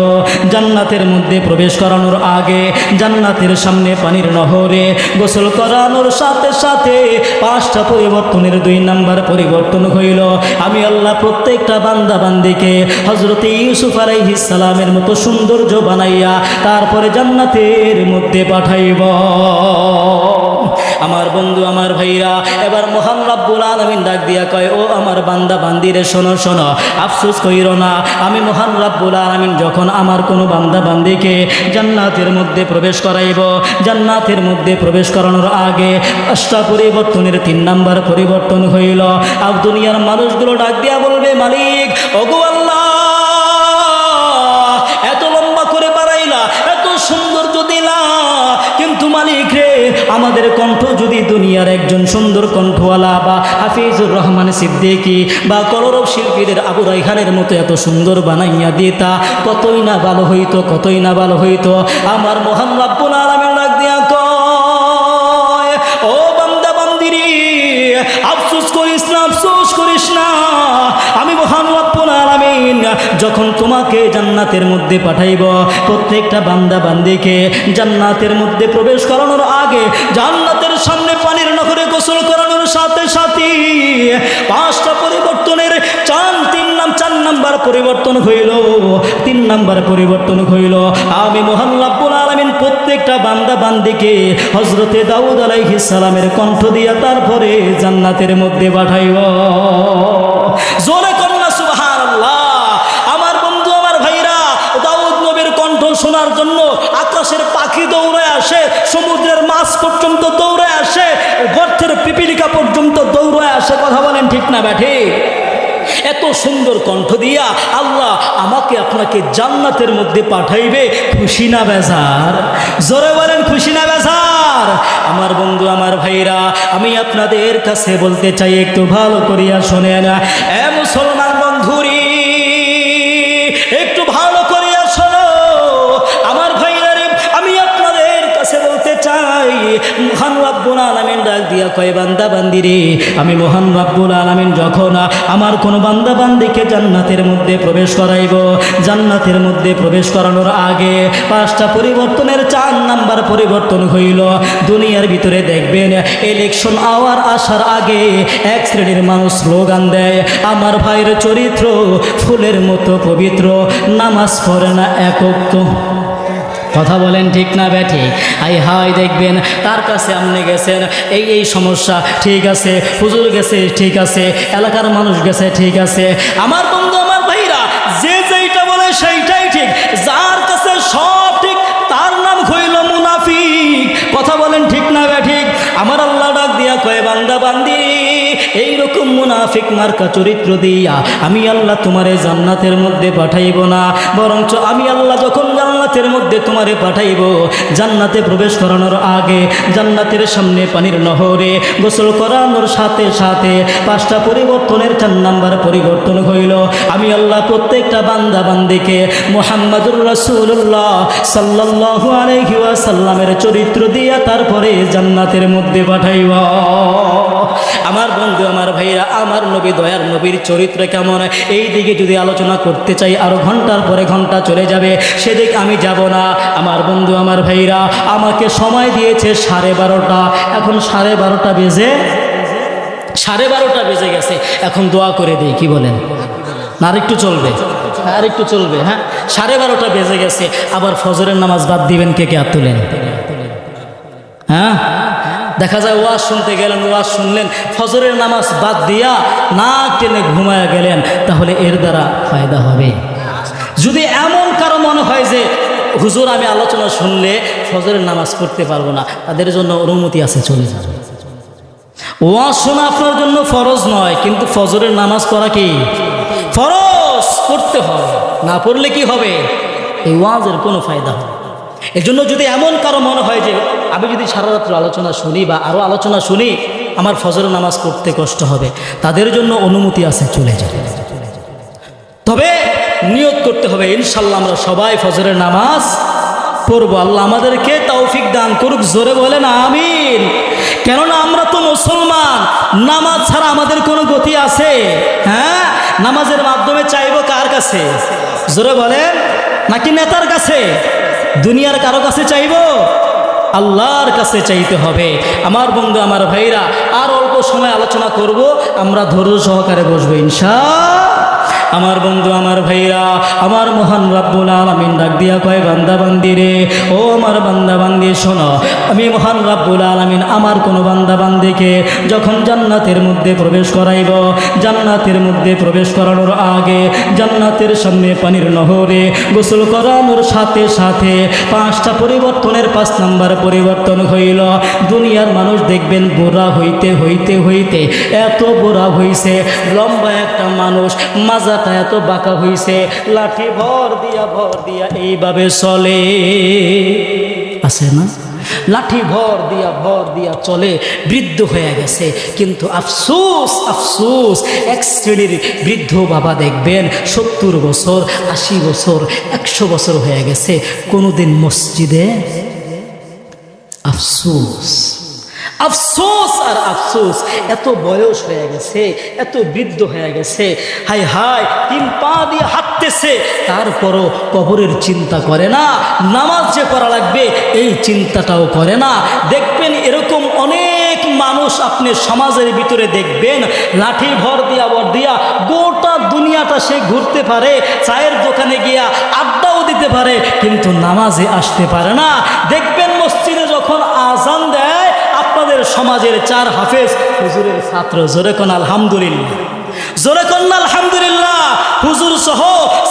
জান্নাতের মধ্যে প্রবেশ করানোর আগে জান্নাতের সামনে পানির নহরে গোসল করানোর সাথে সাথে 5টা পরিবর্তনের 2 নাম্বার পরিবর্তন হইল। আমি আল্লাহ প্রত্যেকটা বান্দা বান্দিকে হযরতে ইউসুফ আলাইহিস সালামের মতো সৌন্দর্য বানাইয়া তারপরে জান্নাতের মধ্যে পাঠাইব। আমার বন্ধু আমার ভাইরা, এবার মহান রব্বুল আলামিন ডাক দিয়া কয়, ও আমার বান্দা বান্দিরে শোনো শোনো, আফসোস কইরো না। আমি মহান রব্বুল আলামিন যখন আমার কোনো বান্দা বান্দিকে জান্নাতের মধ্যে প্রবেশ করাইব, জান্নাতের মধ্যে প্রবেশ করানোর আগে 5টা পরিবর্তনের 3 নাম্বার পরিবর্তন হইল। আর দুনিয়ার মানুষগুলো ডাক দিয়া বলবে, মালিক ওগো আল্লাহ, এত লম্বা করে বাড়াইলা, এত সৌন্দর্য দিলা, কিন্তু মালিক রে, আমাদের কণ্ঠ যদি দুনিয়ার একজন সুন্দর কণ্ঠওয়ালা বা হাফিজুর রহমান সিদ্দিকী বা কলরব শিল্পীদের আবু রায়হানের মতো এত সুন্দর বানাইয়া দিতা, কতই না ভালো হইতো, কতই না ভালো হইতো। আমার মহান রব্বুল আলামিন ডাক দিয়া কয়, ও বান্দা বান্দিরে, আফসোস করিস না, আফসোস করিস না। আমি মহান রব্বুল আলামিন যখন তোমাকে জান্নাতের মধ্যে পাঠাইব, প্রত্যেকটা বান্দা বান্দিকে জান্নাতের মধ্যে প্রবেশ করানোর আগে জান্নাতের সামনে পানির নহরে গোসল করানোর সাথে সাথে 5টা পরিবর্তনের 4 নাম্বার পরিবর্তন হইল, 3 নাম্বার পরিবর্তন হইল। আমি মহান রব্বুল আলামিন প্রত্যেকটা বান্দা বান্দিকে হযরতে দাউদ আলাইহিস সালামের কণ্ঠ দিয়া তারপরে জান্নাতের মধ্যে পাঠাইব। জোরে কন্যা সুবহানাল্লাহ। আমার বন্ধু আমার ভাইরা, দাউদ নবীর কণ্ঠ শোনার জন্য আকাশের পাখি দৌড়ে আসে, সমুদ্রের মাছ পর্যন্ত দৌড়ে আসে, গর্তের পিপিলিকা পর্যন্ত দৌড়ে আসে। কথা বলেন ঠিক না ব্যাঠে? এত সুন্দর কণ্ঠ দিয়া আল্লাহ আমাকে আপনাকে জান্নাতের মধ্যে পাঠাইবে, খুশি না বেজার? জোরে বলেন, খুশি না বেজার? আমার বন্ধু আমার ভাইরা, আমি আপনাদের কাছে বলতে চাই, একটু ভালো করিয়া শোনেন। এ মুসলমান বন্ধুরি, একটু ভালো করিয়া শোনো। আমার ভাইরা রে, আমি আপনাদের কাছে বলতে চাই, মহান রব্বুল আলামিন ডাক দিয়া কয়, বান্দা বান্দিরে, আমি মহান রব্বুল আলামিন যখন আমার কোনো বান্দা বান্দিকে জান্নাতের মধ্যে প্রবেশ করাইব, জান্নাতের মধ্যে প্রবেশ করানোর আগে 5টা পরিবর্তনের 4 নাম্বার পরিবর্তন হইল। দুনিয়ার ভিতরে দেখবেন ইলেকশন আওয়ার আসার আগে এক শ্রেণীর মানুষ স্লোগান দেয়, আমার ভাইয়ের চরিত্র ফুলের মতো পবিত্র, নামাজ পড়ে না একক তো। কথা বলেন ঠিক না ব্যাঠি? আই হাই দেখবেন তার কাছে আপনি গেছেন, এই সমস্যা, ঠিক আছে, হুজুর গেছে, ঠিক আছে, এলাকার মানুষ গেছে, ঠিক আছে। আমার বন্ধু আমার ভাইরা, যে যেইটা বলে সেইটাই ঠিক, যার কাছে সব ঠিক তার নাম হইল মুনাফিক। কথা বলেন ঠিক না ব্যাঠিক? আমার আল্লাহ ডাক দিয়া কয়, বান্দা বান্দি, এইরকম মুনাফিক মার্কা চরিত্র দিয়া আমি আল্লাহ তোমারে জান্নাতের মধ্যে পাঠাইব না, বরঞ্চ আমি আল্লাহ যখন জান্নাতের মধ্যে তোমারে পাঠাইব, জান্নাতে প্রবেশ করানোর আগে জান্নাতের সামনে পানির নহরে গোসল করানোর সাথে সাথে 5টা পরিবর্তনের 4 নাম্বার পরিবর্তন হইল। আমি আল্লাহ প্রত্যেকটা বান্দা বান্দিকে মুহাম্মাদুর রাসূলুল্লাহ সাল্লাল্লাহু আলাইহি ওয়াসাল্লামের চরিত্র দিয়া তারপরে জান্নাতের মধ্যে পাঠাইব। আমার বন্ধু আমার ভাইরা, আমার নবী দয়ার নবীর চরিত্র কেমন, এই দিকে যদি আলোচনা করতে চাই আরো ঘন্টার পরে ঘন্টা চলে যাবে, সেদিকে আমি যাব না। আমার বন্ধু আমার ভাইরা, আমাকে সময় দিয়েছে 12:30, এখন 12:30 বেজে 12:30 বেজে গেছে। এখন দোয়া করে দিই, কি বলেন? না আরেকটু চলবে? আরেকটু চলবে? হ্যাঁ, 12:30 বেজে গেছে। আবার ফজরের নামাজ বাদ দিবেন, কে কে হাত তুলেন? হ্যাঁ, দেখা যায় ওয়াজ শুনতে গেলেন, ওয়াজ শুনলেন, ফজরের নামাজ বাদ দিয়া না টেনে ঘুমায়া গেলেন, তাহলে এর দ্বারা ফায়দা হবে? যদি এমন কারো মনে হয় যে হুজুর আমি আলোচনা শুনলে ফজরের নামাজ পড়তে পারবো না, তাদের জন্য অনুমতি আছে, চলে যাবে। ওয়াজ শোনা আপনার জন্য ফরজ নয়, কিন্তু ফজরের নামাজ পড়া কি ফরজ? পড়তে হবে, না পড়লে কি হবে? এই ওয়াজের কোনো ফায়দা হবে। এজন্য যদি এমন কারো মনে হয় যে আমি যদি সারা রাত্র আলোচনা শুনি বা আরও আলোচনা শুনি আমার ফজরের নামাজ পড়তে কষ্ট হবে, তাদের জন্য অনুমতি আছে, চলে যাবে। তবে নিয়ত করতে হবে, ইনশাল্লাহ আমরা সবাই ফজরের নামাজ পড়বো। আল্লাহ আমাদেরকে তৌফিক দান করুক, জোরে বলেন আমিন। কেননা আমরা তো মুসলমান, নামাজ ছাড়া আমাদের কোনো গতি আছে? হ্যাঁ, নামাজের মাধ্যমে চাইবো কার কাছে? জোরে বলেন, নাকি নেতার কাছে, দুনিয়ার কারো কাছে চাইবো? আল্লাহর কাছে চাইতে হবে। আমার বন্ধু আমার ভাইরা, আর অল্প সময় আলোচনা করব, আমরা ধৈর্য সহকারে বসবো ইনশাআল্লাহ। আমার বন্ধু, আমার ভাইরা, আমার মহান রব্বুল আলামিন ডাক দিয়া কয়, বান্দা বান্দি রে, ও আমার বান্দা বান্দি শোনো, আমি মহান রব্বুল আলামিন আমার কোনো বান্দা বান্দিকে যখন জান্নাতের মধ্যে প্রবেশ করাইব, জান্নাতের মধ্যে প্রবেশ করানোর আগে জান্নাতের সামনে পানির নহরে গোসল করানোর সাথে সাথে 5টা পরিবর্তনের 5 নাম্বার পরিবর্তন হইল। দুনিয়ার মানুষ দেখবেন বুড়া হইতে হইতে হইতে এত বুড়া হইছে, লম্বা একটা মানুষ, মাজাটা এত বাঁকা হইছে, লাঠি ভর দিয়া এইভাবে চলে, আছে না? লাঠি ভর দিয়া চলে, বৃদ্ধ হয়ে গেছে। কিন্তু আফসোস আফসোস, এক শ্রেণীর বৃদ্ধ বাবা দেখবেন 70 বছর, 80 বছর, 100 বছর হয়ে গেছে, কোনোদিন মসজিদে। আফসোস আফসোস আর আফসোস, এত বয়স হয়ে গেছে, এত বৃদ্ধ হয়ে গেছে, হায় হায় 3 পা দিয়ে হাঁটতেছে, তারপরও কবরের চিন্তা করে না, নামাজ যে পড়া লাগবে এই চিন্তাটাও করে না। দেখবেন এরকম অনেক মানুষ আপনি সমাজের ভিতরে দেখবেন, লাঠি ভর দিয়া গোটা দুনিয়াটা সে ঘুরতে পারে, চায়ের দোকানে গিয়া আড্ডাও দিতে পারে, কিন্তু নামাজে আসতে পারে না। দেখবেন মসজিদে যখন আজান দেয়, আপনাদের সমাজের 4 হাফেজ হুজুরের ছাত্র, জোরে কোন আলহামদুলিল্লাহ, জোরে কোন আলহামদুলিল্লাহ, হুজুর সহ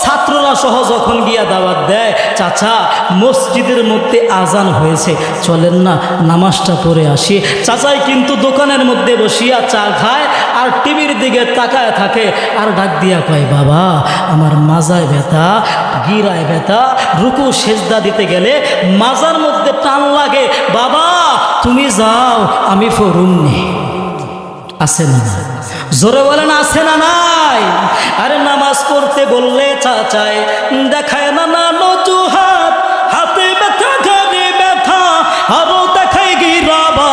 ছাত্ররা সহ যখন গিয়া দাওয়াত দেয়, চাচা মসজিদের মধ্যে আজান হয়েছে, চলেন না নামাজটা পড়ে আসি। চাচাই কিন্তু দোকানের মধ্যে বসিয়া চা খায় আর টিভির দিকে তাকায় থাকে, আর ডাক দিয়া কয়, বাবা আমার মাজায় ব্যথা, গিরায় ব্যথা, রুকু সেজদা দিতে গেলে মাজার মধ্যে টান লাগে, বাবা তুমি যাও আমি ফরুমনি। আছে না? জোরে বলেন আছে না নাই? আরে নামাজ পড়তে বললে চাচায় দেখায় না নজুহাত, হাতে ব্যথা, ঘাড়ে ব্যথা, আরো দেখায় গিরাবাদ।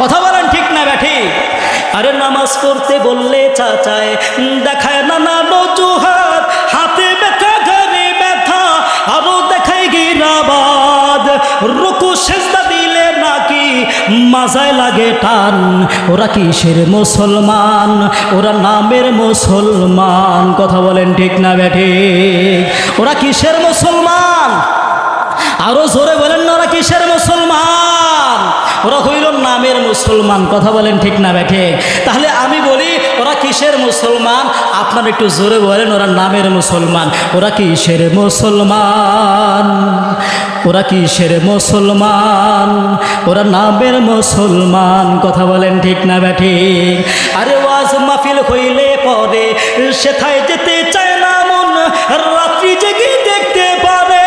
কথা বলেন ঠিক না ব্যাঠি? আরে নামাজ পড়তে বললে চাচায় দেখায় না নজুহাত, হাতে ব্যথা, ঘাড়ে ব্যথা, আরো দেখায় গিরাবাদ। রুকু সেজদা দিলে নাকি মাজায় লাগে টান, ওরা কিসের মুসলমান? ওরা নামের মুসলমান। কথা বলেন ঠিক না ব্যাঠিক? ওরা কিসের মুসলমান? আরো জোরে বলেন না, ওরা কিসের মুসলমান? ওরা হইল নামের মুসলমান। কথা বলেন ঠিক না ব্যাঠিক? তাহলে আমি বলি ওরা কিসের মুসলমান? আপনারা একটু জোরে বলেন, ওরা নামের মুসলমান। ওরা কিসের মুসলমান? ওরা কিসের মুসলমান? ওরা নামের মুসলমান। কথা বলেন ঠিক না ব্যাঠিক? আরে ওয়াজ মাহফিল হইলে পরে সেথায় যেতে চায় না মন, রাত্রি জেগে দেখতে পারে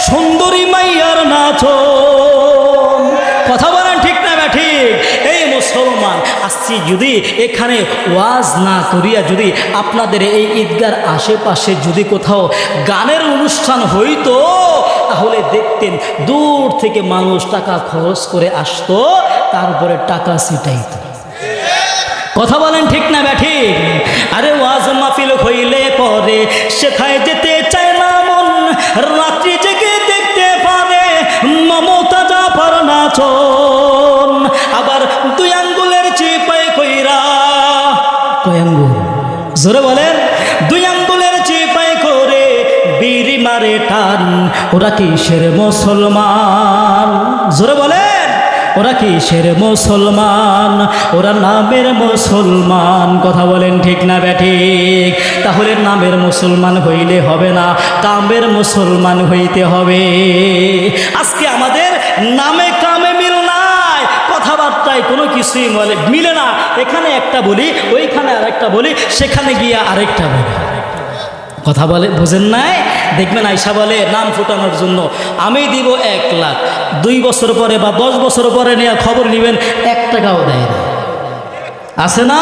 সুন্দরী মাইয়ার নাচন। কথা বলেন ঠিক না ব্যাঠিক? এই মুসলমান আসছি, যদি এখানে ওয়াজ না করিয়া যদি আপনাদের এই ঈদগার আশেপাশে যদি কোথাও গানের অনুষ্ঠান হইতো, তাহলে দেখতেন দূর থেকে মানুষ টাকা খরচ করে আসতো, তারপরে টাকা ছিটাইতো। কথা বলেন ঠিক না ব্যাঠিক? আরে ওয়াজ মাহফিল হইলে পরে সেথায় যেতে চায় না মন, রাত্রি জেগে দেখতে পারে মমতা জাফর নাচন। আবার 2 আঙ্গুলের চিপায় কইরা, কয় আঙ্গুল? জোরে বলেন। 2 আঙ্গুলের চিপায় করে বিড়ি মারে টান। ওরা কিসের মুসলমান? জোরে বলেন। ওরা কিসের মুসলমান? ওরা নামের মুসলমান। কথা বলেন ঠিক না ব্যাঠিক? তাহলে নামের মুসলমান হইলে হবে না, কামের মুসলমান হইতে হবে। আজকে আমাদের নামে কামে মিল নাই, কথাবার্তায় কোনো কিছুই মিলে না। এখানে একটা বলি, ওইখানে আরেকটা বলি, সেখানে গিয়ে আরেকটা বলি। কথা বলে বুঝেন নাই? দেখবেন আয়সা বলে নাম ফুটানোর জন্য আমি দিব 1 লাখ, 2 বছর পরে বা 10 বছর পরে নিয়ে খবর নেবেন 1 টাকাও দেয় না। আছে না?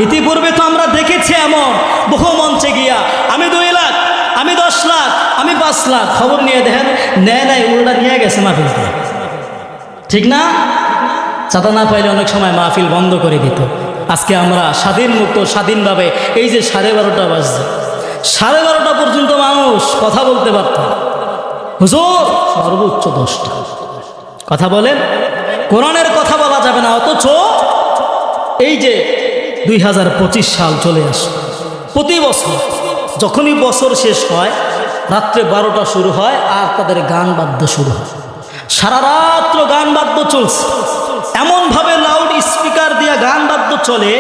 ইতিপূর্বে তো আমরা দেখেছি এমন বহু মঞ্চে গিয়া আমি 2 লাখ, আমি 10 লাখ, আমি 5 লাখ, খবর নিয়ে দেখেন নেয় নাই, উল্টা নিয়ে গেছে মাহফিল। ঠিক না? চাঁদা না পাইলে অনেক সময় মাহফিল বন্ধ করে দিত। আজকে আমরা স্বাধীন মুক্ত স্বাধীনভাবে এই যে 12:30 বাজছে, 12:30 পর্যন্ত মানুষ কথা বলতে পারত। হুজুর সর্বোচ্চ 10টা কথা বলেন, কোরআনের কথা বলা যাবে না। অথচ এই যে 2025 সাল চলে আসে। প্রতি বছর যখনই বছর শেষ হয়, রাত্রে 12টা শুরু হয় আর তাদের গান বাদ্য শুরু হয়। সারা রাত্র গান বাদ্য চলছে, এমনভাবে লাউড স্পিকার দিয়ে গান বাদ্য চলে,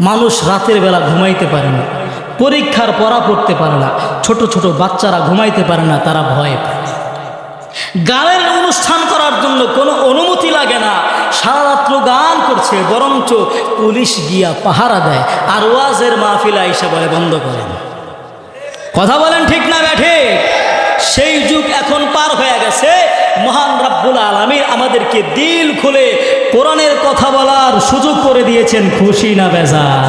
মানুষ রাতের বেলা ঘুমাইতে পারে না, পরীক্ষার পড়া পড়তে পারে না, ছোট ছোট বাচ্চারা ঘুমাইতে পারে না, তারা ভয়ে পায়। গানের অনুষ্ঠান করার জন্য কোনো অনুমতি লাগে না, সারা রাত্র গান করছে, বরঞ্চ পুলিশ গিয়া পাহারা দেয়, আর ওয়াজের মাহফিল আইসা বলে বন্ধ করেন। কথা বলেন ঠিক না ব্যাঠে? সেই যুগ এখন পার হয়ে গেছে। মহান রব্বুল আলামিন আমাদেরকে দিল খুলে কোরআনের কথা বলার সুযোগ করে দিয়েছেন। খুশি না বেজার?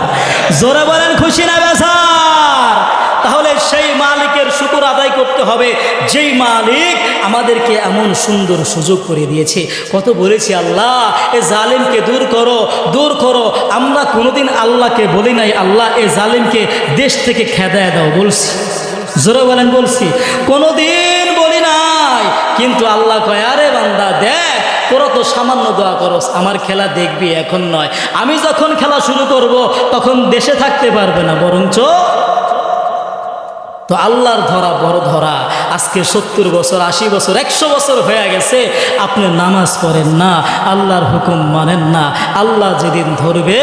জোরে বলেন খুশি না বেজার? তাহলে সেই মালিকের শুকর আদায় করতে হবে, যেই মালিক আমাদেরকে এমন সুন্দর সুযোগ করে দিয়েছে। কত বলেছি আল্লাহ এ জালিমকে দূর করো, দূর করো। আমরা কোনোদিন আল্লাহকে বলি নাই আল্লাহ এ জালিমকে দেশ থেকে খেদায় দাও, বলছি? জোরে বলেন বলছি? কোনোদিন বলি নাই। কিন্তু আল্লাহ কয় আরে বান্দা দেখ, তোরা তো সামান্য দোয়া করস, আমার খেলা দেখবি, এখন নয়। আমি যখন খেলা শুরু করব তখন দেশে থাকতে পারবে না, বরঞ্চ তো আল্লাহর ধরা বড় ধরা। আজকে 70 বছর 80 বছর 100 বছর হয়ে গেছে, আপনি নামাজ পড়েন না, আল্লাহর হুকুম মানেন না। আল্লাহ যেদিন ধরবে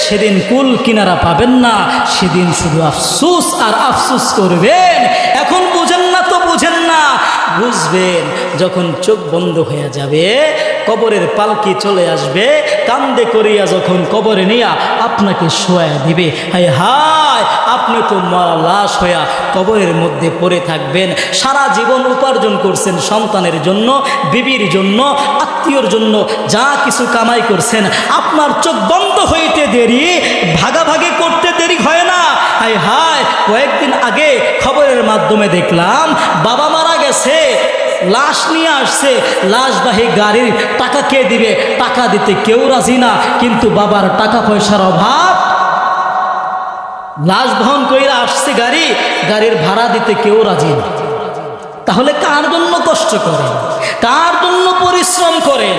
সেদিন কুল কিনারা পাবেন না, সেদিন শুধু আফসুস আর আফসুস করবেন। এখন বুঝেন না তো বুঝেন না, বুঝবেন যখন চোখ বন্ধ হয়ে যাবে, কবরের পালকি চলে আসবে, কান্দে করিয়া যখন কবরে নিয়া আপনাকে শোয়া দিবে, হায় হায় আপনি তো মরা লাশ হইয়া কবরের মধ্যে পড়ে থাকবেন। সারা জীবন উপার্জন করছেন সন্তানের জন্য, বিবির জন্য, আত্মীয়র জন্য, যা কিছু কামাই করছেন, আপনার চোখ বন্ধ হইতে দেরি, ভাগাভাগি করতে দেরি হয় না। হায় হায় কয়েকদিন আগে খবরের মাধ্যমে দেখলাম বাবা মারা গেছে, লাশ নিয়ে আসছে, লাশবাহী গাড়ির টাকা কে দিবে? টাকা দিতে কেউ রাজি না, কিন্তু বাবার টাকা পয়সার অভাব। লাশ বহন কইরা আসছে গাড়ি, গাড়ির ভাড়া দিতে কেউ রাজি না। তাহলে কার জন্য কষ্ট করেন, কার জন্য পরিশ্রম করেন?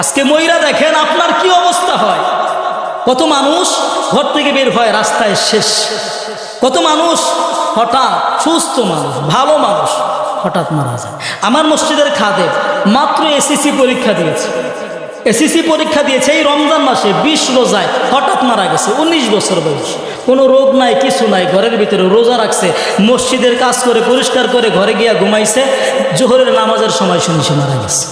আজকে ময়রা দেখেন আপনার কি অবস্থা হয়। কত মানুষ ঘর থেকে বের হয় রাস্তায় শেষ, কত মানুষ হঠাৎ সুস্থ মানুষ, ভালো মানুষ হঠাৎ মারা যায়। আমার মসজিদের খাদেম মাত্র এসএসসি পরীক্ষা দিয়েছে, এসএসসি পরীক্ষা দিয়েছে এই রমজান মাসে, 20 রোজায় হঠাৎ মারা গেছে। 19 বছর বয়স, কোনো রোগ নাই, কিছু নাই, ঘরের ভিতরে রোজা রাখছে, মসজিদের কাজ করে পরিষ্কার করে ঘরে গিয়া ঘুমাইছে, জোহরের নামাজের সময় শুনছে মারা গেছে।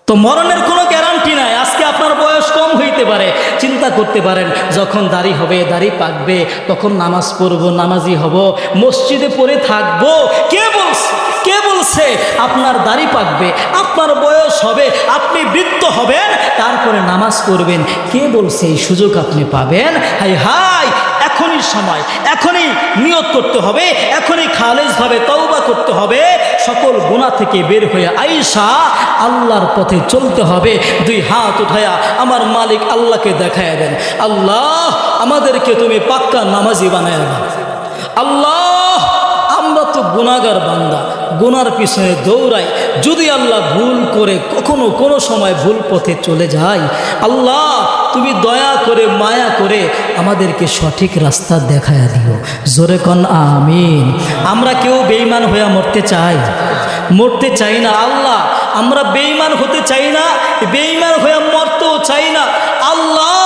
তো মরণের কোনো গ্যারান্টি নাই। আজকে আপনার বয়স কম হইতে পারে, চিন্তা করতে পারেন যখন দাড়ি হবে, দাড়ি পাকবে, তখন নামাজ পড়বো, নামাজি হব, মসজিদে পড়ে থাকবো। কে বলছে, কে বলছে আপনার দাড়ি পাকবে, আপনার বয়স হবে, আপনি বৃদ্ধ হবেন, তারপরে নামাজ পড়বেন? কে বলছে এই সুযোগ আপনি পাবেন? হাই হাই এখনই সময়, এখনই নিয়ত করতে হবে, এখনই খালেজভাবে তওবা করতে হবে, সকল গুনাহ থেকে বের হয়ে আইসা আল্লাহর পথে চলতে হবে। 2 হাত উঠায়া আমার মালিক আল্লাহকে দেখায় দেন, আল্লাহ আমাদেরকে তুমি পাক্কা নামাজি বানায় দাও। আল্লাহ আমরা তো গুনাহগার বান্দা, গুনার পিছনে দৌড়াই, যদি আল্লাহ ভুল করে কখনো কোনো সময় ভুল পথে চলে যাই, আল্লাহ তুমি দয়া করে মায়া করে আমাদেরকে সঠিক রাস্তা দেখায়া দিও। জোরে কন আমিন। আমরা কেউ বেঈমান হয়ে মরতে চাই? মরতে চাই না। আল্লাহ আমরা বেঈমান হতে চাই না, বেঈমান হয়ে মরতেও চাই না। আল্লাহ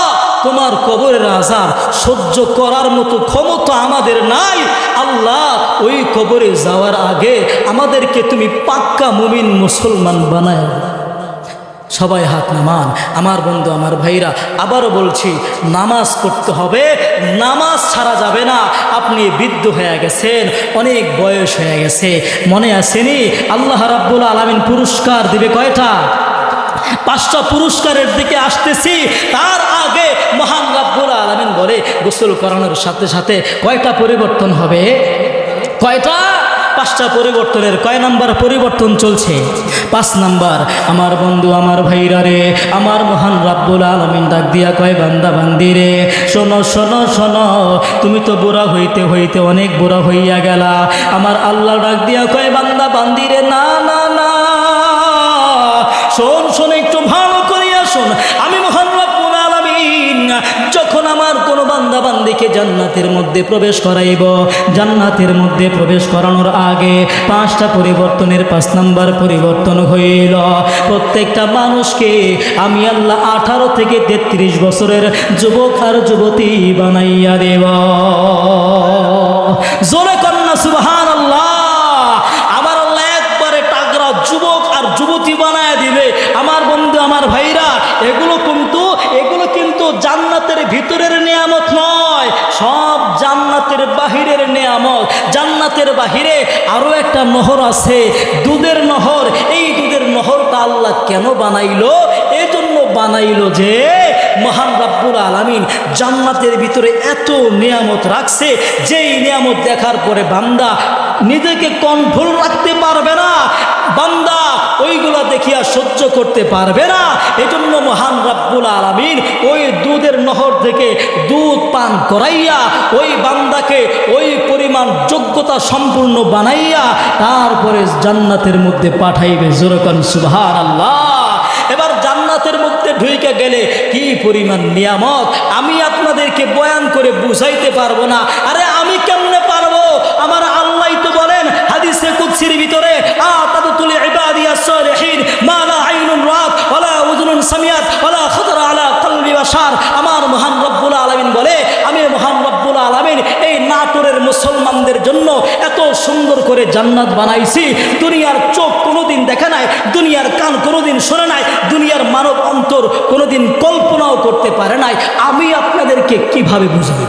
তোমার কবরের আযাব সহ্য করার মতো ক্ষমতা আমাদের নাই। আল্লাহ ওই কবরে যাওয়ার আগে আমাদেরকে তুমি পাক্কা মুমিন মুসলমান বানায়। সবাই হাত নামান আমার বন্ধু, আমার ভাইরা। আবারও বলছি, নামাজ পড়তে হবে, নামাজ ছাড়া যাবে না। আপনি বৃদ্ধ হয়ে গেছেন, অনেক বয়স হয়ে গেছে, মনে আসেনি আল্লাহ রাব্বুল আলামিন পুরস্কার দিবে কয়টা? 5টা পুরস্কারের দিকে আসতেছি। তার আগে মহান রাব্বুল আলামিন বলে গোসল করানোর সাথে সাথে কয়টা পরিবর্তন হবে? কয়টা? 5টা পরিবর্তনের কয় নাম্বার পরিবর্তন চলছে? 5 নাম্বার। আমার বন্ধু, আমার ভাইরা রে, আমার মহান রাব্বুল আলামিন ডাক দিয়া কয় বান্দা বান্দি রে, শোনো শোনো শোনো, তুমি তো বুড়া হইতে হইতে অনেক বুড়া হইয়া গেলা। আমার আল্লাহ ডাক দিয়া কয় বান্দা বান্দি রে, না না না, শোন শোন, একটু ভালো করিয়া শোন। আমি মহান রাব্বুল আলামিন তোমাকে জান্নাতের মধ্যে প্রবেশ করাইব। জান্নাতের মধ্যে প্রবেশ করানোর আগে 5টা পরিবর্তনের 5 নাম্বার পরিবর্তন হইল, প্রত্যেকটা মানুষকে আমি আল্লাহ 18 থেকে 33 বছরের যুবক আর যুবতী বানাইয়া দেব। জোরে কন্যা সুবহানাল্লাহ। আমার আল্লাহ একবারে টাগরা যুবক আর যুবতী বানায় দিবে। আমার বন্ধু, আমার ভাইরা, এগুলো কিন্তু জান্নাতের ভিতরের নিয়ামত নয়, সব জান্নাতের বাহিরের নিয়ামত। জান্নাতের বাহিরে আরো একটা নহর আছে, দুধের নহর। এই দুধের নহরটা আল্লাহ কেন বানাইলো? এজন্য বানাইলো যে মহান রব্বুল আলামিন জান্নাতের ভিতরে এত নিয়ামত রাখছে, যেই নিয়ামত দেখার পরে বান্দা নিজেকে কন্ট্রোল রাখতে পারবে না, বান্দা ওইগুলা দেখিয়া সহ্য করতে পারবে না। এজন্য মহান রব্বুল আলামিন ওই দুধের নহর থেকে দুধ পান করাইয়া ওই বান্দাকে ওই পরিমাণ যোগ্যতা সম্পূর্ণ বানাইয়া তারপরে জান্নাতের মধ্যে পাঠাইবে। জোরকান সুবহানাল্লাহ। এবার জান্নাতের মধ্যে ঢুকে গেলে কি পরিমাণ নিয়ামত আমি আপনাদেরকে বয়ান করে বুঝাইতে পারবো না। আরে আমি কেমনে পারবো? আমার আল্লাহই তো বলেন হাদিসে কুদসির ভিতরে, আতাদতুল ইবাদিয়াস সালিহিন মা লা আইনুন রাত ওয়ালা উযুনুন সামিআত ওয়ালা খাতারা আলা কলবি বাশার। আমার মহান রব্বুল আলামিন বলে, আমি মহান রব্বুল আলামিন এই নাটোরের মুসলমানদের জন্য এত সুন্দর করে জান্নাত বানাইছি। দুনিয়ার চোখ কোনোদিন দেখে নাই, দুনিয়ার কান কোনোদিন শোনে নাই, দুনিয়ার মানব অন্তর কোনোদিন কল্পনাও করতে পারে নাই। আমি আপনাদেরকে কিভাবে বুঝাবো?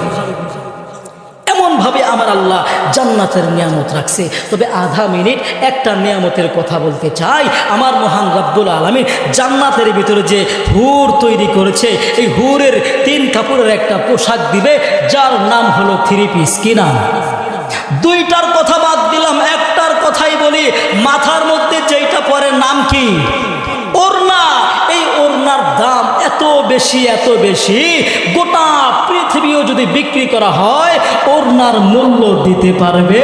এমনভাবে আমার আল্লাহ জান্নাতের নিয়ামত রাখছে। তবে আধা মিনিট একটা নিয়ামতের কথা বলতে চাই। আমার মহান রব্বুল আলামিন জান্নাতের ভিতরে যে হুর তৈরি করেছে, এই হুরের 3 কাপড়ের একটা পোশাক দিবে, যার নাম হলো 3 পিস। কি নাম? 2টার কথা বাদ দিলাম, একটার কথাই বলি। মাথার মধ্যে যেইটা পরে নাম কি? ওড়না। এই ওড়নার দাম এত বেশি, এত বেশি, গোটা পৃথিবীও যদি বিক্রি করা হয় ওড়নার মূল্য দিতে পারবে।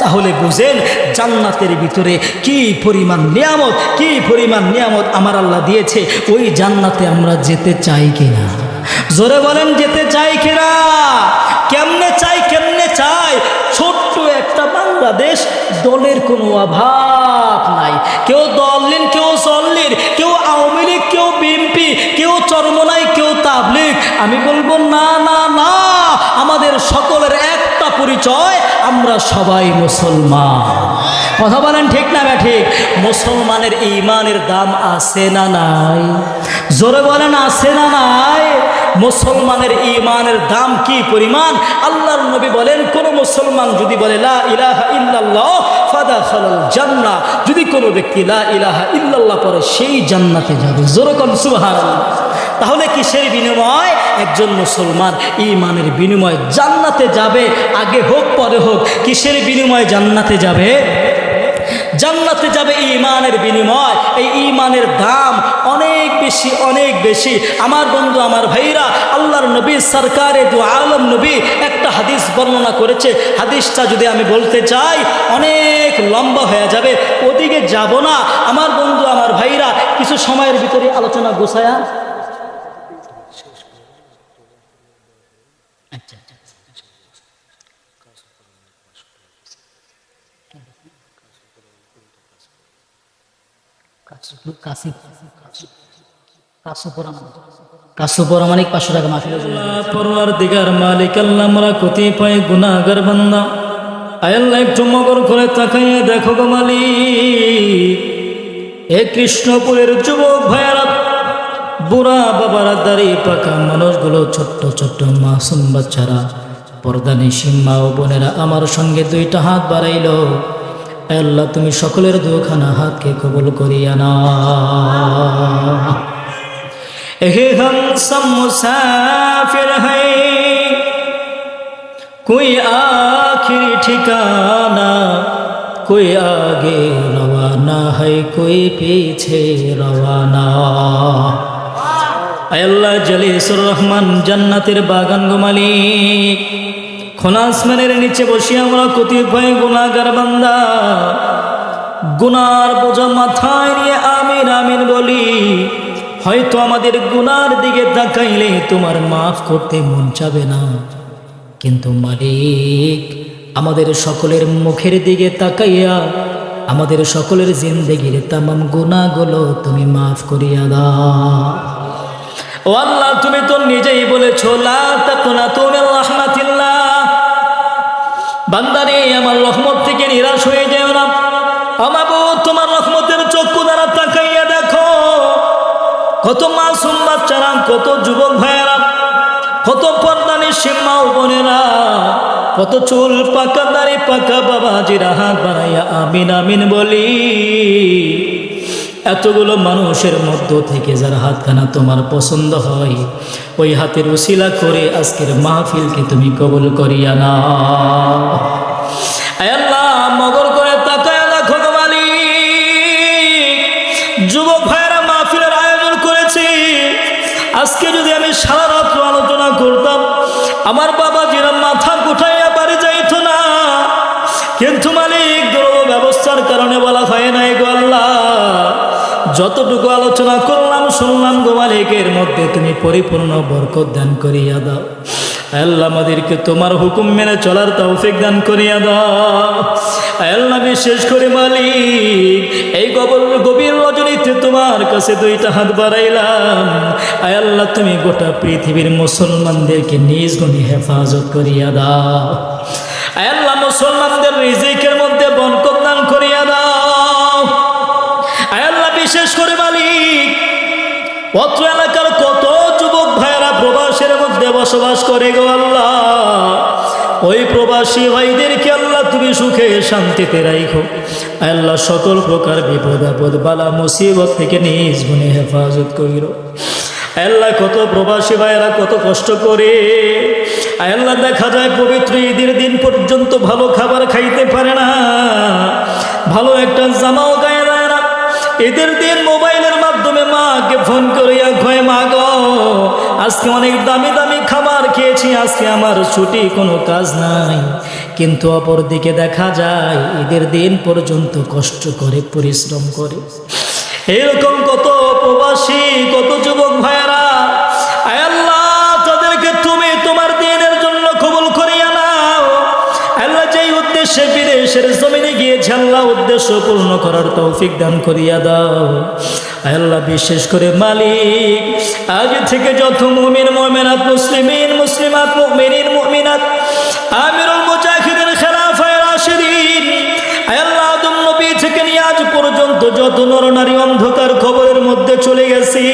তাহলে বুঝেন জান্নাতের ভিতরে কি পরিমাণ নিয়ামত, কি পরিমাণ নিয়ামত আমার আল্লাহ দিয়েছে। ওই জান্নাতে আমরা যেতে চাই কিনা? জোরে বলেন, যেতে চাই কিনা? কেমনে চাই, কেমনে চাই? ছোট্ট একটা বাংলাদেশ, দলের কোনো অভাব নাই। কেউ দললিন, কেউ চললিন, কেউ আওয়ামী লীগ, কেউ বিএনপি, কেউ চরমনাই, কেউ তাবলিগ। আমি বলবো না না না, আমাদের সকলের একটা পরিচয়, আমরা সবাই মুসলমান। কথা বলেন ঠিক না ঠিক? মুসলমানের ঈমানের দাম আছে না নাই? জোরে বলেন, আছে না নাই? মুসলমানের ঈমানের দাম কি পরিমাণ? আল্লাহর নবী বলেন, কোন মুসলমান যদি বলে লা ইলাহা ইল্লাল্লাহ ফাদাখালাল জান্নাহ, যদি কোনো ব্যক্তি লা ইলাহা ইল্লাল্লাহ পড়ে সেই জান্নাতে যাবে। জোরে কোন সুবহানাল্লাহ। তাহলে কিসের বিনিময়? একজন মুসলমান ঈমানের বিনিময় জান্নাতে যাবে, আগে হোক পরে হোক। কিসের বিনিময় জান্নাতে যাবে? জান্নাতে যাবে ঈমানের বিনিময়। এই ঈমানের দাম অনেক বেশি, অনেক বেশি। আমার বন্ধু, আমার ভাইরা, আল্লাহর নবী সরকারে দু আলম নবী একটা হাদিস বর্ণনা করেছে। হাদিসটা যদি আমি বলতে চাই অনেক লম্বা হয়ে যাবে, ওদিকে যাব না। আমার বন্ধু, আমার ভাইরা, কিছু সময়ের ভিতরে আলোচনা গোছায়া কাসুপরামানিক 500 টাকা মাফিল। পরওয়ারদিগার মালিক আল্লাহ, আমরা কতিপয় গুনাহগার বান্দা, আয় আল্লাহ একটু মগর করে তাকাইয়ে দেখো গো মালিক, এ কৃষ্ণপুরের যুবক ভাইয়ারা, বুড়া বাবারা, দাড়ি পাকা মানুষগুলো, ছোট্ট ছোট্ট মাসুম বাচ্চারা, পর্দানিশী মা ও বোনেরা আমার সঙ্গে 2টা হাত বাড়াইলো। আল্লাহ তুমি সকলের 2খানা হাতকে কবুল করিয়া না। এহে হম সব মুসাফির হ্যায়, কোই আখিরি ঠিকানা, কোই আগে রওয়ানা है, कोई पीछे रवाना। আল্লাহ জালিসুর রহমান জান্নাতের বাগান গো মালিক, খোলা আসমানের নিচে বসে আমরা কতিপয় গুনাহগার বান্দা, গুনার বোঝা মাথায় নিয়ে আমিন আমিন বলি। হয়তো আমাদের গুনার দিকে তাকাইলে তোমার মাফ করতে মন চাবে না, কিন্তু মালিক আমাদের সকলের মুখের দিকে তাকাইয়া আমাদের সকলের জিন্দেগির তামাম গুনাহগুলো তুমি মাফ করিয়া দাও। ও আল্লাহ, তুমি তো নিজেই বলেছো লা তাকনাতু মির রাহমাতিল্লাহ, বান্দারে আমার রহমত থেকে নিরাশ হয়ে যেও না। মাবুদ, তোমার রহমতের চক্ষু দ্বারা তাকাইয়া দেখো কত মাসুম বাচ্চারা, কত যুবক ভাইয়েরা, কত পর্দানিশীল মা ও বোনেরা, কত চুল পাকা দাড়ি পাকা বাবাজিরা হাত বাড়াইয়া আমিন আমিন বলি। এতগুলো মানুষের মধ্য থেকে যার হাতখানা তোমার পছন্দ হয়, ওই হাতের উসিলা করে আজকের মাহফিলকে তুমি কবুল করিয়া না। আল্লাহ, মগর করে তাকায় দেখো মালিক, যুবক ভাইয়েরা মাহফিলের আয়োজন করেছি। আজকে যদি আমি সারা রাত্র আলোচনা করতাম, আমার বাবাজিরা মাথা গুটাইয়া বাড়ি যাইতো না, কিন্তু মালিক দুর্ব ব্যবস্থার কারণে বলা হয় নাই গো আল্লাহ। যতটুকু আলোচনা করলাম শুনলাম গো মালিকের মধ্যে তুমি পরিপূর্ণ বরকত দান করিয়া দাও। আল্লাহ, আমাদেরকে তোমার হুকুম মেনে চলার তৌফিক দান করিয়া দাও। আল্লাহ, বিশেষ করে মালিক এই গভীর রজনীতে তোমার কাছে দুইটা হাত বাড়াইলাম। আল্লাহ, তুমি গোটা পৃথিবীর মুসলমানদেরকে নিজ গুণে হেফাজত করিয়া দাও। আল্লাহ, মুসলমানদের রিজিকের মধ্যে বরকত দান করিয়া দাও। আল্লাহ, বিশেষ করে মালিক অত্র এলাকার কত যুবক ভাইয়েরা প্রবাসের মধ্যে বসবাস করে গো আল্লাহ, ওই প্রবাসী ভাইদেরকে আল্লাহ তুমি সুখে শান্তিতে রাখো। আল্লাহ, সকল প্রকার বিপদ আপদ বালা মুসিবত থেকে নিজ গুণে হেফাজত করিও। আল্লাহ, কত প্রবাসী ভাইয়েরা কত কষ্ট করে, আল্লাহ দেখা যায় পবিত্র ঈদের দিন পর্যন্ত ভালো খাবার খাইতে পারে না, ভালো একটা জামাও গায়ে দেয় না। ঈদের দিন মোবাইলের মাধ্যমে মাকে ফোন করিয়া কয়, মা গো আজকে অনেক দামি দামি খাবার খেয়েছি, আজকে আমার ছুটি, কোনো কাজ নাই। কিন্তু অপর দিকে দেখা যায় ঈদের দিন পর্যন্ত কষ্ট করে পরিশ্রম করে। এরকম কত প্রবাসী কত যুবক ভাইয়েরা, আল্লাহ তাদেরকে তুমি তোমার দিনের জন্য কবুল করিয়া নাও। আল্লাহ, যেই উদ্দেশ্যে বিদেশের জমিনে গিয়েছে আল্লাহ উদ্দেশ্য পূর্ণ করার তৌফিক দান করিয়া দাও। আল্লাহ, বিশেষ করে মালিক আজ থেকে যত মুমিন মুমিনাত, মুসলিমিন মুসলিমাত, মুমিনিন মুমিনাত, আমিরুল মুজাহিদিন খেলাফায়ে রাশিদিন, আল্লাহ আদম নবী থেকে নিয়ে আজ পর্যন্ত যত নরনারী অন্ধকার খবরের মধ্যে চলে গেছি,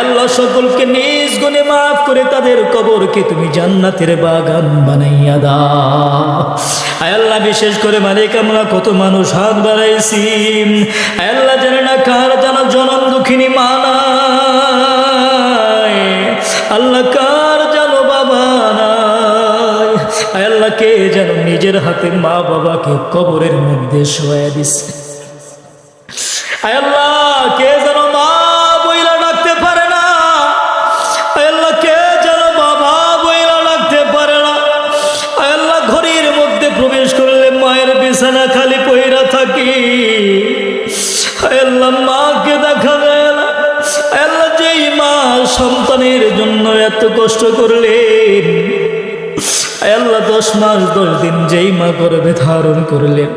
আল্লাহ সকলকে নিজ গুণে মাফ করে তাদের কবরকে তুমি জান্নাতের বাগান বানাইয়া দাও। আল্লাহ, বিশেষ করে মালিক আমরা কত মানুষ হাত বাড়াইছি, আল্লাহ জানে না কার জানা জনম দুঃখিনী মা নাই, আল্লাহ কার জানো বাবা নাই, আল্লাহ কে যেন নিজের হাতে মা বাবাকে কবরের মধ্যে শোয়া দিছে। আল্লাহ, কে যেন মা বইলা ডাকতে পারে না, আল্লাহ কে যেন বাবা বইলা ডাকতে পারে না। আল্লাহ, ঘরের মধ্যে প্রবেশ করলে মায়ের বিছানা খালি পইরা থাকি, আল্লাহ মাকে দেখা যায় না। আল্লাহ, যেই মা সন্তানের জন্য এত কষ্ট করলেন, আল্লাহ 10 মাস 10 দিন যেই মা গর্ভে ধারণ করলেন,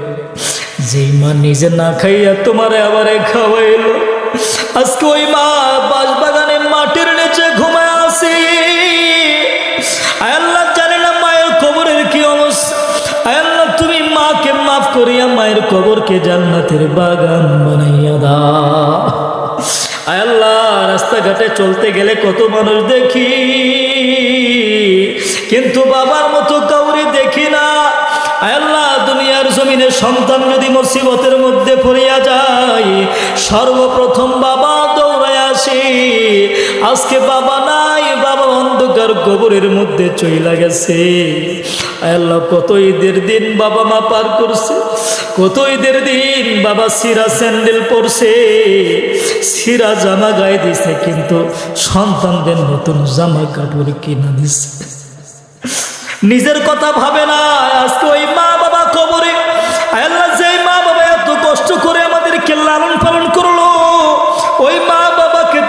যেই মা নিজে না খাইয়া তোমারে আবারে খাওয়াইলো, আজকে ওই মা বাঁশবাগানে মাটির নিচে ঘুমায় আছে। আল্লাহ জানে না মায়ের কবরের কি অবস্থা। আল্লাহ, তুমি মাকে মাফ করিয়া মায়ের কবরকে জান্নাতের বাগান বানাইয়া দাও। আল্লাহ, রাস্তাঘাটে চলতে গেলে কত মানুষ দেখি, কিন্তু বাবার মতো কাউরে দেখি না। আল্লাহ, দুনিয়ার জমিনে সন্তান যদি মুসিবতের মধ্যে পড়িয়া যায়, সর্বপ্রথম বাবা দৌড়ায় আসে। আজকে বাবা নাই, বাবা অন্ধকার কবরের মধ্যে চইলা গেছে। আল্লাহ, কত ঈদের দিন বাবা মা পার করছে, কত ঈদের দিন বাবা সিরা স্যান্ডেল পরছে, সিরা জামা গায়ে দিছে, কিন্তু সন্তানদের নতুন জামা কাপড় কিনা দিছে। নিজের কথা ভাবে না। আজকে ওই মা বাবা কবরে, আল্লাহ যেই মা বাবা এত কষ্ট করে আমাদেরকে লালন পালন করলো, ওই মা বাবাকে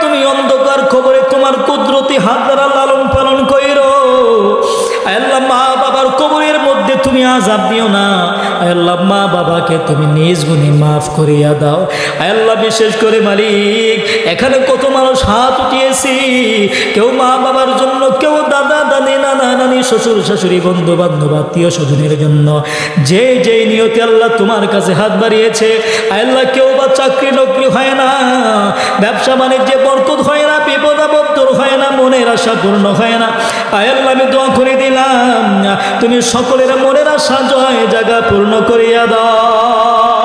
তুমি আযাব দিও না। আয় আল্লাহ মা বাবাকে তুমি নিজ গুণে মাফ করিয়া দাও। আয় আল্লাহ বিশেষ করে মালিক এখানে কত মানুষ হাত উঠিয়েছি, কেউ মা বাবার জন্য, কেউ দাদা দাদি নানা নানি শ্বশুর শাশুড়ি বন্ধু বান্ধব আত্মীয় স্বজনের জন্য যে যেই নিয়তে আল্লাহ তোমার কাছে হাত বাড়িয়েছে। আয় আল্লাহ কেউ বা চাকরি নকরি হয় না, ব্যবসা বাণিজ্যে বরকত হয় না, বিপদ আপদ দূর হয় না, মনের আশা পূর্ণ হয় না। আয় আল্লাহ আমি দোয়া করে দিলাম তুমি সকলের মনের আশা জয় জায়গা পূর্ণ করিয়া দাও।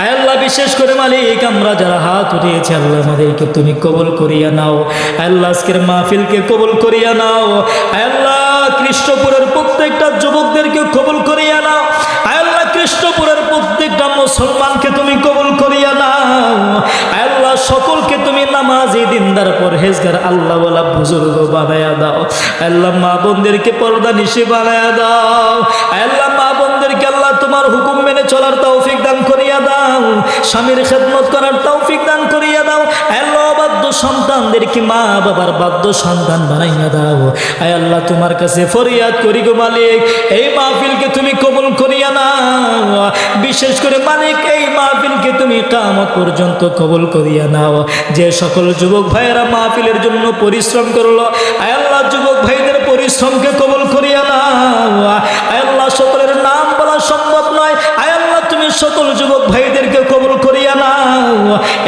আয় আল্লাহ বিশেষ করে মালিক আমরা যারা হাত উঠিয়েছি আল্লাহ আমাদেরকে তুমি কবুল করিয়া নাও। আয় আল্লাহ আজকের মাহফিলকে কবুল করিয়া নাও। আয় আল্লাহ কৃষ্ণপুরের প্রত্যেকটা যুবকদেরকে কবুল করিয়া নাও। আয় আল্লাহ কৃষ্ণপুরের প্রত্যেকটা মুসলমানকে তুমি কবুল করিয়া নাও। আয় আল্লাহ সকলকে তুমি নামাজি দিনদার পরহেজগার আল্লাহ ওয়ালা বুজুর্গ বানায়া দাও। আল্লাহ মা বোনদেরকে পর্দা নিশি বানায়া দাও। আল্লাহ মা বোনদেরকে আল্লাহ তোমার হুকুম মেনে চলার তৌফিক দান করিয়া দাও, স্বামীর খেদমত করার তৌফিক দান করিয়া দাও। আল্লাহ বাধ্য সন্তানদেরকে মা বাবার বাধ্য সন্তান বানাইয়া দাও। আয় আল্লাহ তোমার কাছে ফরিয়াদ করি গো মালিক এই মাহফিলকে তুমি কবুল করিয়া নাও। বিশেষ করে মালিক এই মাহফিলকে তুমি কিয়ামত পর্যন্ত কবুল করিয়া নাও। যে সকল যুবক ভাইয়েরা মাহফিলের জন্য পরিশ্রম করলো আয় আল্লাহ যুবক ভাইদের পরিশ্রমকে কবুল করিয়া নাও। আয় আল্লাহ সকলের নাম বলা সম্ভব নয়, আয় আল্লাহ তুমি সকল যুবক ভাইদেরকে কবুল করিয়া নাও।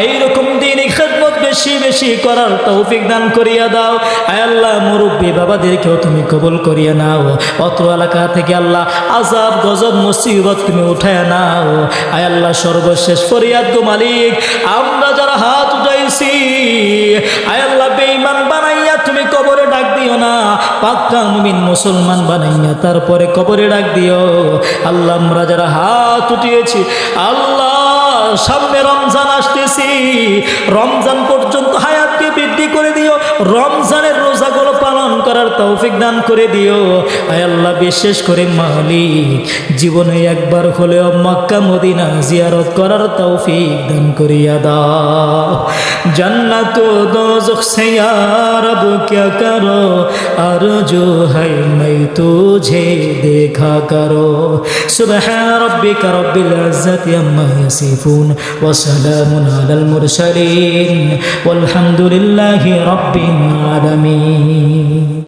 এইরকম দিনই খেদমত বেশি বেশি করার তৌফিক দান করিয়া দাও। আয় আল্লাহ মুরব্বী বাবাদেরকেও তুমি কবুল করিয়া নাও। অত এলাকা থেকে আল্লাহ আযাব গজব মুসিবত তুমি উঠায় নাও। আয় আল্লাহ সর্বশেষ ফরিয়াদ গো মালিক আমরা যারা হাত উঠাইছি আয় আল্লাহ বেঈমান বানাইয়া তুমি কবরে ডাক দিও না, পাক্কা মুমিন মুসলমান বানাইয়া তারপরে কবরে ডাক দিও। আল্লাহ আমরা যারা হাত উঠিয়েছি আল্লাহ সামনে রমজান আসতেছি, রমজান পর্যন্ত হায়াতকে বৃদ্ধি করে দিও, রমজানের রোজাগুলো পালন করার তৌফিক দান করে দিও। আয় আল্লাহ বিশেষ করে মালিক জীবনে একবার হলেও মক্কা মদিনা জিয়ারত করার তৌফিক দান করিয়া দাও। জান্নাত ও দোজখ से यार अब क्या करो, आरज़ू है मैं तुझे देखा करो। सुबहान रब्बिका रब्बिल इज़्ज़ति अम्मा यसिफून व सलामुन अलल मुरसलीन वल्हम्दुलिल्लाहि रब्बिल आलमीन।